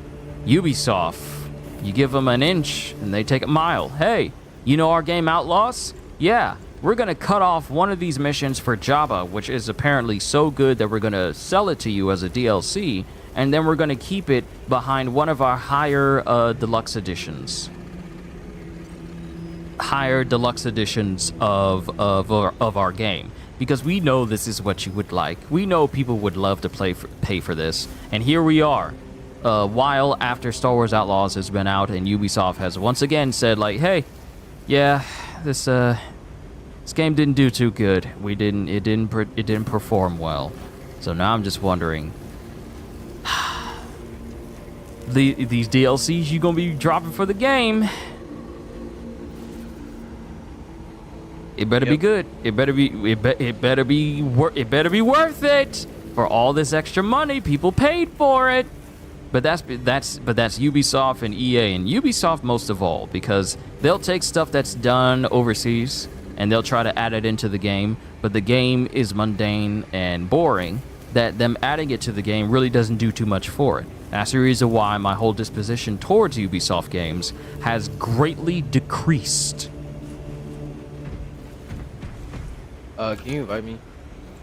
Ubisoft, you give them an inch and they take a mile. Hey, you know our game Outlaws? Yeah, we're going to cut off one of these missions for Jabba, which is apparently so good that we're going to sell it to you as a DLC, and then we're going to keep it behind one of our higher deluxe editions. Higher deluxe editions of our game, because we know this is what you would like. We know people would love to pay for this, and here we are. While after Star Wars Outlaws has been out, and Ubisoft has once again said like, hey, yeah, this game didn't do too good. It didn't perform well. So now I'm just wondering, these DLCs you gonna be dropping for the game, it better be good. It better be worth it for all this extra money people paid for it. But that's Ubisoft and EA, and Ubisoft most of all, because they'll take stuff that's done overseas and they'll try to add it into the game, but the game is mundane and boring, that them adding it to the game really doesn't do too much for it. That's the reason why my whole disposition towards Ubisoft games has greatly decreased. Can you invite me?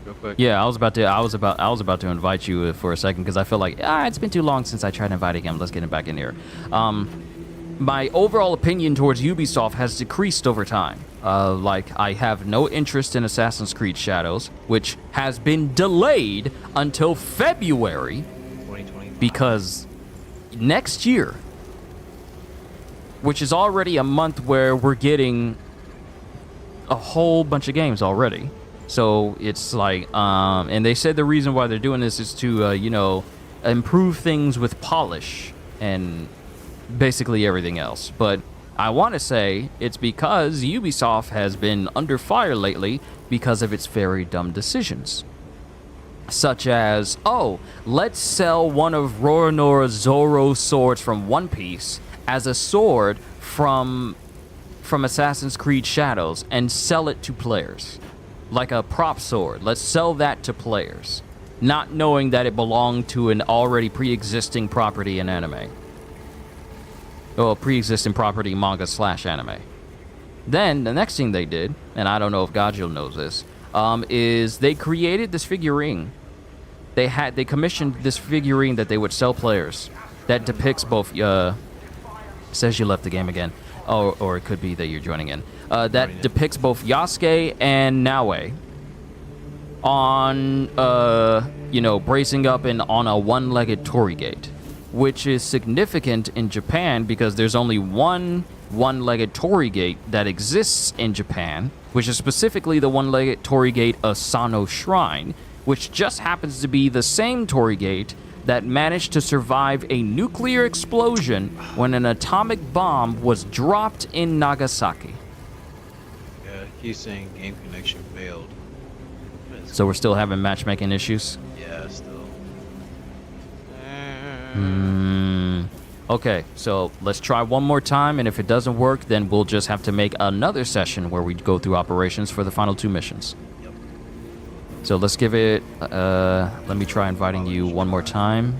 real quick? Yeah, I was about to invite you for a second because I feel like it's been too long since I tried inviting him. Let's get him back in here. My overall opinion towards Ubisoft has decreased over time. Like, I have no interest in Assassin's Creed Shadows, which has been delayed until February 2020. because next year, which is already a month where we're getting a whole bunch of games already. So it's like, and they said the reason why they're doing this is to, improve things with polish and basically everything else. But I want to say it's because Ubisoft has been under fire lately because of its very dumb decisions. Such as, let's sell one of Roronoa Zoro's swords from One Piece as a sword from Assassin's Creed Shadows and sell it to players. Like a prop sword. Let's sell that to players. Not knowing that it belonged to an already pre-existing property in anime. Well, pre-existing property manga/anime. Then, the next thing they did, and I don't know if Gajeel knows this, is they created this figurine. They commissioned this figurine that they would sell players that depicts both, says you left the game again. Or it could be that you're joining in. That depicts both Yasuke and Naue on, bracing up and on a one-legged Torigate, which is significant in Japan because there's only one-legged Torigate that exists in Japan, which is specifically the one-legged Torigate Asano Shrine, which just happens to be the same Torigate that managed to survive a nuclear explosion when an atomic bomb was dropped in Nagasaki. Yeah, he's saying game connection failed. So we're still having matchmaking issues? Yeah, still. Okay, so let's try one more time, and if it doesn't work, then we'll just have to make another session where we go through operations for the final 2 missions. So let's give it, let me try inviting you one more time.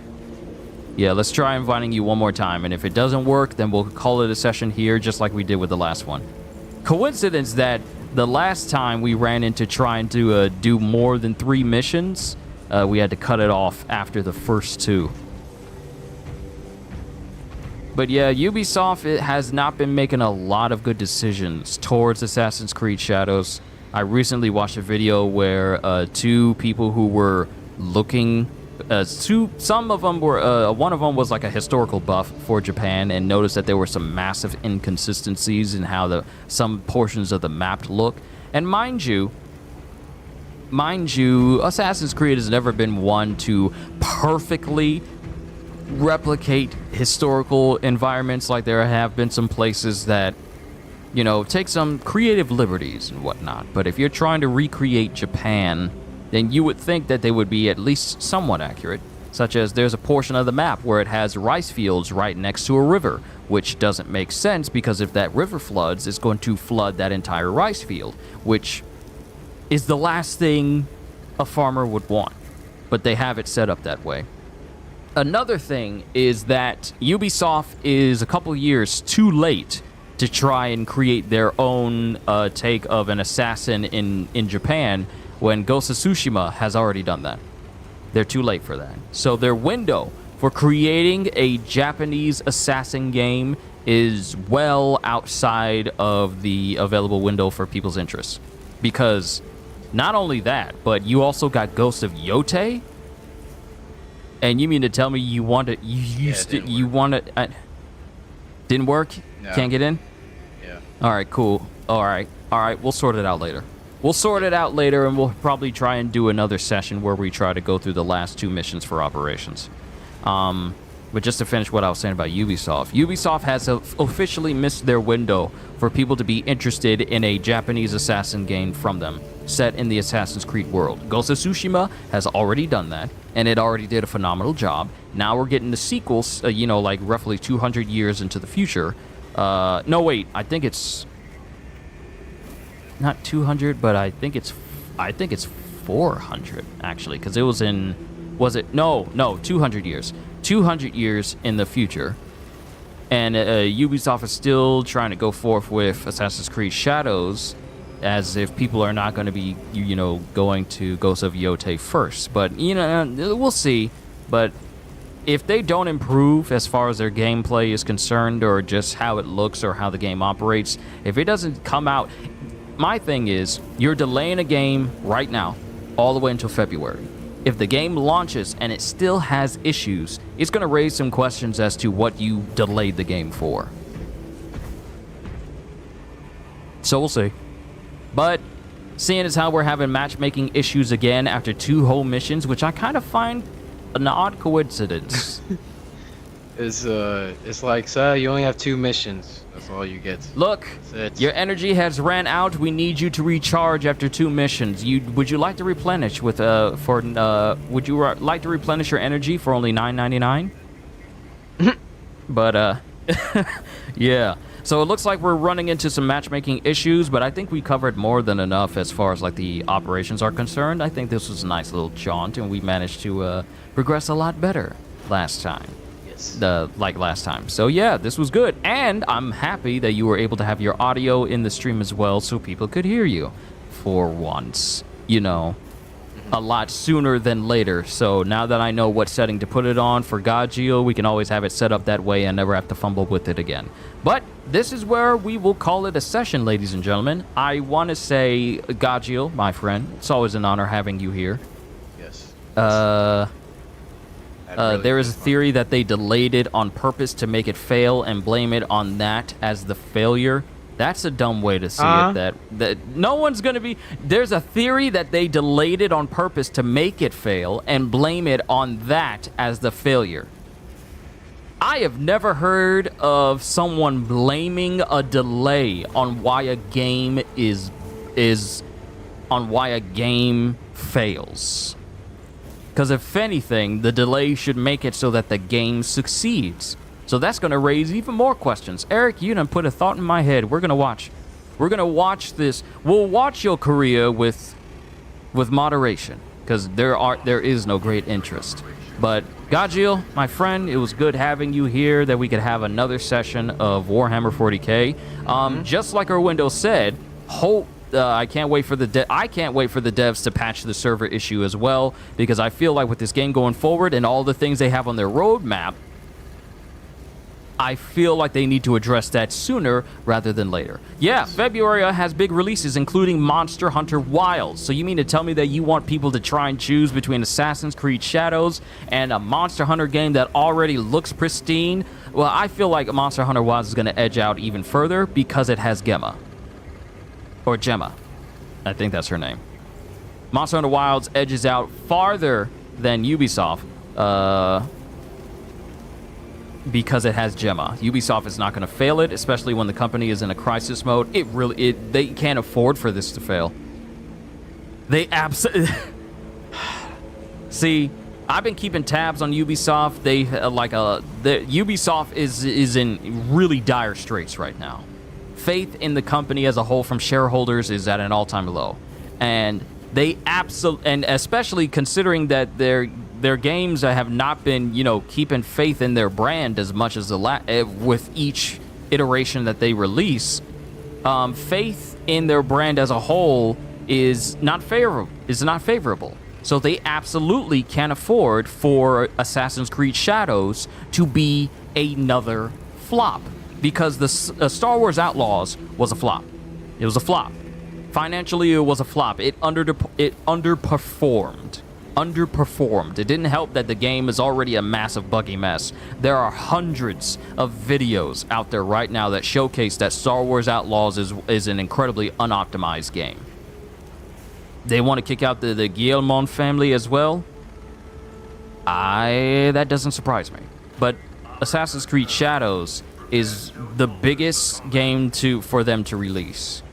Yeah, let's try inviting you one more time, and if it doesn't work, then we'll call it a session here, just like we did with the last one. Coincidence that the last time we ran into trying to do more than 3 missions, we had to cut it off after the first 2. But yeah, Ubisoft has not been making a lot of good decisions towards Assassin's Creed Shadows. I recently watched a video where 2 people who were looking, some of them were, one of them was like a historical buff for Japan and noticed that there were some massive inconsistencies in how some portions of the map look. And mind you, Assassin's Creed has never been one to perfectly replicate historical environments. Like there have been some places that take some creative liberties and whatnot. But if you're trying to recreate Japan, then you would think that they would be at least somewhat accurate. Such as there's a portion of the map where it has rice fields right next to a river, which doesn't make sense because if that river floods, it's going to flood that entire rice field, which is the last thing a farmer would want. But they have it set up that way. Another thing is that Ubisoft is a couple years too late to try and create their own take of an assassin in Japan when Ghost of Tsushima has already done that. They're too late for that. So their window for creating a Japanese assassin game is well outside of the available window for people's interests. Because not only that, but you also got Ghost of Yotei. And you mean to tell me you want to... You want to... didn't work? No. Can't get in? Yeah. All right, cool. All right. We'll sort it out later. And we'll probably try and do another session where we try to go through the last 2 missions for operations. But just to finish what I was saying about Ubisoft has officially missed their window for people to be interested in a Japanese assassin game from them, set in the Assassin's Creed world. Ghost of Tsushima has already done that, and it already did a phenomenal job. Now we're getting the sequels, like roughly 200 years into the future. No, wait, I think it's not 200, but I think it's 400 actually, because it was in, was it? No, 200 years. 200 years in the future. And Ubisoft is still trying to go forth with Assassin's Creed Shadows, as if people are not going to be, going to Ghost of Yote first. But, we'll see. But if they don't improve as far as their gameplay is concerned, or just how it looks or how the game operates, if it doesn't come out... My thing is, you're delaying a game right now, all the way until February. If the game launches and it still has issues, it's going to raise some questions as to what you delayed the game for. So we'll see. But seeing as how we're having matchmaking issues again after 2 whole missions, which I kind of find an odd coincidence. It's like, sir, you only have 2 missions. That's all you get. Look, your energy has ran out. We need you to recharge after 2 missions. Would you like to replenish with would you like to replenish your energy for only $9.99? But yeah. So it looks like we're running into some matchmaking issues, but I think we covered more than enough as far as like the operations are concerned. I think this was a nice little jaunt, and we managed to progress a lot better last time. Like last time. So yeah, this was good, and I'm happy that you were able to have your audio in the stream as well, so people could hear you for once, a lot sooner than later. So now that I know what setting to put it on for Gajeel, we can always have it set up that way and never have to fumble with it again. But this is where we will call it a session, ladies and gentlemen. I want to say, Gajeel, my friend, it's always an honor having you here. Yes. There is a theory that they delayed it on purpose to make it fail and blame it on that as the failure. That's a dumb way to see it. That no one's going to be... There's a theory that they delayed it on purpose to make it fail and blame it on that as the failure. I have never heard of someone blaming a delay on why a game on why a game fails. Because if anything, the delay should make it so that the game succeeds. So that's going to raise even more questions. Eric, you done put a thought in my head. We're going to watch this. We'll watch your Korea with moderation, because there is no great interest. But Gajeel, my friend, it was good having you here, that we could have another session of Warhammer 40K. Just like our window said, I can't wait for the devs to patch the server issue as well, because I feel like with this game going forward and all the things they have on their roadmap, I feel like they need to address that sooner rather than later. Yeah, February has big releases, including Monster Hunter Wilds. So you mean to tell me that you want people to try and choose between Assassin's Creed Shadows and a Monster Hunter game that already looks pristine? Well, I feel like Monster Hunter Wilds is going to edge out even further because it has Gemma. Or Gemma. I think that's her name. Monster Hunter Wilds edges out farther than Ubisoft. Because it has Gemma. Ubisoft is not going to fail it, especially when the company is in a crisis mode. They can't afford for this to fail. They absolutely... See, I've been keeping tabs on Ubisoft. Ubisoft is in really dire straits right now. Faith in the company as a whole from shareholders is at an all-time low. And they and especially considering that their games have not been, keeping faith in their brand as much as with each iteration that they release. Faith in their brand as a whole is not favorable. So they absolutely can't afford for Assassin's Creed Shadows to be another flop, because the Star Wars Outlaws was a flop. It was a flop. Financially, it was a flop. It underperformed. It didn't help that the game is already a massive buggy mess. There are hundreds of videos out there right now that showcase that Star Wars Outlaws is an incredibly unoptimized game. They want to kick out the Gajeel family as well. That doesn't surprise me. But Assassin's Creed Shadows is the biggest game for them to release,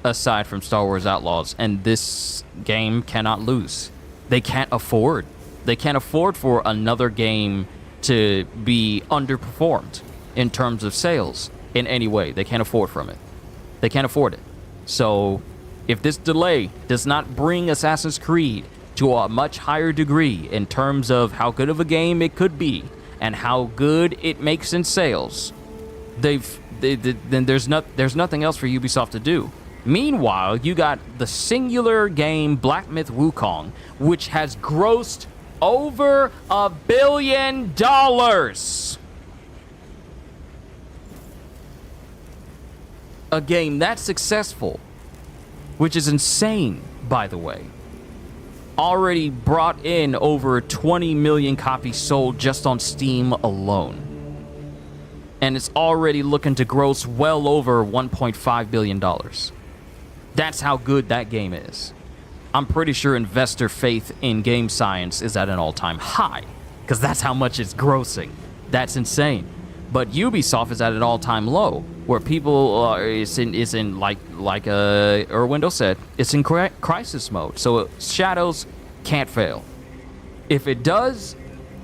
aside from Star Wars Outlaws, and this game cannot lose. They can't afford for another game to be underperformed in terms of sales in any way. They can't afford from it. They can't afford it. So if this delay does not bring Assassin's Creed to a much higher degree in terms of how good of a game it could be and how good it makes in sales, then there's nothing else for Ubisoft to do. Meanwhile, you got the singular game Black Myth Wukong, which has grossed over $1 billion. A game that successful, which is insane, by the way, already brought in over 20 million copies sold just on Steam alone. And it's already looking to gross well over $1.5 billion. That's how good that game is. I'm pretty sure investor faith in game science is at an all-time high, because that's how much it's grossing. That's insane. But Ubisoft is at an all-time low, where people it's in like Erwindo said, it's in crisis mode. So Shadows can't fail. If it does,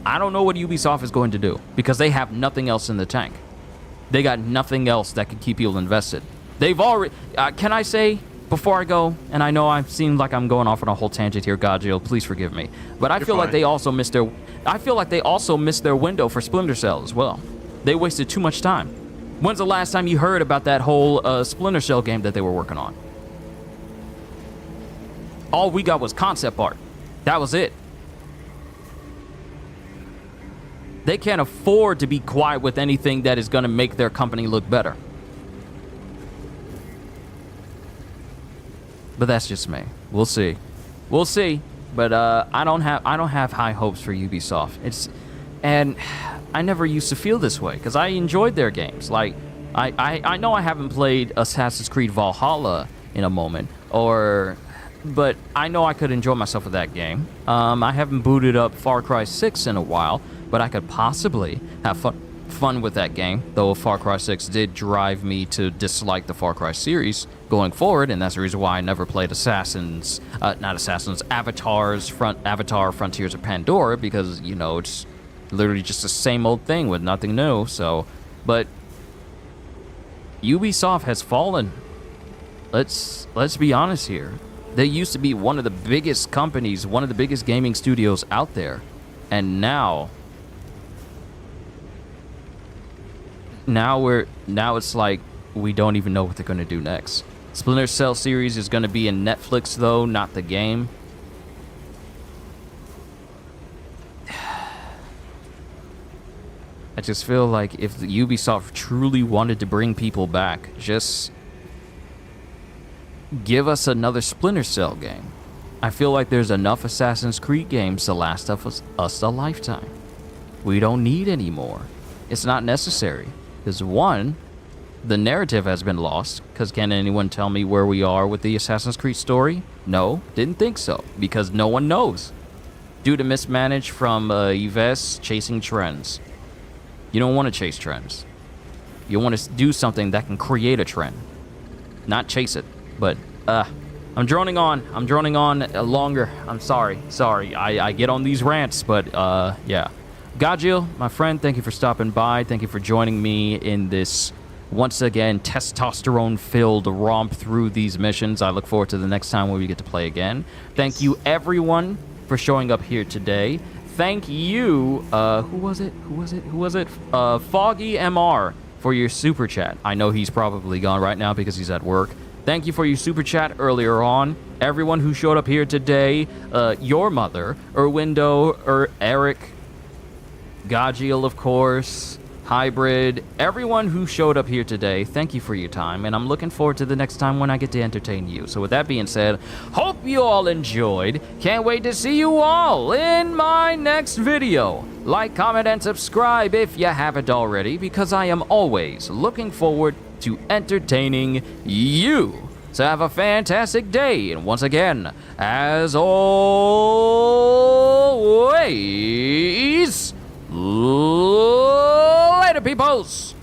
I don't know what Ubisoft is going to do, because they have nothing else in the tank. They got nothing else that could keep people invested. They've already. Can I say before I go? And I know I seem like I'm going off on a whole tangent here, Gajeel. Please forgive me. But I feel like they also missed their. I feel like they also missed their window for Splinter Cell as well. They wasted too much time. When's the last time you heard about that whole Splinter Cell game that they were working on? All we got was concept art. That was it. They can't afford to be quiet with anything that is going to make their company look better. But that's just me. We'll see. We'll see. But I don't have high hopes for Ubisoft. And I never used to feel this way, because I enjoyed their games. Like, I know I haven't played Assassin's Creed Valhalla in a moment, but I know I could enjoy myself with that game. I haven't booted up Far Cry 6 in a while, but I could possibly have fun with that game, though Far Cry 6 did drive me to dislike the Far Cry series going forward, and that's the reason why I never played Avatar Frontiers of Pandora, because, you know, it's literally just the same old thing with nothing new. So, but Ubisoft has fallen. Let's be honest here. They used to be one of the biggest companies, one of the biggest gaming studios out there, and now it's like we don't even know what they're going to do next. Splinter Cell series is going to be in Netflix, though, not the game. I just feel like if Ubisoft truly wanted to bring people back, just give us another Splinter Cell game. I feel like there's enough Assassin's Creed games to last us a lifetime. We don't need any more. It's not necessary. Because one, the narrative has been lost. Because can anyone tell me where we are with the Assassin's Creed story? No, didn't think so. Because no one knows. Due to mismanaged from Yves chasing trends. You don't want to chase trends. You want to do something that can create a trend. Not chase it. But, I'm droning on longer. I'm sorry. I get on these rants, but, yeah. Gajeel, my friend, thank you for stopping by. Thank you for joining me in this, once again, testosterone-filled romp through these missions. I look forward to the next time when we get to play again. Thank you, everyone, for showing up here today. Thank you, who was it? Foggy MR for your super chat. I know he's probably gone right now because he's at work. Thank you for your super chat earlier on. Everyone who showed up here today, your mother, Erwindo, Eric, Gajeel, of course, Hybrid, everyone who showed up here today, thank you for your time, and I'm looking forward to the next time when I get to entertain you. So with that being said, hope you all enjoyed. Can't wait to see you all in my next video. Like, comment, and subscribe if you haven't already, because I am always looking forward to entertaining you. So have a fantastic day, and once again, as always, later, peoples!